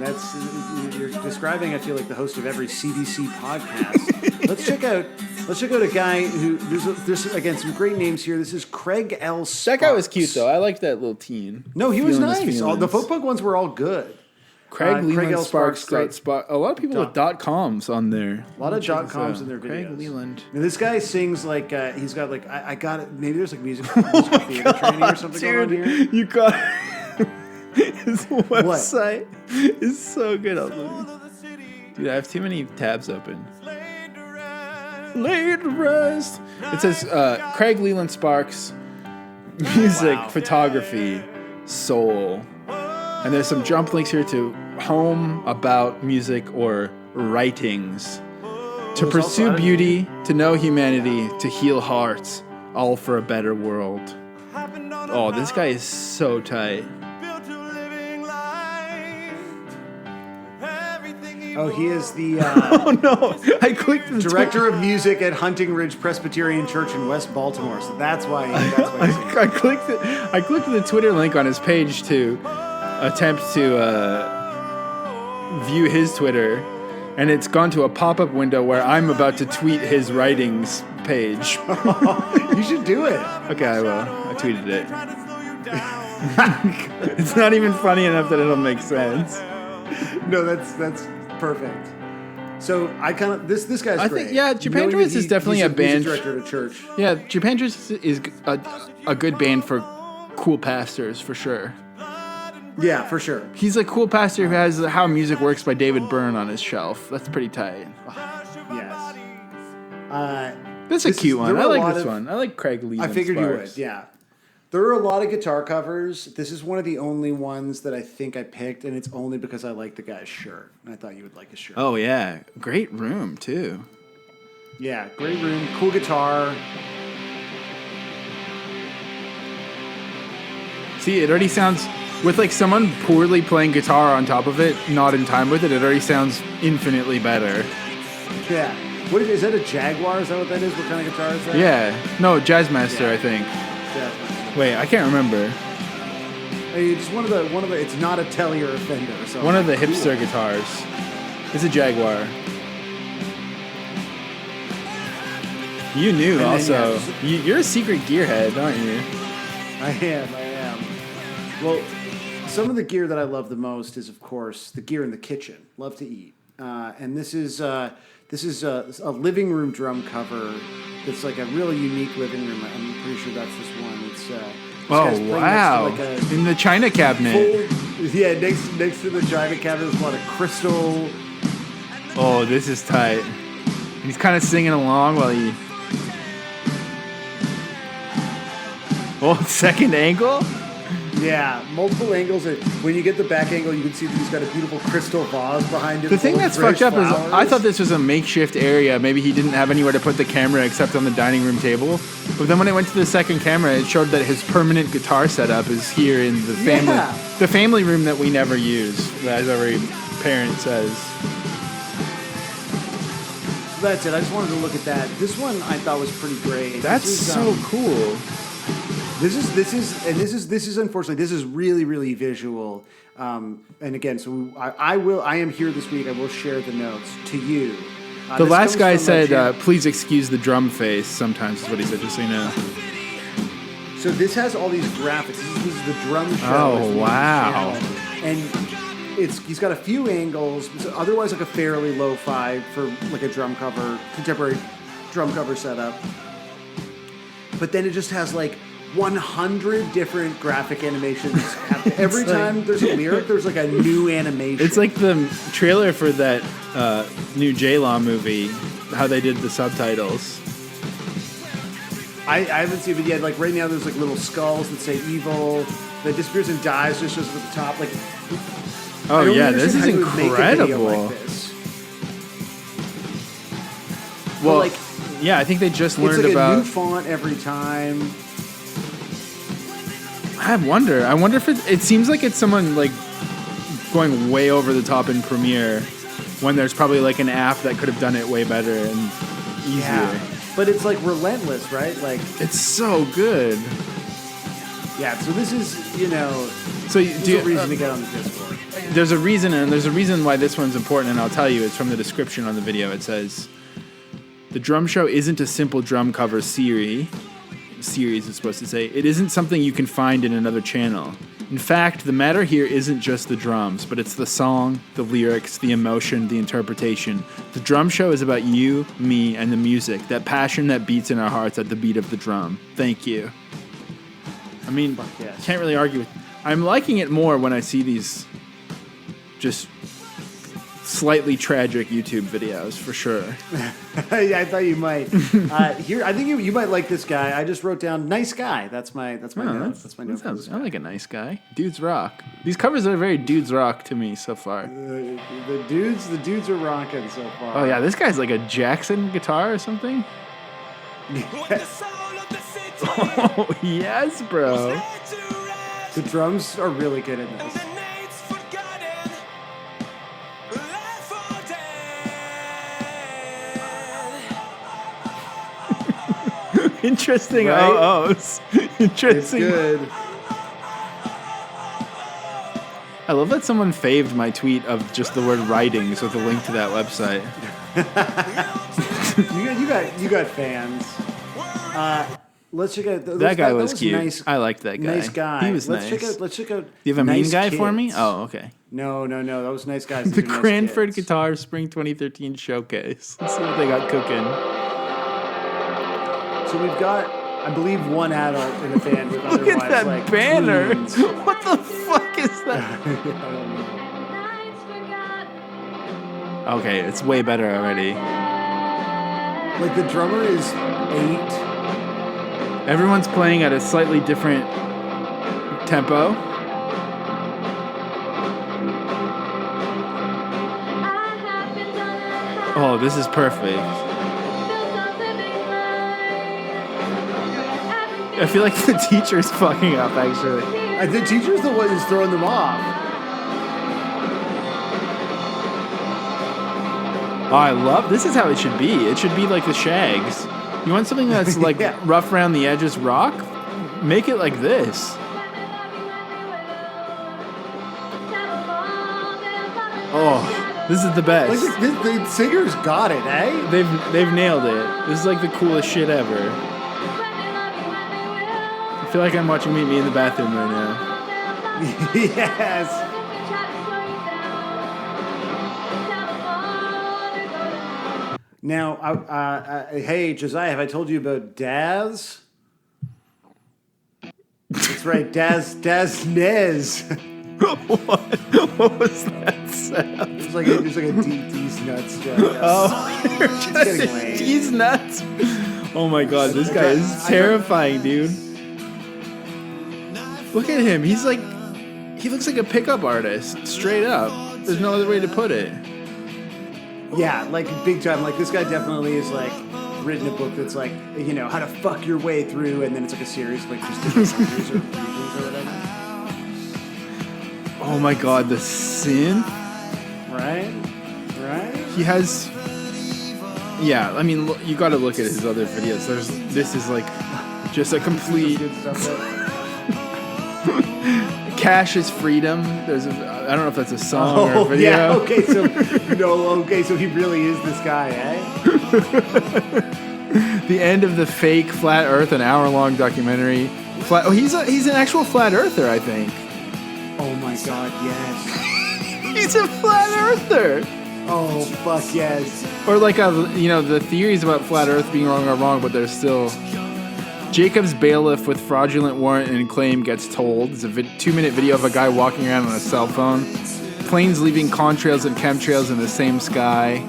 you're describing, I feel like, the host of every CDC podcast. Let's check out a guy who there's again some great names here. This is Craig L. Sparks. That guy was cute though. I liked that little teen. No, he was nice. The folk punk ones were all good. Craig Leland Sparks. A lot of people with .coms on there. A lot of .coms in their videos. Craig Leland. Now, this guy sings like he's got like I got it. Maybe there's like musical theater training or something going on here. You got his website is so good. Dude, I have too many tabs open. Laid to rest. It says Craig Leland Sparks, music, photography, soul. And there's some jump links here to home, about, music, or writings. To pursue beauty, to know humanity, to heal hearts, all for a better world. Oh, this guy is so tight. Oh, he is the oh no! I clicked the director of music at Hunting Ridge Presbyterian Church in West Baltimore. So that's why. I clicked the Twitter link on his page to attempt to view his Twitter, and it's gone to a pop-up window where I'm about to tweet his writings page. You should do it. Okay, I will. I tweeted it. It's not even funny enough that it'll make sense. No, that's perfect. So I kind of this guy's I great. think Japandroids is definitely a band. Director at a church. Yeah, Japandroids is a good band for cool pastors for sure. Yeah, for sure. He's a cool pastor who has How Music Works by David Byrne on his shelf. That's pretty tight. Yes. That's a cute one. I like this one. I like Craig Leland. I figured Sparks. you would. Yeah. There are a lot of guitar covers. This is one of the only ones that I think I picked, and it's only because I like the guy's shirt. And I thought you would like his shirt. Oh, yeah. Great room, too. Yeah, great room. Cool guitar. See, it already sounds... With, like, someone poorly playing guitar on top of it, not in time with it, it already sounds infinitely better. Yeah. What is that, a Jaguar? Is that what that is? What kind of guitar is that? Yeah. No, Jazzmaster, I think. Jazzmaster. Wait, I can't remember. It's one of the. It's not a Tellier or Fender or something. One of the hipster guitars. It's a Jaguar. You knew And also. then, You're a secret gearhead, aren't you? I am. Well, some of the gear that I love the most is, of course, the gear in the kitchen. Love to eat, and this is a living room drum cover. That's like a really unique living room. I'm pretty sure that's this one. It's oh wow! In the china cabinet. Next to the china cabinet, there's a lot of crystal. Oh, this is tight. He's kind of singing along while he. Oh, second angle. Yeah, multiple angles. When you get the back angle, you can see that he's got a beautiful crystal vase behind him. The thing that's fucked up is I thought this was a makeshift area. Maybe he didn't have anywhere to put the camera except on the dining room table. But then when I went to the second camera, it showed that his permanent guitar setup is here in the family room that we never use, as every parent says. That's it. I just wanted to look at that. This one I thought was pretty great. That's so cool. This is unfortunately, this is really, really visual. And again, so I am here this week. I will share the notes to you. The last guy said, please excuse the drum face sometimes is what he said, just so you know. So this has all these graphics. This is the drum show. Oh, wow. And he's got a few angles. Otherwise, like a fairly lo-fi for like a drum cover, contemporary drum cover setup. But then it just has like 100 different graphic animations. Every time there's a lyric, there's like a new animation. It's like the trailer for that new J-Law movie, how they did the subtitles. I haven't seen it yet. Like right now, there's like little skulls that say evil. That disappears and dies just shows up at the top. Like, oh yeah, this is incredible. Like this. Well, like, yeah, I think they just learned it's like about a new font every time. I wonder if it seems like it's someone like going way over the top in Premiere when there's probably like an app that could have done it way better and easier. Yeah. But it's like relentless, right? Like it's so good. Yeah. So this is, so there's a reason to get on the Discord. There's a reason why this one's important, and I'll tell you. It's from the description on the video. It says, "The drum show isn't a simple drum cover series is supposed to say. It isn't something you can find in another channel. In fact, the matter here isn't just the drums, but it's the song, the lyrics, the emotion, the interpretation. The drum show is about you, me, and the music, that passion that beats in our hearts at the beat of the drum. Thank you." I mean, yes. Can't really argue with. I'm liking it more when I see these just slightly tragic YouTube videos, for sure. Yeah, I thought you might. Here, I think you might like this guy. I just wrote down "nice guy." That's my note. That's my note. I like a nice guy. Dudes rock. These covers are very dudes rock to me so far. The dudes are rocking so far. Oh yeah, this guy's like a Jackson guitar or something. Oh yes, bro. The drums are really good in this. Interesting. Right? Oh, interesting. It's good. I love that someone faved my tweet of just the word writings with a link to that website. you got fans. Let's check out that guy was cute. Nice, I liked that guy. Nice guy. He was nice. Let's check out. Do you have a nice mean guy kids. for me? Oh, okay. No. That was nice guys. The Nice Cranford kids. Guitar Spring 2013 Showcase. Let's see what they got cooking. So we've got, I believe, one adult in the band with Look otherwise at that like banner. teens. What the fuck is that? Okay, it's way better already. Like the drummer is 8. Everyone's playing at a slightly different tempo. Oh, this is perfect. I feel like the teacher's fucking up, actually. The teacher's the one who's throwing them off. Oh, I love this. Is how it should be. It should be like the Shags. You want something that's like rough around the edges rock? Make it like this. Oh, this is the best. Like the singer's got it, eh? They've nailed it. This is like the coolest shit ever. I feel like I'm watching Meet Me in the Bathroom right now. Yes. Now, hey, Josiah, have I told you about Daz? That's right, Daz Nez. What was that sound? It was like a D's nuts joke. Oh, you're just D's nuts. Oh my god, this guy is terrifying, dude. Look at him. He looks like a pickup artist, straight up. There's no other way to put it. Yeah, like big time. Like this guy definitely is like written a book that's like, how to fuck your way through, and then it's like a series of like just different countries or regions or whatever. Oh my god, the synth. Right? He has. Yeah, I mean, you got to look at his other videos. This is like Just a complete Good stuff there. Cash is Freedom. There's I don't know if that's a song or a video. Yeah, okay, so he really is this guy, eh? The end of the fake Flat Earth, an hour-long documentary. He's an actual flat earther, I think. Oh my god, yes. He's a flat earther. Oh fuck yes. Or like the theories about flat Earth being wrong are wrong, but there's still. Jacob's bailiff with fraudulent warrant and claim gets told. It's a 2-minute video of a guy walking around on a cell phone. Planes leaving contrails and chemtrails in the same sky.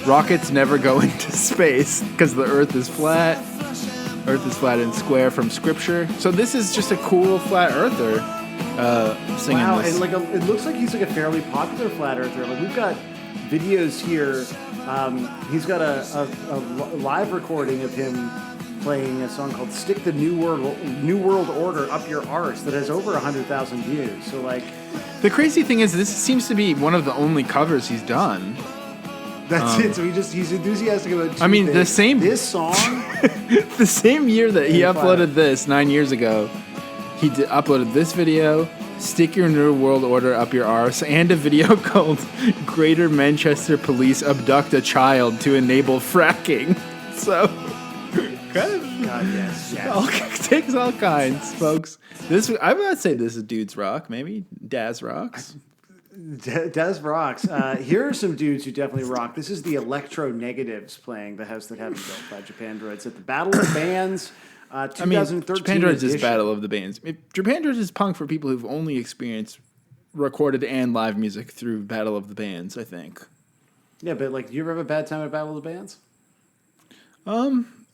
Rockets never go into space because the Earth is flat. Earth is flat and square from Scripture. So this is just a cool flat earther singing wow, this. and it looks like he's like a fairly popular flat earther. Like we've got videos here. He's got a live recording of him playing a song called "Stick the New World Order Up Your Arse" that has over 100,000 views. So like, the crazy thing is, this seems to be one of the only covers he's done. That's it. So he's enthusiastic about. This song, the same year that he uploaded this 9 years ago, he uploaded this video. Stick your New World Order up your arse, and a video called Greater Manchester Police Abduct a Child to Enable Fracking. So, God, yes. Takes all kinds, folks. I would say this is Dudes Rock, maybe Daz Rocks. Daz rocks. Here are some dudes who definitely rock. This is the Electro Negatives playing The House That Haven't Built by Japandroids at the Battle of the Bands. 2013 Japandroids edition. is Battle of the Bands. Japandroids is punk for people who've only experienced recorded and live music through Battle of the Bands, I think. Yeah, but like, do you ever have a bad time at Battle of the Bands?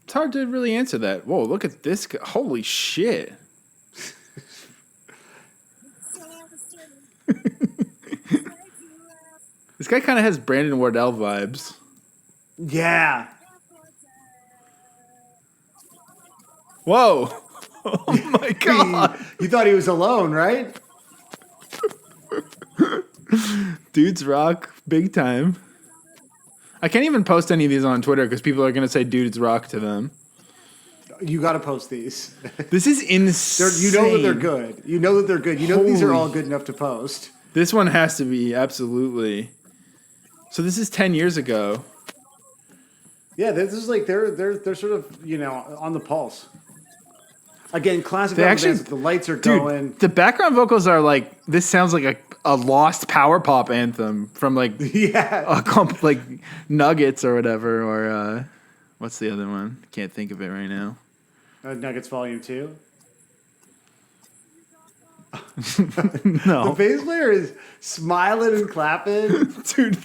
It's hard to really answer that. Whoa, look at this guy. Holy shit. This guy kind of has Brandon Wardell vibes. Yeah. Whoa. Oh my god. You thought he was alone, right? Dudes rock big time. I can't even post any of these on Twitter because people are going to say dudes rock to them. You got to post these. This is insane. You know that they're good. You know that they're good. You know these are all good enough to post. This one has to be, absolutely. So this is 10 years ago. Yeah, this is like they're sort of, on the pulse. Again, classic bands, the lights are going. The background vocals are like, this sounds like a lost power pop anthem from like like Nuggets or whatever, or what's the other one? Can't think of it right now. Nuggets Volume 2. No. The bass player is smiling and clapping. Dude.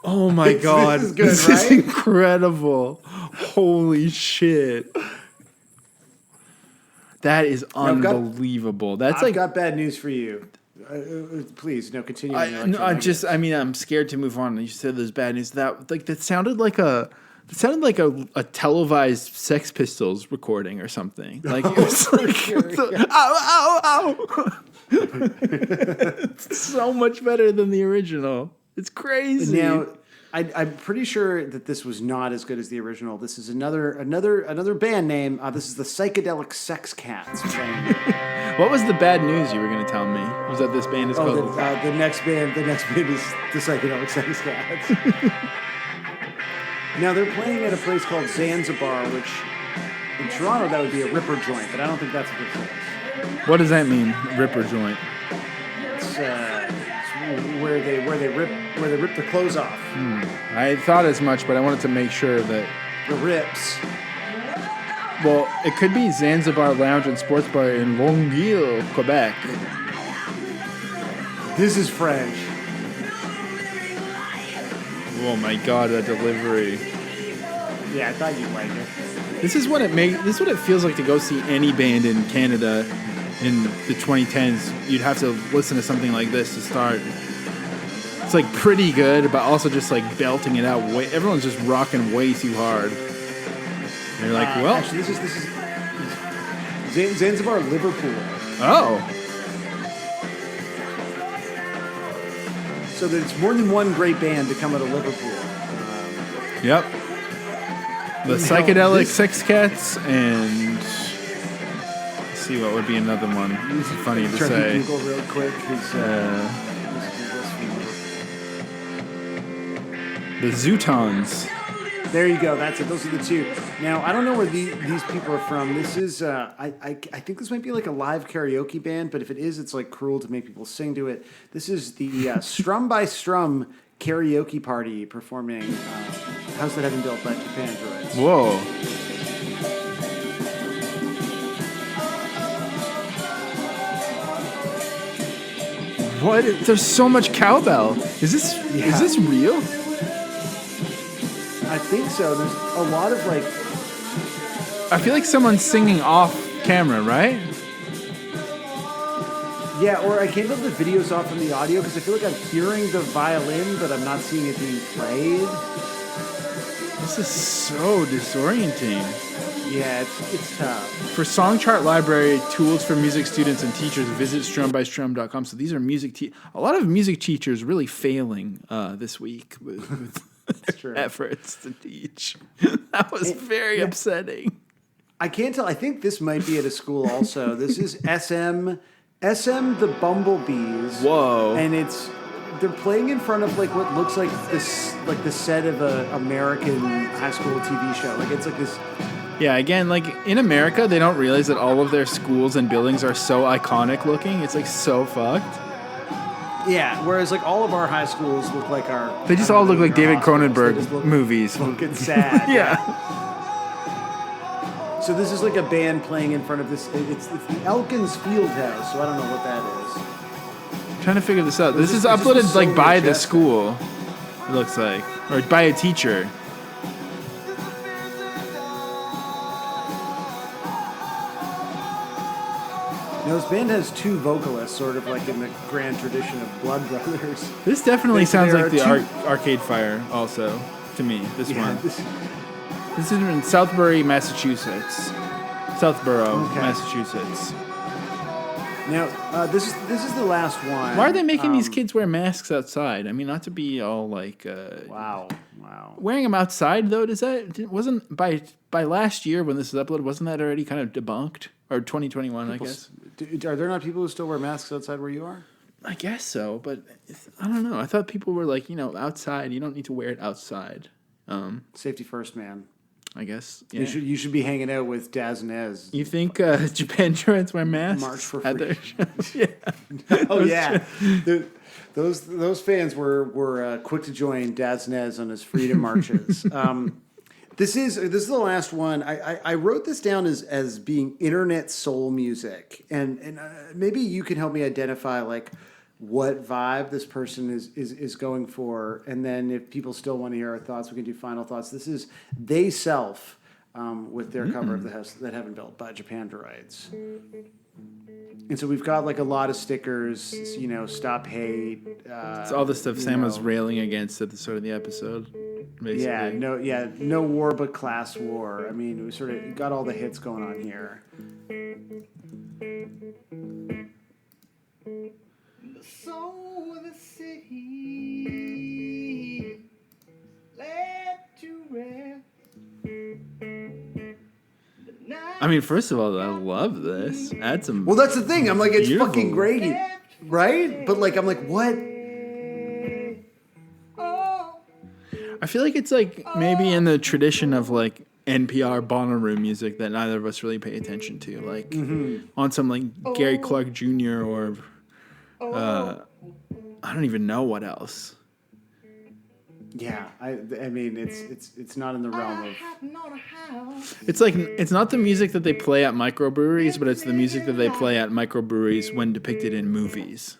Oh my god. This is good, this right? is incredible. Holy shit. That is unbelievable. I've got bad news for you. Please, continue. I'm scared to move on. You said there's bad news. That sounded like a televised Sex Pistols recording or something. Like it was like ow. It's so much better than the original. It's crazy. Now, I'm pretty sure that this was not as good as the original. This is another band name. This is the Psychedelic Sex Cats. What was the bad news you were going to tell me? Was that this band is called? The next band is the Psychedelic Sex Cats. Now they're playing at a place called Zanzibar, which in Toronto that would be a ripper joint, but I don't think that's what this is. What does that mean, ripper joint? It's where they rip the clothes off. I thought as much, but I wanted to make sure that the rips. Well, it could be Zanzibar Lounge and Sports Bar in Longueuil, Quebec. This is French. Oh my god, that delivery. Yeah, I thought you'd like it. This is what it feels like to go see any band in Canada in the 2010s. You'd have to listen to something like this to start. It's like pretty good, but also just like belting it out. Everyone's just rocking way too hard. And you're like, well, actually, this is Zanzibar, Liverpool. Oh. So there's more than one great band to come out of Liverpool. Yep. The psychedelic Six Cats and let's see what would be another one. This is funny to say. Google real quick. The Zootons. There you go. That's it. Those are the two. Now, I don't know where these people are from. This is, I think this might be like a live karaoke band, but if it is, it's like cruel to make people sing to it. This is the Strum by Strum karaoke party performing House That Haven't Built by Japandroids. Whoa. What? There's so much cowbell. Is this real? I think so. There's a lot of like... I feel like someone's singing off camera, right? Yeah, or I can't tell if the video's off from the audio because I feel like I'm hearing the violin, but I'm not seeing it being played. This is so disorienting. Yeah, it's tough. For Song Chart Library, tools for music students and teachers, visit strumbystrum.com. So these are a lot of music teachers really failing this week with efforts to teach. That was very upsetting. I can't tell. I think this might be at a school also. This is SM the Bumblebees. Whoa. And they're playing in front of like what looks like this, like the set of a American high school TV show. Like it's like this. Yeah, again, like in America, they don't realize that all of their schools and buildings are so iconic looking. It's like so fucked. Yeah, whereas like all of our high schools look like our... They just all look like David Cronenberg movies. Looking sad. Yeah. So this is like a band playing in front of this... It's the Elkins Field House, so I don't know what that is. I'm trying to figure this out. This is uploaded like by the school, it looks like. Or by a teacher. Now, this band has two vocalists, sort of like in the grand tradition of Blood Brothers. This definitely sounds like the Arcade Fire, also, to me, this one. This is in Southbury, Massachusetts. Massachusetts. Now, this is the last one. Why are they making these kids wear masks outside? I mean, not to be all like... Wow. Wearing them outside, though, wasn't by last year when this is uploaded, wasn't that already kind of debunked? Or 2021, I guess. Are there not people who still wear masks outside where you are? I guess so, but I don't know. I thought people were like, outside. You don't need to wear it outside. Safety first, man. I guess. Yeah. You should be hanging out with Daz and Ez. You think Japandroids wear masks? March for at free. their shows? Yeah. Oh yeah. Those fans were quick to join Daz and Ez on his freedom marches. This is the last one. I wrote this down as being internet soul music, and maybe you can help me identify like what vibe this person is going for, and then if people still want to hear our thoughts, we can do final thoughts. This is They Self with their cover of The House That Haven't Built by Japandroids. And so we've got like a lot of stickers, stop hate. It's all the stuff Sam was railing against at the start of the episode. Basically. No war but class war. I mean, we sort of got all the hits going on here. The soul of the city led to rest. I mean, first of all, I love this. Add some. Well, that's the thing. I'm like, it's beautiful. fucking great, right? But like, I'm like, what? I feel like it's like maybe in the tradition of like NPR Bonnaroo music that neither of us really pay attention to, like on some like Gary Clark Jr. or I don't even know what else. Yeah, I mean, it's not in the realm of. It's like it's not the music that they play at microbreweries, but it's the music that they play at microbreweries when depicted in movies.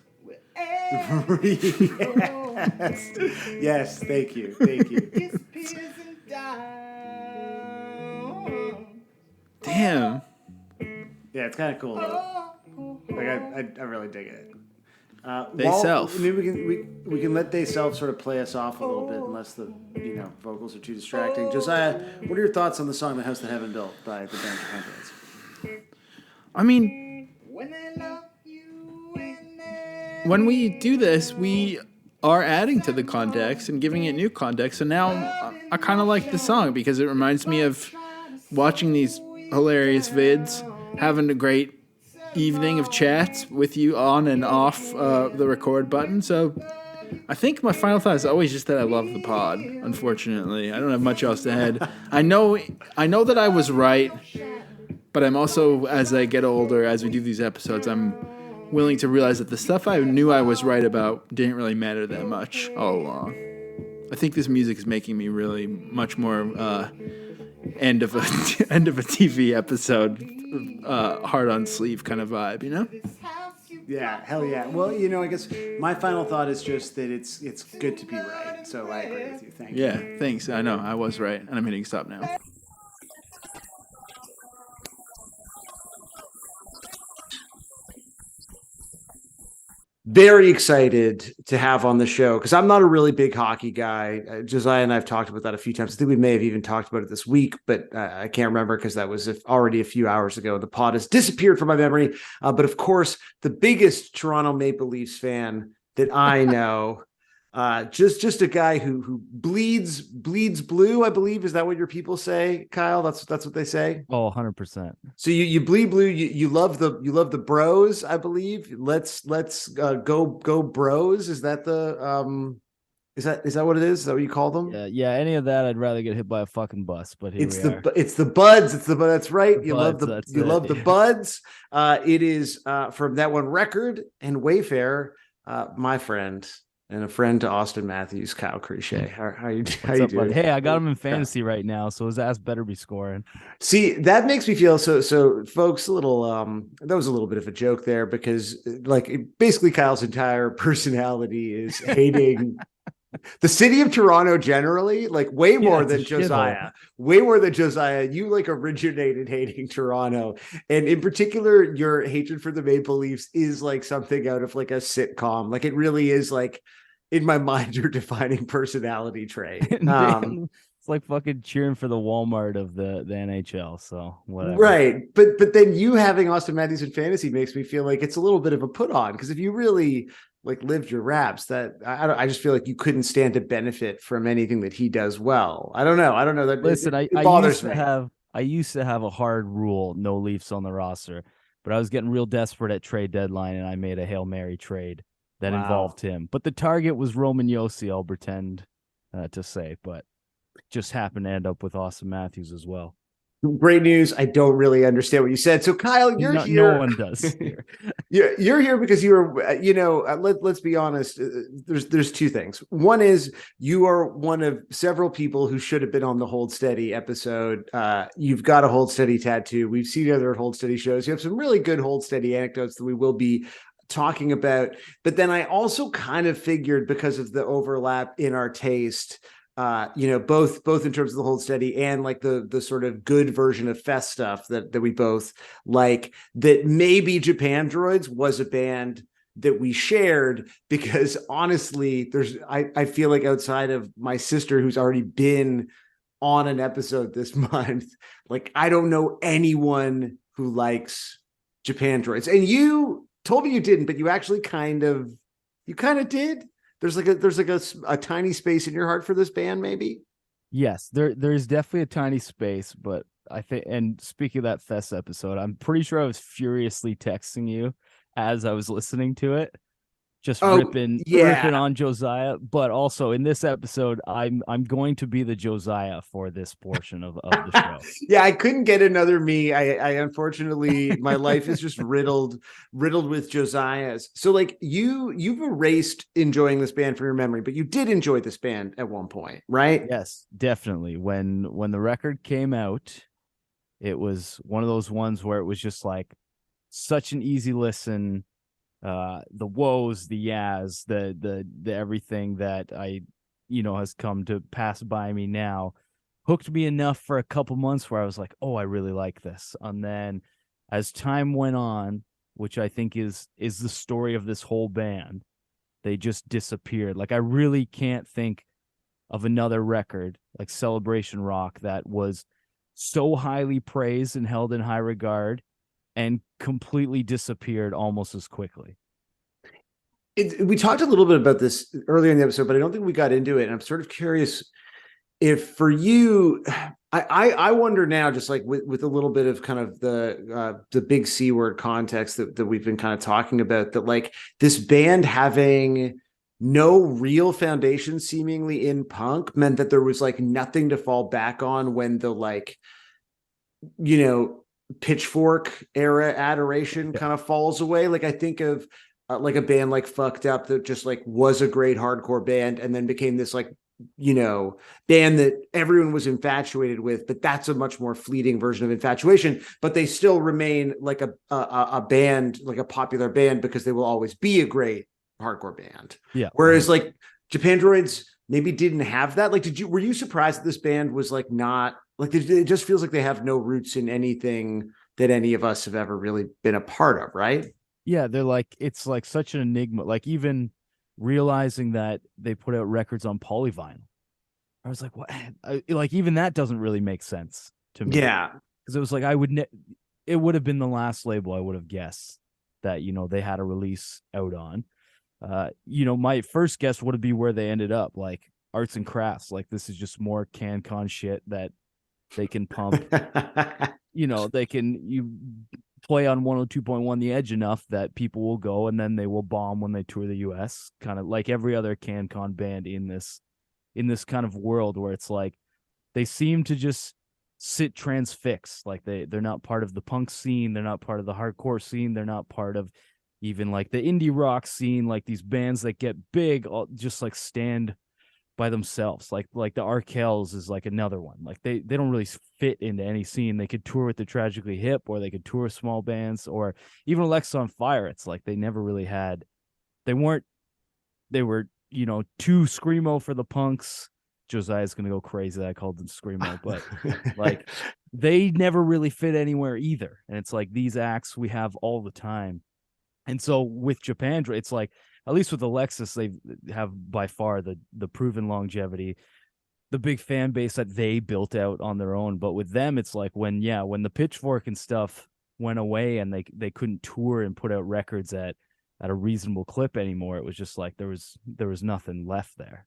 Yes, thank you. Damn. Yeah, it's kind of cool though. Like I really dig it. They Self. Maybe we can let They Self sort of play us off a little bit, unless the vocals are too distracting. Josiah, what are your thoughts on the song "The House That Haven't Built" by the band Japandroids? I mean, when we do this, we are adding to the context and giving it new context. So now I kind of like the song because it reminds me of watching these hilarious vids, having a great evening of chats with you on and off the record button. So I think my final thought is always just that I love the pod. Unfortunately, I don't have much else to add. I know that I was right, but I'm also, as I get older, as we do these episodes, I'm willing to realize that the stuff I knew I was right about didn't really matter that much all along. I think this music is making me really much more end of a TV episode, hard on sleeve kind of vibe, you know? Yeah, hell yeah. Well, I guess my final thought is just that it's good to be right. So I agree with you. Thank you. Yeah, thanks. I know I was right, and I'm hitting stop now. Very excited to have on the show because I'm not a really big hockey guy. Josiah and I've talked about that a few times. I think we may have even talked about it this week, but I can't remember because that was already a few hours ago. The pod has disappeared from my memory. But of course, the biggest Toronto Maple Leafs fan that I know, just a guy who bleeds blue. I believe, is that what your people say, Kyle? That's what they say. Oh, 100%. So you bleed blue. You love the Bros, I believe. Let's go Bros. Is that the is that what it is? Is that what you call them? Yeah. Any of that, I'd rather get hit by a fucking bus. But it's the Buds. That's right. You love the Buds. It is from that one record and Wayfarer, my friend. And a friend to Austin Matthews, Kyle Krische. How you doing? Hey, I got him in fantasy right now, so his ass better be scoring. See, that makes me feel so folks, a little that was a little bit of a joke there because basically Kyle's entire personality is hating the city of Toronto generally, way more than Josiah. Way more than Josiah. You originated hating Toronto. And in particular, your hatred for the Maple Leafs is something out of a sitcom. It really is in my mind, your defining personality trait. It's like fucking cheering for the Walmart of the NHL. So whatever. Right. But then you having Austin Matthews in fantasy makes me feel like it's a little bit of a put on because if you really lived your raps, that I just feel like you couldn't stand to benefit from anything that he does well. I don't know that. Listen, it bothers me. I used to have a hard rule, no Leafs on the roster, but I was getting real desperate at trade deadline and I made a Hail Mary trade that involved him. But the target was Roman Josi, I'll pretend to say, but just happened to end up with Austin Matthews as well. Great news. I don't really understand what you said. So Kyle, you're here. No one does. You're here because you are, let's be honest. There's two things. One is you are one of several people who should have been on the Hold Steady episode. You've got a Hold Steady tattoo. We've seen you other Hold Steady shows. You have some really good Hold Steady anecdotes that we will be talking about. But then I also kind of figured because of the overlap in our taste, both in terms of the Hold Steady and the sort of good version of Fest stuff that we both like, that maybe Japandroids was a band that we shared because honestly, I feel like outside of my sister who's already been on an episode this month, I don't know anyone who likes Japandroids. And you told me you didn't, but you actually kind of did. There's a tiny space in your heart for this band, maybe? Yes, there's definitely a tiny space, but I think, and speaking of that Fest episode, I'm pretty sure I was furiously texting you as I was listening to it, just ripping on Josiah. But also in this episode, I'm going to be the Josiah for this portion of the show. Yeah, I couldn't get another me. I unfortunately, my life is just riddled with Josiahs. So you've erased enjoying this band from your memory, but you did enjoy this band at one point, right? Yes, definitely. When the record came out, it was one of those ones where it was just such an easy listen. The woes, the yas, the everything that has come to pass by me now hooked me enough for a couple months where I was like, oh, I really like this. And then as time went on, which I think is the story of this whole band, they just disappeared. I really can't think of another record like Celebration Rock that was so highly praised and held in high regard and completely disappeared almost as quickly. We talked a little bit about this earlier in the episode, but I don't think we got into it. And I'm sort of curious if for you, I wonder now, just like with a little bit of kind of the big C word context that we've been kind of talking about, that like this band having no real foundation seemingly in punk meant that there was like nothing to fall back on when the like, Pitchfork era adoration kind of falls away. Like I think of like a band like Fucked Up that just like was a great hardcore band and then became this like, band that everyone was infatuated with, but that's a much more fleeting version of infatuation, but they still remain like a band, like a popular band, because they will always be a great hardcore band. Yeah. Whereas like Japandroids maybe didn't have that. Like, were you surprised that this band was like not like, it just feels like they have no roots in anything that any of us have ever really been a part of, right? Yeah, they're like, it's like such an enigma. Like even realizing that they put out records on polyvinyl, I was like, what? Like even that doesn't really make sense to me. Yeah, because it was like it would have been the last label I would have guessed that they had a release out on. My first guess would be where they ended up, like Arts and Crafts. Like this is just more CanCon shit that they can pump. You play on 102.1 The Edge enough that people will go, and then they will bomb when they tour the US, kind of like every other CanCon band in this kind of world where it's like they seem to just sit transfixed. Like they're not part of the punk scene, they're not part of the hardcore scene, they're not part of even like the indie rock scene. Like these bands that get big just like stand by themselves. Like the Arkells is like another one. Like they don't really fit into any scene. They could tour with the Tragically Hip, or they could tour small bands, or even Alexis on Fire. It's like they never really had. They were too screamo for the punks. Josiah's gonna go crazy that I called them screamo, but like they never really fit anywhere either. And it's like these acts we have all the time. And so with Japandroids, it's like, at least with Alexis, they have by far the proven longevity, the big fan base that they built out on their own. But with them, it's like when the Pitchfork and stuff went away and they couldn't tour and put out records at a reasonable clip anymore, it was just like there was nothing left there.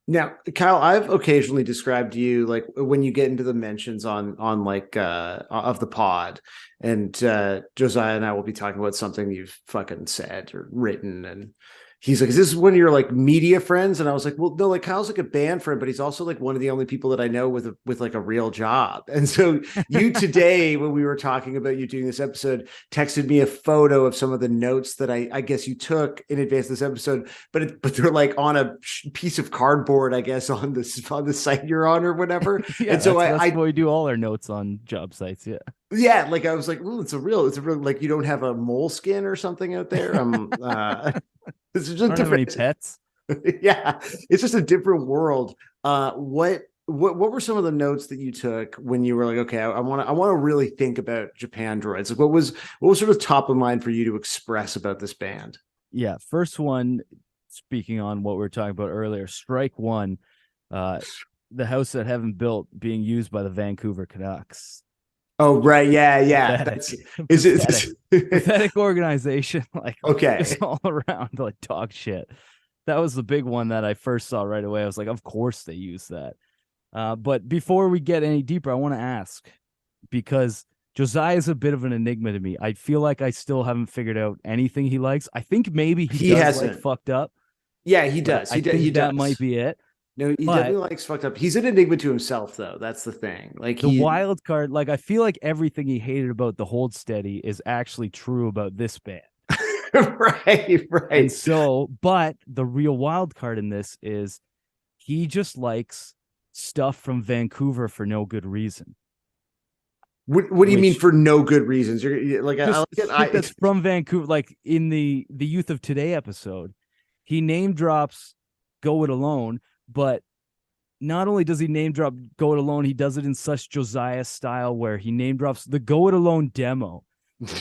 Now, Kyle, I've occasionally described you like when you get into the mentions on like of the pod, and Josiah and I will be talking about something you've fucking said or written, and he's like, is this one of your like media friends? And I was like, well, no, like Kyle's like a band friend, but he's also like one of the only people that I know with like a real job. And so you today, when we were talking about you doing this episode, texted me a photo of some of the notes that I guess you took in advance of this episode, but they're like on a piece of cardboard, I guess, on the site you're on or whatever. Yeah, and so that's why we do all our notes on job sites. Yeah. Yeah. Like I was like, oh, it's a real, like, you don't have a moleskin or something out there. It's just I don't have any pets. Yeah, it's just a different world. What were some of the notes that you took when you were like, okay, I want to really think about Japandroids? Like, what was sort of top of mind for you to express about this band? Yeah, first one. Speaking on what we were talking about earlier, strike one, the house that Heaven built being used by the Vancouver Canucks. Oh, right. Yeah. Pathetic organization. Like, okay, it's all around like dog shit. That was the big one that I first saw right away. I was like, of course they use that. But before we get any deeper, I want to ask, because Josiah is a bit of an enigma to me. I feel like I still haven't figured out anything he likes. I think maybe he does hasn't. like Fucked Up. Yeah, he does. I think that might be it. No, he definitely likes Fucked Up. He's an enigma to himself, though. That's the thing. Like the wild card, like I feel like everything he hated about the Hold Steady is actually true about this band. right. And so, but the real wild card in this is he just likes stuff from Vancouver for no good reason. What do you mean for no good reasons? You're like, that's from Vancouver. Like in the Youth of Today episode, he name drops Go It Alone. But not only does he name drop Go It Alone, he does it in such Josiah style where he name drops the Go It Alone demo,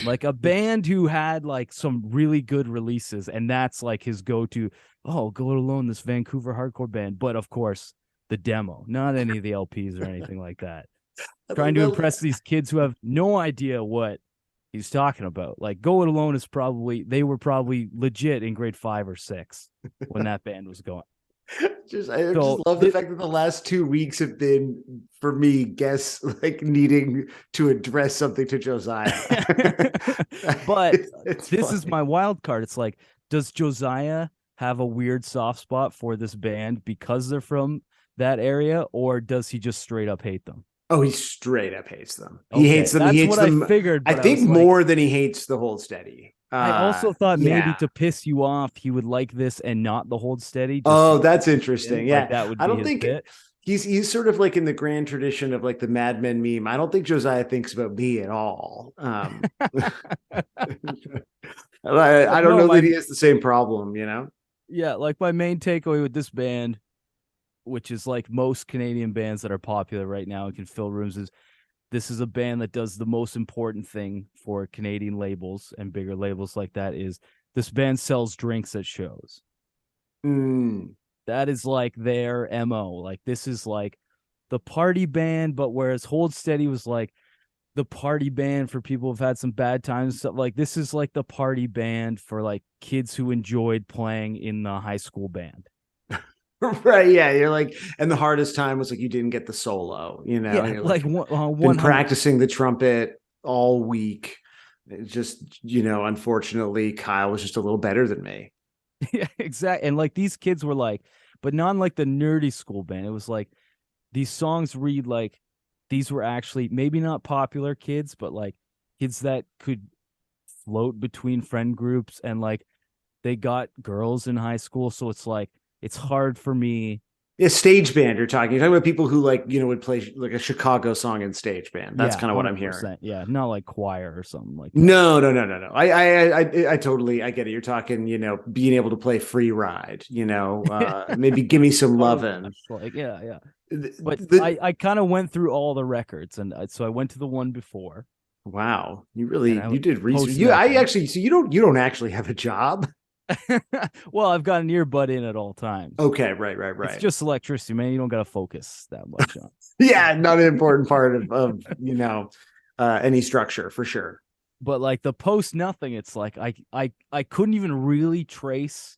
like a band who had like some really good releases, and that's like his go-to. Oh, Go It Alone, this Vancouver hardcore band, but of course the demo, not any of the LPs or anything like that. Trying to impress these kids who have no idea what he's talking about. Like, Go It Alone is they were probably legit in grade 5 or 6 when that band was going. I just love the fact that the last 2 weeks have been, for me, guests like needing to address something to Josiah. But it's this funny. is my wild card. It's like, does Josiah have a weird soft spot for this band because they're from that area, or does he just straight up hate them? Oh, he straight up hates them. He Okay, hates them. that's He hates what them. I figured. I But think was like, more than he hates the Hold Steady. I also thought maybe yeah. to piss you off, he would like this and not the Hold Steady. Just Oh, that's interesting. Yeah, like that would I be don't his think bit. he's sort of like in the grand tradition of like the Mad Men meme. I don't think Josiah thinks about me at all. I don't know that he has the same problem, you know? Yeah, like my main takeaway with this band, which is like most Canadian bands that are popular right now and can fill rooms, is this is a band that does the most important thing for Canadian labels and bigger labels like that is this band sells drinks at shows. That is like their MO. Like, this is like the party band, but whereas Hold Steady was like the party band for people who've had some bad times and stuff, like this is like the party band for like kids who enjoyed playing in the high school band. Right, yeah, you're like, and the hardest time was like you didn't get the solo, you know. Yeah, like been practicing the trumpet all week. It just, you know, unfortunately, Kyle was just a little better than me. Yeah, exactly. And like these kids were like, but not like the nerdy school band. It was like these songs read like these were actually maybe not popular kids, but like kids that could float between friend groups, and like they got girls in high school, so it's like it's hard for me. Yeah, stage band. You're talking about people who like, you know, would play like a Chicago song in stage band. That's kind of what I'm hearing. Yeah, not like choir or something like that. No. I totally, I get it. You're talking, you know, being able to play Free Ride, you know, maybe Give Me Some Lovin'. Like, yeah. But I kind of went through all the records, and so I went to the one before. Wow, you did research. So you don't actually have a job. Well, I've got an earbud in at all times. Okay, right. It's just electricity, man. You don't got to focus that much on. Yeah, not an important part of you know, any structure for sure. But like the post nothing, it's like I couldn't even really trace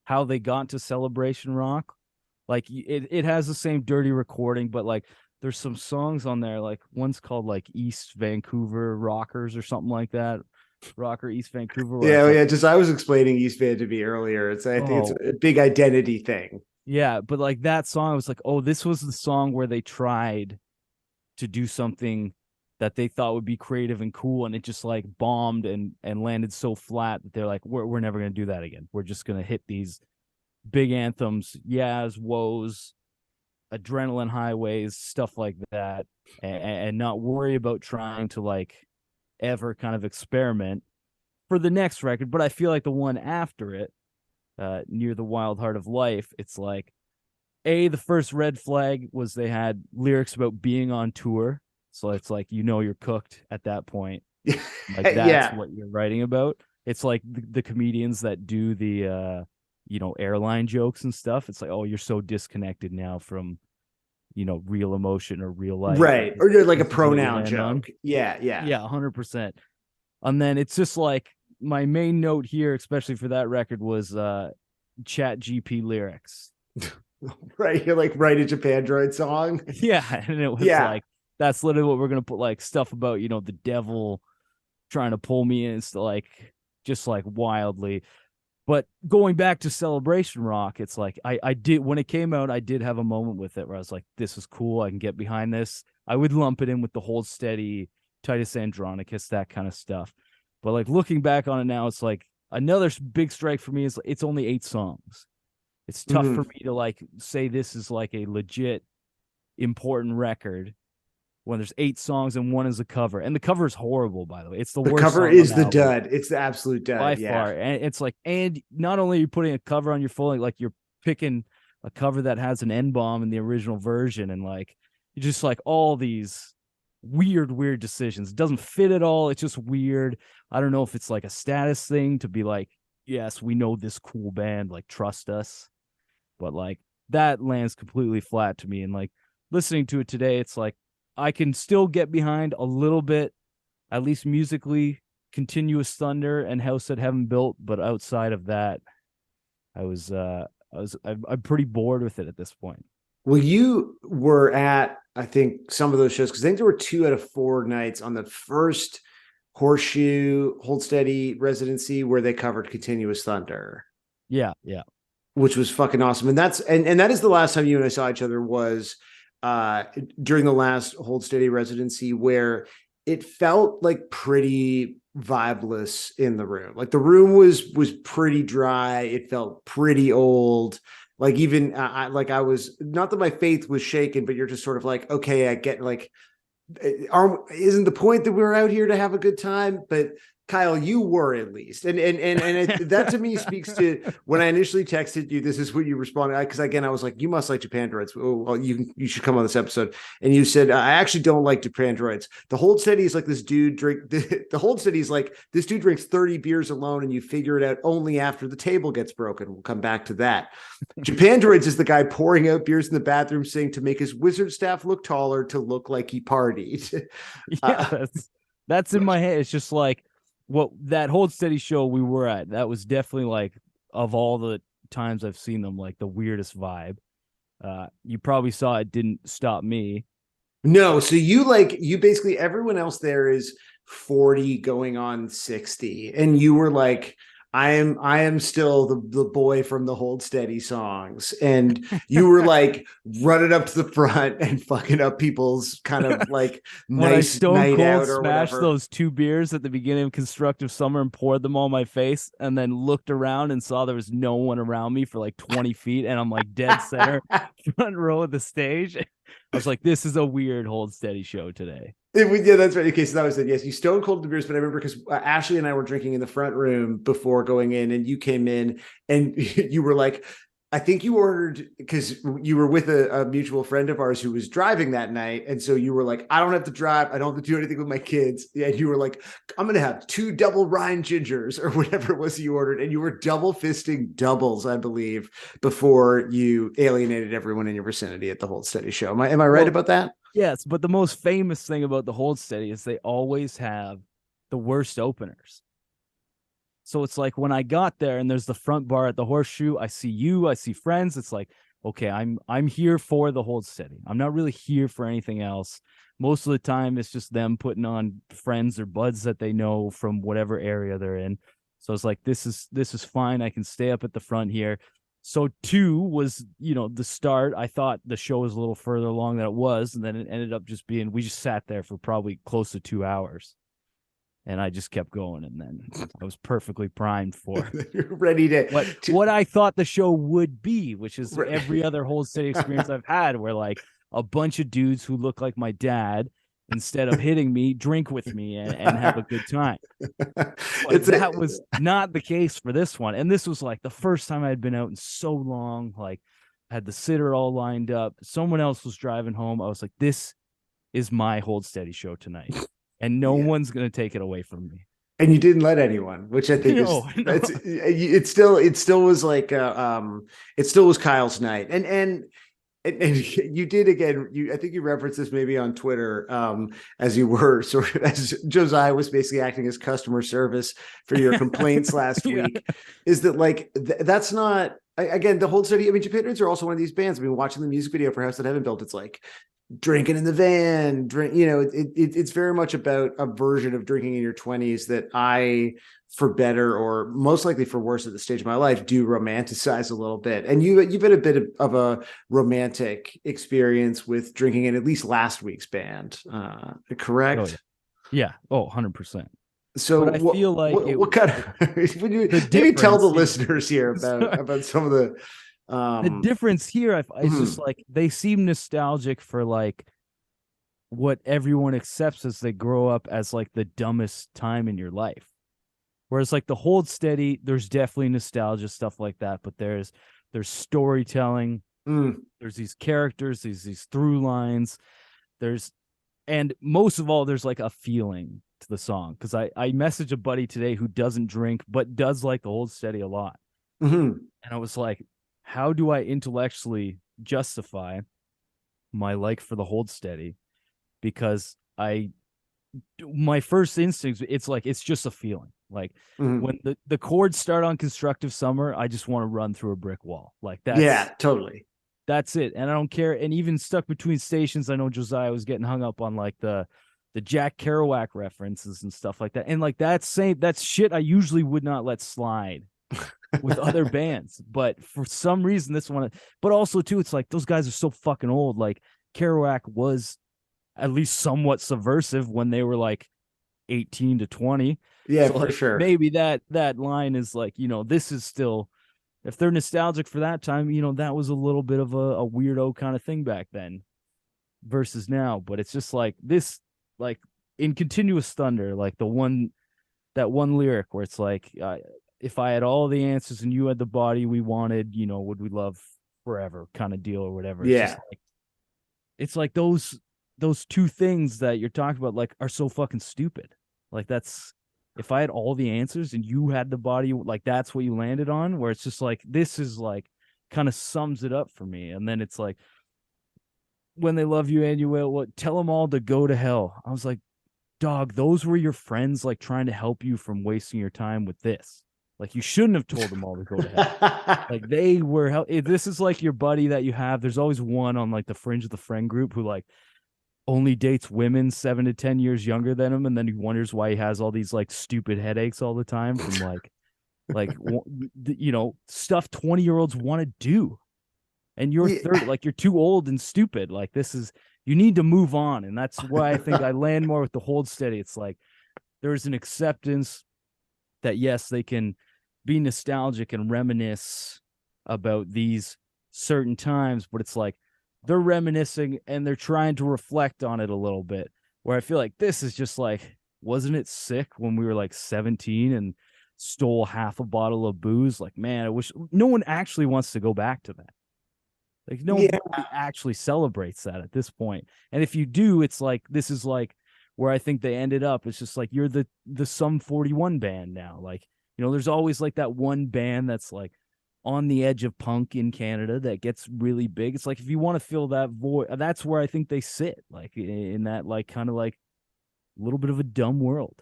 how they got to Celebration Rock. Like it has the same dirty recording, but like there's some songs on there, like one's called like East Vancouver Rockers or something like that. Rocker East Vancouver. Yeah. Just I was explaining East Van to be earlier. I think it's a big identity thing. Yeah, but like that song, I was like, oh, this was the song where they tried to do something that they thought woe be creative and cool, and it just like bombed and landed so flat that they're like, we're never gonna do that again. We're just gonna hit these big anthems, woes, adrenaline highways, stuff like that, and not worry about trying to like ever kind of experiment for the next record. But I feel like the one after it, Near the Wild Heart of Life, it's like the first red flag was they had lyrics about being on tour, so it's like, you know, you're cooked at that point. Like that's what you're writing about. It's like the comedians that do the you know, airline jokes and stuff. It's like, oh, you're so disconnected now from, you know, real emotion or real life. Right. Or you're like a pronoun joke. Yeah. 100%. And then it's just like my main note here, especially for that record, was Chat GP lyrics. Right. You're like, write a Japandroid song. Yeah. And it was like, that's literally what we're going to put, like stuff about, you know, the devil trying to pull me in. It's like, just like wildly. But going back to Celebration Rock, it's like I did, when it came out, I did have a moment with it where I was like, this is cool. I can get behind this. I would lump it in with the Hold Steady, Titus Andronicus, that kind of stuff. But like looking back on it now, it's like another big strike for me is it's only 8 songs. It's tough for me to like say this is like a legit important record when there's 8 songs and one is a cover. And the cover is horrible, by the way. It's the worst. The cover is the dud. It's the absolute dud. By far. And it's like, and not only are you putting a cover on your full, like you're picking a cover that has an N-bomb in the original version, and like you just like all these weird decisions. It doesn't fit at all. It's just weird. I don't know if it's like a status thing to be like, yes, we know this cool band, like trust us. But like that lands completely flat to me. And like listening to it today, it's like I can still get behind a little bit at least musically, Continuous Thunder and House That Heaven Built. But outside of that, I'm pretty bored with it at this point. Well, you were at, I think, some of those shows, because I think there were 2 out of 4 nights on the first Horseshoe Hold Steady residency where they covered Continuous Thunder. Yeah. Which was fucking awesome. And that is the last time you and I saw each other, was during the last Hold Steady residency, where it felt like pretty vibeless in the room. Like the room was pretty dry. It felt pretty old. Like even I was, not that my faith was shaken, but you're just sort of like, okay, I get, like, isn't the point that we're out here to have a good time? But Kyle, you were, at least, and that to me speaks to when I initially texted you. This is what you responded, because again, I was like, you must like Japandroids. Oh, well, you should come on this episode. And you said, I actually don't like Japandroids. The Hold Steady is like this dude the Hold Steady is like this dude drinks 30 beers alone, and you figure it out only after the table gets broken. We'll come back to that. Japandroids is the guy pouring out beers in the bathroom sink to make his wizard staff look taller, to look like he partied. Yeah, that's in my head. It's just like, what that Hold Steady show we were at, that was definitely, like, of all the times I've seen them, like, the weirdest vibe. You probably saw it didn't stop me. No, so you basically, everyone else there is 40 going on 60, and you were like, I am still the boy from the Hold Steady songs, and you were like running up to the front and fucking up people's kind of like when I nice stone night cold out or smashed whatever. those 2 beers at the beginning of Constructive Summer and poured them on my face, and then looked around and saw there was no one around me for like 20 feet, and I'm like dead center, front row of the stage. I was like, this is a weird Hold Steady show today. Yeah, that's right. Okay, so that was it. Yes, you stone cold the beers, but I remember because Ashley and I were drinking in the front room before going in, and you came in and you were like, I think you ordered, because you were with a mutual friend of ours who was driving that night, and so you were like, I don't have to drive, I don't have to do anything with my kids. Yeah, and you were like, I'm gonna have 2 double Rhine gingers or whatever it was you ordered, and you were double fisting doubles, I believe, before you alienated everyone in your vicinity at the Hold Steady show. Am I right about that? Yes, but the most famous thing about the Hold Steady is they always have the worst openers. So it's like when I got there and there's the front bar at the Horseshoe, I see you, I see friends. It's like, okay, I'm here for the Hold Steady. I'm not really here for anything else. Most of the time, it's just them putting on friends or buds that they know from whatever area they're in. So it's like, this is fine. I can stay up at the front here. So 2 was, the start. I thought the show was a little further along than it was, and then it ended up just being, we just sat there for probably close to 2 hours, and I just kept going, and then I was perfectly primed for ready to what I thought the show would be, which is every other Hold Steady experience I've had, where like a bunch of dudes who look like my dad, instead of hitting me, drink with me and have a good time. That was not the case for this one. And this was like the first time I had been out in so long. Like, I had the sitter all lined up. Someone else was driving home. I was like, this is my Hold Steady show tonight, and no one's going to take it away from me. And you didn't let anyone, which I think it still was like it still was Kyle's night. And you did, again, I think you referenced this maybe on Twitter, as you were sort of, as Josiah was basically acting as customer service for your complaints last week, is that like, that's not, again, the Hold Steady, I mean, Japandroids are also one of these bands. I mean, watching the music video for House That Heaven Built, it's like drinking in the van, it's very much about a version of drinking in your 20s that I, for better or most likely for worse at this stage of my life, do romanticize a little bit. And you've been a bit of a romantic experience with drinking in at least last week's band, correct? Oh, yeah. 100%. So but I feel like what kind of maybe tell the listeners here about some of the difference here is just like, they seem nostalgic for like what everyone accepts as they grow up as like the dumbest time in your life. Whereas like the Hold Steady, there's definitely nostalgia, stuff like that, but there's storytelling, there's these characters, these through lines, and most of all, there's like a feeling to the song. Because I messaged a buddy today who doesn't drink but does like the Hold Steady a lot, and I was like, how do I intellectually justify my like for the Hold Steady? Because I my first instinct, it's like it's just a feeling. Like when the chords start on Constructive Summer, I just want to run through a brick wall. Like totally. That's it. And I don't care. And even Stuck Between Stations, I know Josiah was getting hung up on like the Jack Kerouac references and stuff like that. And like that's shit I usually would not let slide with other bands. But for some reason, this one, but also too, it's like those guys are so fucking old. Like Kerouac was at least somewhat subversive when they were like 18 to 20. Yeah, so for like, sure. Maybe that line is like, this is still, if they're nostalgic for that time, that was a little bit of a weirdo kind of thing back then versus now. But it's just like this, like in Continuous Thunder, like that one lyric where it's like, if I had all the answers and you had the body we wanted, would we love forever kind of deal or whatever. It's like those two things that you're talking about, like, are so fucking stupid. Like that's, if I had all the answers and you had the body, like that's what you landed on, where it's just like, this is like kind of sums it up for me. And then it's like, when they love you and you will, tell them all to go to hell. I was like, dog, those were your friends, like trying to help you from wasting your time with this. Like you shouldn't have told them all to go to hell. Like they were, this is like your buddy that you have. There's always one on like the fringe of the friend group who like only dates women 7 to 10 years younger than him, and then he wonders why he has all these like stupid headaches all the time from like stuff 20-year-olds want to do, and you're 30, like you're too old and stupid. Like this is, you need to move on. And that's why I think I land more with the Hold Steady. It's like there's an acceptance that yes, they can be nostalgic and reminisce about these certain times, but it's like they're reminiscing and they're trying to reflect on it a little bit, where I feel like this is just like, wasn't it sick when we were like 17 and stole half a bottle of booze? Like, man, I wish no one actually wants to go back to that. Like nobody actually celebrates that at this point. And if you do, it's like, this is like where I think they ended up. It's just like, you're the Sum 41 band now. Like, there's always like that one band that's like on the edge of punk in Canada that gets really big. It's like, if you want to fill that void, that's where I think they sit, like in that like kind of like a little bit of a dumb world.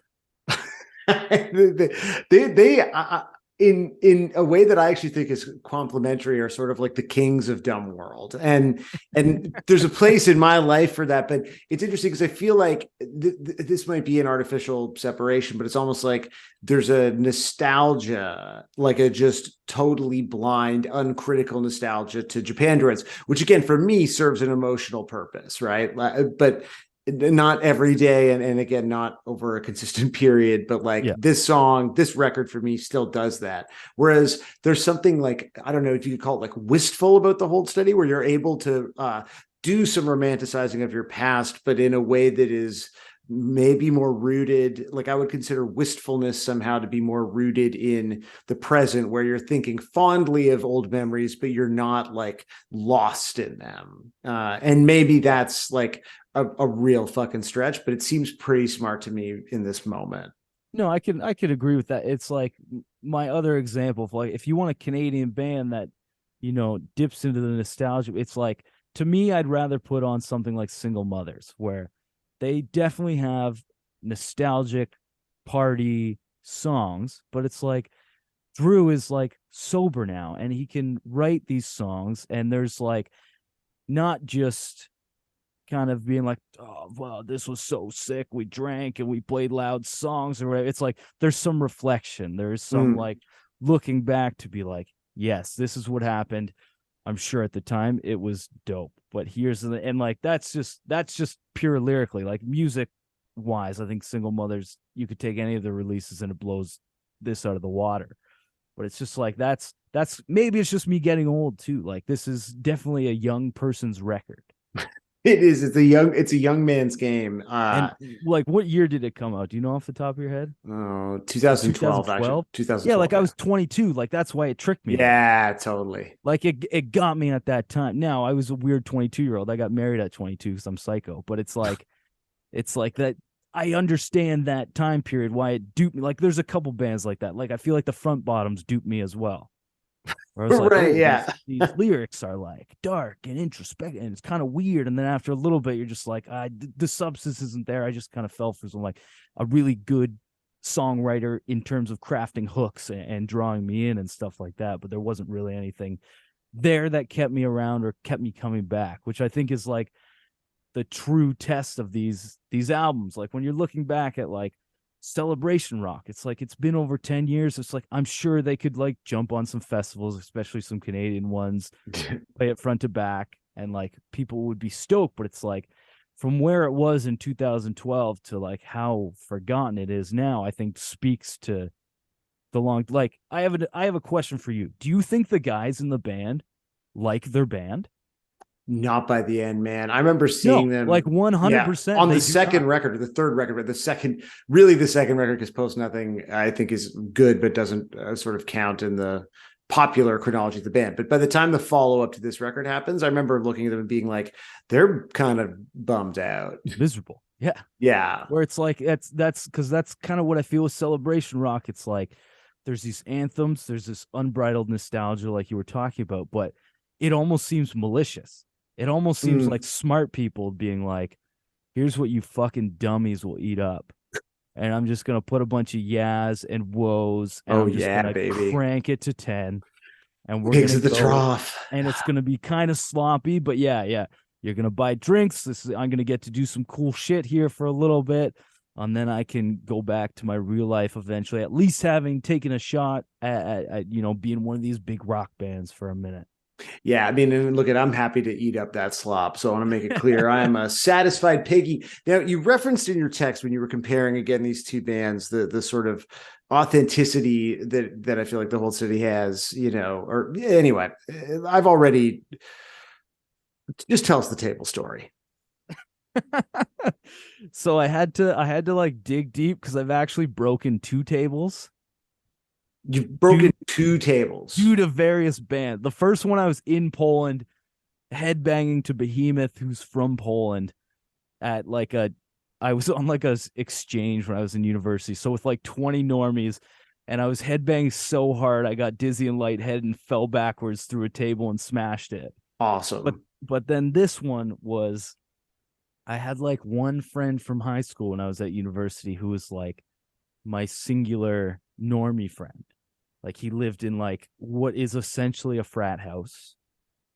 they in a way that I actually think is complimentary, are sort of like the kings of dumb world, and there's a place in my life for that. But it's interesting because I feel like this might be an artificial separation, but it's almost like there's a nostalgia, like a just totally blind, uncritical nostalgia to Japandroids, which again for me serves an emotional purpose, right? But not every day, and again, not over a consistent period, but like this song, this record for me still does that. Whereas there's something like, I don't know if you could call it like wistful about the Hold Steady, where you're able to do some romanticizing of your past, but in a way that is maybe more rooted. Like I would consider wistfulness somehow to be more rooted in the present, where you're thinking fondly of old memories, but you're not like lost in them. And maybe that's like a real fucking stretch, but it seems pretty smart to me in this moment. No, I can agree with that. It's like my other example of like, if you want a Canadian band that, dips into the nostalgia, it's like, to me, I'd rather put on something like Single Mothers, where they definitely have nostalgic party songs, but it's like Drew is like sober now and he can write these songs, and there's like not just kind of being like, oh, well, this was so sick, we drank and we played loud songs or whatever. It's like there's some reflection, there's some like looking back to be like, yes, this is what happened. I'm sure at the time it was dope, but here's the, and like that's just pure lyrically, like music wise. I think Single Mothers, you could take any of the releases and it blows this out of the water. But it's just like that's maybe it's just me getting old too. Like this is definitely a young person's record. It is. It's a young man's game. And like, what year did it come out? Do you know off the top of your head? Oh, 2012. Actually, 2012. Yeah, like I was 22. Like that's why it tricked me. Yeah, totally. Like it got me at that time. Now I was a weird 22-year-old. I got married at 22 because I'm psycho. But it's like that. I understand that time period, why it duped me. Like there's a couple bands like that. Like I feel like the Front Bottoms duped me as well. Where I was like, Right, "Oh, yeah. these lyrics are like dark and introspective, and it's kind of weird." And then after a little bit, you're just like, the substance isn't there. I just kind of fell for some like a really good songwriter in terms of crafting hooks and drawing me in and stuff like that. But there wasn't really anything there that kept me around or kept me coming back, which I think is like the true test of these albums. Like when you're looking back at like Celebration Rock, it's like it's been over 10 years. It's like I'm sure they could like jump on some festivals, especially some Canadian ones, play it front to back, and like people would be stoked. But it's like from where it was in 2012 to like how forgotten it is now, I think speaks to the long. Like I have a question for you. Do you think the guys in the band like their band? Not by the end, man. I remember seeing them like 100% on the second record, or the third record, but the second record, because Post Nothing, I think, is good, but doesn't sort of count in the popular chronology of the band. But by the time the follow up to this record happens, I remember looking at them and being like, they're kind of bummed out, miserable. Yeah, yeah. Where it's like that's because that's kind of what I feel with Celebration Rock. It's like there's these anthems, there's this unbridled nostalgia, like you were talking about, but it almost seems malicious. It almost seems like smart people being like, here's what you fucking dummies will eat up. And I'm just going to put a bunch of yas and woes. And I'm just going to crank it to 10. And we're going to the trough. And it's going to be kind of sloppy. But yeah. You're going to buy drinks. I'm going to get to do some cool shit here for a little bit. And then I can go back to my real life eventually, at least having taken a shot at being one of these big rock bands for a minute. Yeah, I mean, and look, I'm happy to eat up that slop. So I want to make it clear, I'm a satisfied piggy. Now, you referenced in your text when you were comparing again these two bands, the sort of authenticity that I feel like the whole city has. Or anyway, I've already just tell us the table story. So I had to like dig deep because I've actually broken 2 tables. You've broken 2 tables due to various bands. The first one I was in Poland, headbanging to Behemoth, who's from Poland, at like I was on like a exchange when I was in university. So with like 20 normies, and I was headbanging so hard I got dizzy and lightheaded and fell backwards through a table and smashed it. Awesome. But then this one was, I had like one friend from high school when I was at university who was like my singular normie friend. Like he lived in like what is essentially a frat house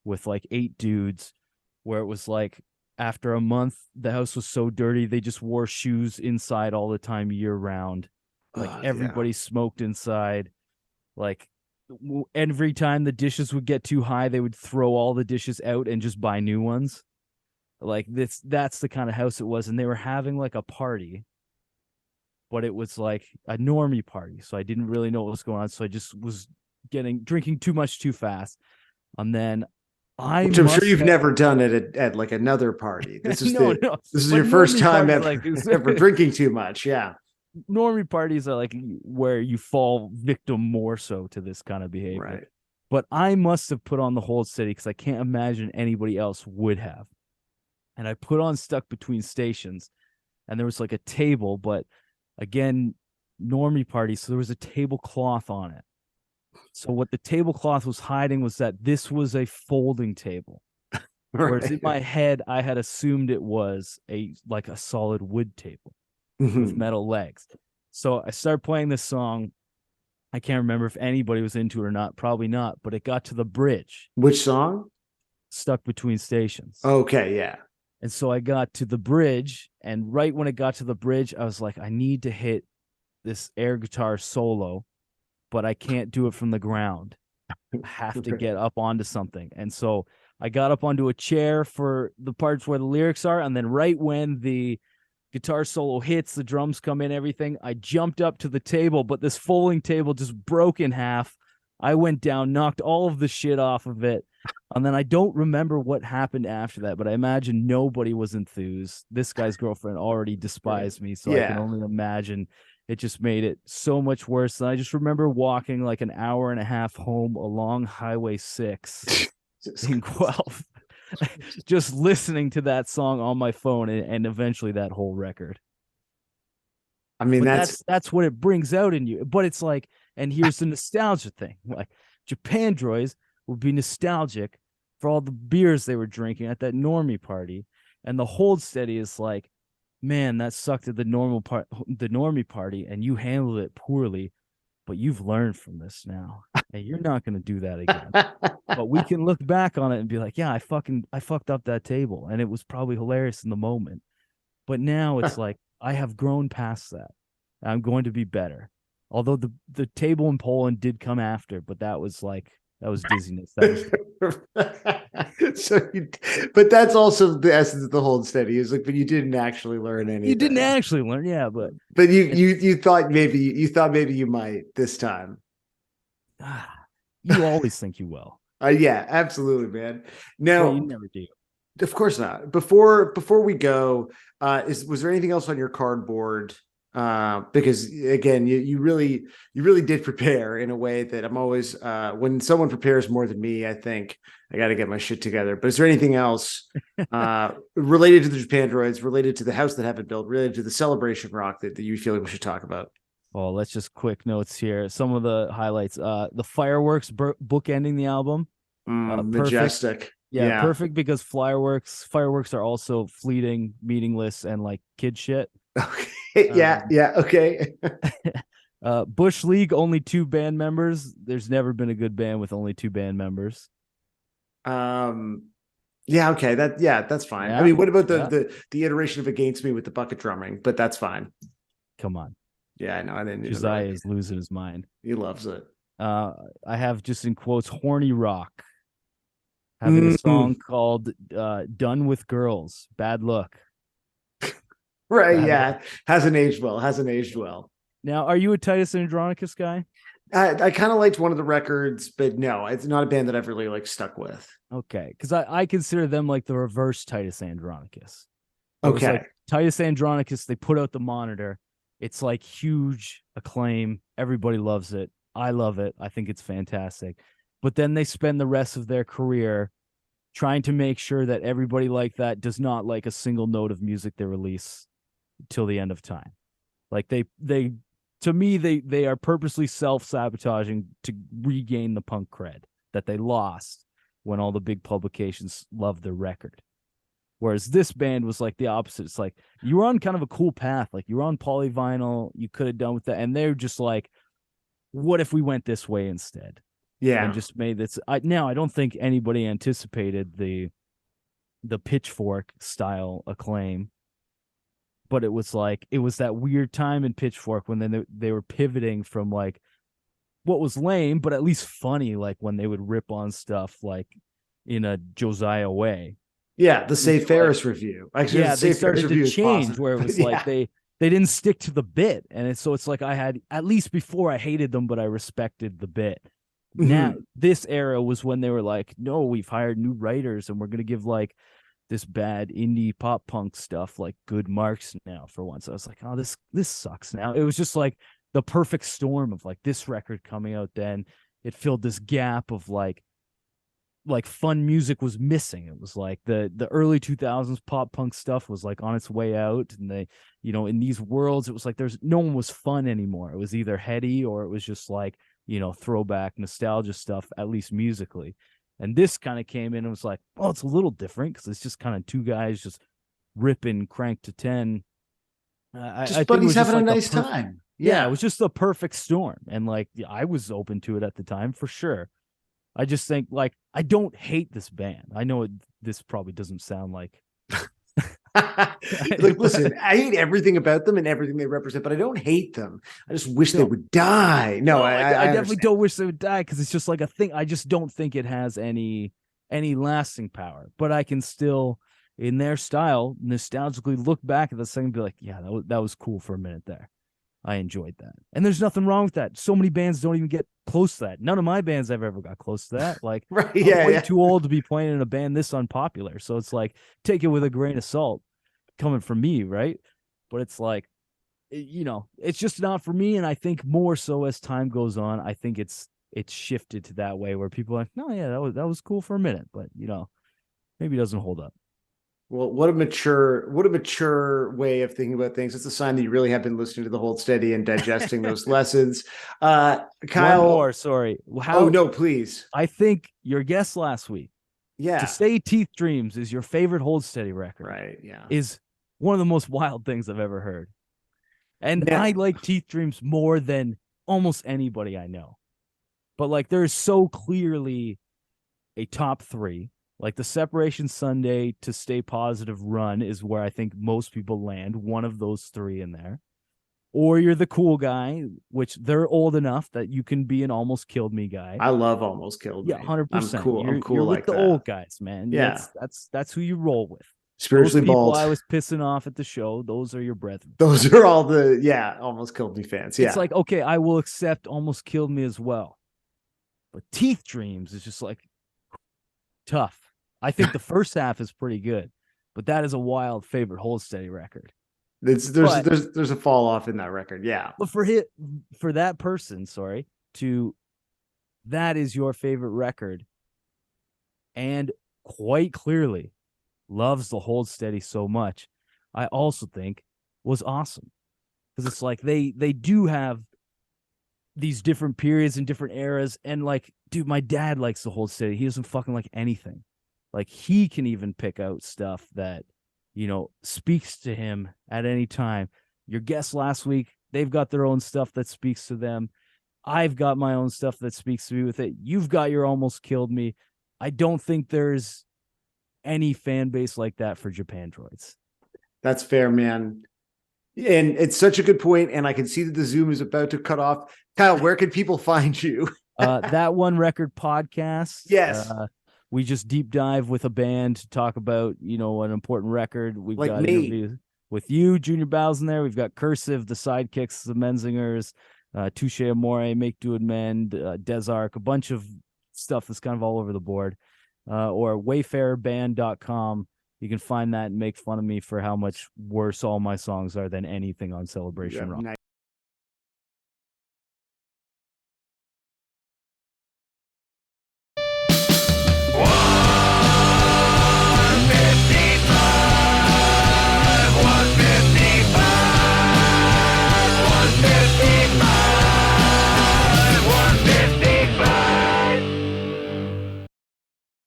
with like 8 dudes, where it was like after a month, the house was so dirty, they just wore shoes inside all the time year round. Like everybody smoked inside. Like every time the dishes would get too high, they would throw all the dishes out and just buy new ones. Like that's the kind of house it was. And they were having like a party, but it was like a normie party. So I didn't really know what was going on. So I just was drinking too much too fast. And then which I'm sure you've never done it at like another party. This is this is your first time ever drinking too much. Yeah. Normie parties are like where you fall victim more so to this kind of behavior. Right. But I must have put on the whole city because I can't imagine anybody else would have. And I put on Stuck Between Stations, and there was like a table, but again, normie party, so there was a tablecloth on it. So what the tablecloth was hiding was that this was a folding table. Whereas in my head, I had assumed it was a solid wood table with metal legs. So I started playing this song. I can't remember if anybody was into it or not. Probably not. But it got to the bridge. Which song? Stuck Between Stations. Okay, yeah. And so I got to the bridge, and right when it got to the bridge, I was like, I need to hit this air guitar solo, but I can't do it from the ground. I have to get up onto something. And so I got up onto a chair for the parts where the lyrics are, and then right when the guitar solo hits, the drums come in, everything, I jumped up to the table, but this folding table just broke in half. I went down, knocked all of the shit off of it. And then I don't remember what happened after that, but I imagine nobody was enthused. This guy's girlfriend already despised me, so I can only imagine it just made it so much worse. And I just remember walking like an hour and a half home along Highway 6 in Guelph, just listening to that song on my phone and eventually that whole record. I mean, that's what it brings out in you. But it's like, and here's the nostalgia thing. Like, Japandroids would be nostalgic for all the beers they were drinking at that normie party. And the hold steady is like, man, that sucked at the normie party, and you handled it poorly, but you've learned from this now, and you're not going to do that again. But we can look back on it and be like, yeah, I fucked up that table, and it was probably hilarious in the moment. But now it's like, I have grown past that. I'm going to be better. Although the table in Poland did come after, but that was dizziness. But that's also the essence of the hold steady. Is like, but you didn't actually learn anything. You didn't actually learn, yeah, but you thought maybe you might this time. You always think you will. Yeah, absolutely, man. No, well, you never do. Of course not. Before we go, was there anything else on your cardboard? Because again, you really did prepare in a way that I'm always when someone prepares more than me, I think I got to get my shit together. But is there anything else related to the Japandroids, related to the house that haven't built, related to the celebration rock that you feel like we should talk about? Well, let's just quick notes here. Some of the highlights: the fireworks bookending the album, majestic. Yeah, perfect, because fireworks are also fleeting, meaningless, and like kid shit. Okay. Yeah. Okay. Bush League, only 2 band members. There's never been a good band with only 2 band members. Yeah. Okay. That's fine. Yeah, I mean, what about the iteration of Against Me with the bucket drumming? But that's fine. Come on. Yeah, I know. I didn't. Josiah is losing his mind. He loves it. I have, just in quotes, horny rock. Having a song called "Done with Girls." Bad look. Right. Yeah. Hasn't aged well. Now, are you a Titus Andronicus guy? I kind of liked one of the records, but no, it's not a band that I've really like stuck with. Okay, because I consider them like the reverse Titus Andronicus. Okay. Like Titus Andronicus, they put out the Monitor. It's like huge acclaim. Everybody loves it. I love it. I think it's fantastic. But then they spend the rest of their career trying to make sure that everybody like that does not like a single note of music they release till the end of time. Like they to me, they are purposely self-sabotaging to regain the punk cred that they lost when all the big publications loved their record. Whereas this band was like the opposite. It's like, you were on kind of a cool path. Like, you were on polyvinyl, you could have done with that. And they're just like, what if we went this way instead? Yeah. And just made this. I don't think anybody anticipated the Pitchfork style acclaim. But it was that weird time in Pitchfork when they were pivoting from like what was lame, but at least funny, like when they would rip on stuff like in a Josiah way. Yeah, the Say Ferris review. Actually, yeah, they started to change awesome. where it was like they didn't stick to the bit. And it's like I had, at least before, I hated them, but I respected the bit. Now, this era was when they were like, no, we've hired new writers and we're going to give like this bad indie pop punk stuff like good marks now for once. I was like, oh, this sucks now. It was just like the perfect storm of like this record coming out then. It filled this gap of like fun music was missing. It was like the early 2000s pop punk stuff was like on its way out, and they, in these worlds, it was like no one was fun anymore. It was either heady or it was just like, throwback nostalgia stuff, at least musically. And this kind of came in and was like, oh, it's a little different because it's just kind of 2 guys just ripping Crank to 10. I but he's having like a nice time. Yeah, it was just the perfect storm. And like, I was open to it at the time for sure. I just think, like, I don't hate this band. I know this probably doesn't sound like... Like, listen, I hate everything about them and everything they represent, but I don't hate them. I just wish they would die. No, I definitely don't wish they would die, because it's just like a thing. I just don't think it has any lasting power. But I can still, in their style, nostalgically look back at the thing and be like, yeah, that was cool for a minute there. I enjoyed that. And there's nothing wrong with that. So many bands don't even get close to that. None of my bands ever got close to that. Like, right, I'm way too old to be playing in a band this unpopular. So it's like, take it with a grain of salt coming from me, right? But it's like, it's just not for me. And I think more so as time goes on, I think it's shifted to that way where people are like, no, yeah, that was cool for a minute, but maybe it doesn't hold up. Well, what a mature way of thinking about things. It's a sign that you really have been listening to the Hold Steady and digesting those lessons. Kyle, one more, sorry. Oh no, please. I think your guess last week, yeah, to say Teeth Dreams is your favorite Hold Steady record, right? Yeah, is one of the most wild things I've ever heard. And I like Teeth Dreams more than almost anybody I know. But like, there's so clearly a top three. Like the Separation Sunday to Stay Positive run is where I think most people land, one of those three in there. Or you're the Cool Guy, which they're old enough that you can be an Almost Killed Me guy. I love Almost Killed Me. Yeah, 100%. I'm cool. You're like with the that. old guys, man. Yeah, that's who you roll with. Spiritually those people bald. I was pissing off at the show. Those are your brethren. Those are all the Almost Killed Me fans. Yeah, it's like, okay, I will accept Almost Killed Me as well, but Teeth Dreams is just like tough. I think the first half is pretty good, but that is a wild favorite Hold Steady record. There's a fall off in that record. Yeah. But for that person, that is your favorite record and quite clearly loves the Hold Steady so much, I also think was awesome. Because it's like they do have these different periods and different eras. And like, dude, my dad likes the Hold Steady. He doesn't fucking like anything. Like, he can even pick out stuff that, speaks to him at any time. Your guests last week, they've got their own stuff that speaks to them. I've got my own stuff that speaks to me with it. You've got your Almost Killed Me. I don't think there's any fan base like that for Japandroids. That's fair, man. And it's such a good point, and I can see that the Zoom is about to cut off. Kyle, where can people find you? That One Record podcast. Yes. We just deep dive with a band to talk about, an important record. We've got interviews with you, Junior Bowles in there. We've got Cursive, the Sidekicks, the Menzingers, Touche Amore, Make Do and Mend, Desark, a bunch of stuff that's kind of all over the board. Or wayfarerband.com. You can find that and make fun of me for how much worse all my songs are than anything on Celebration Rock.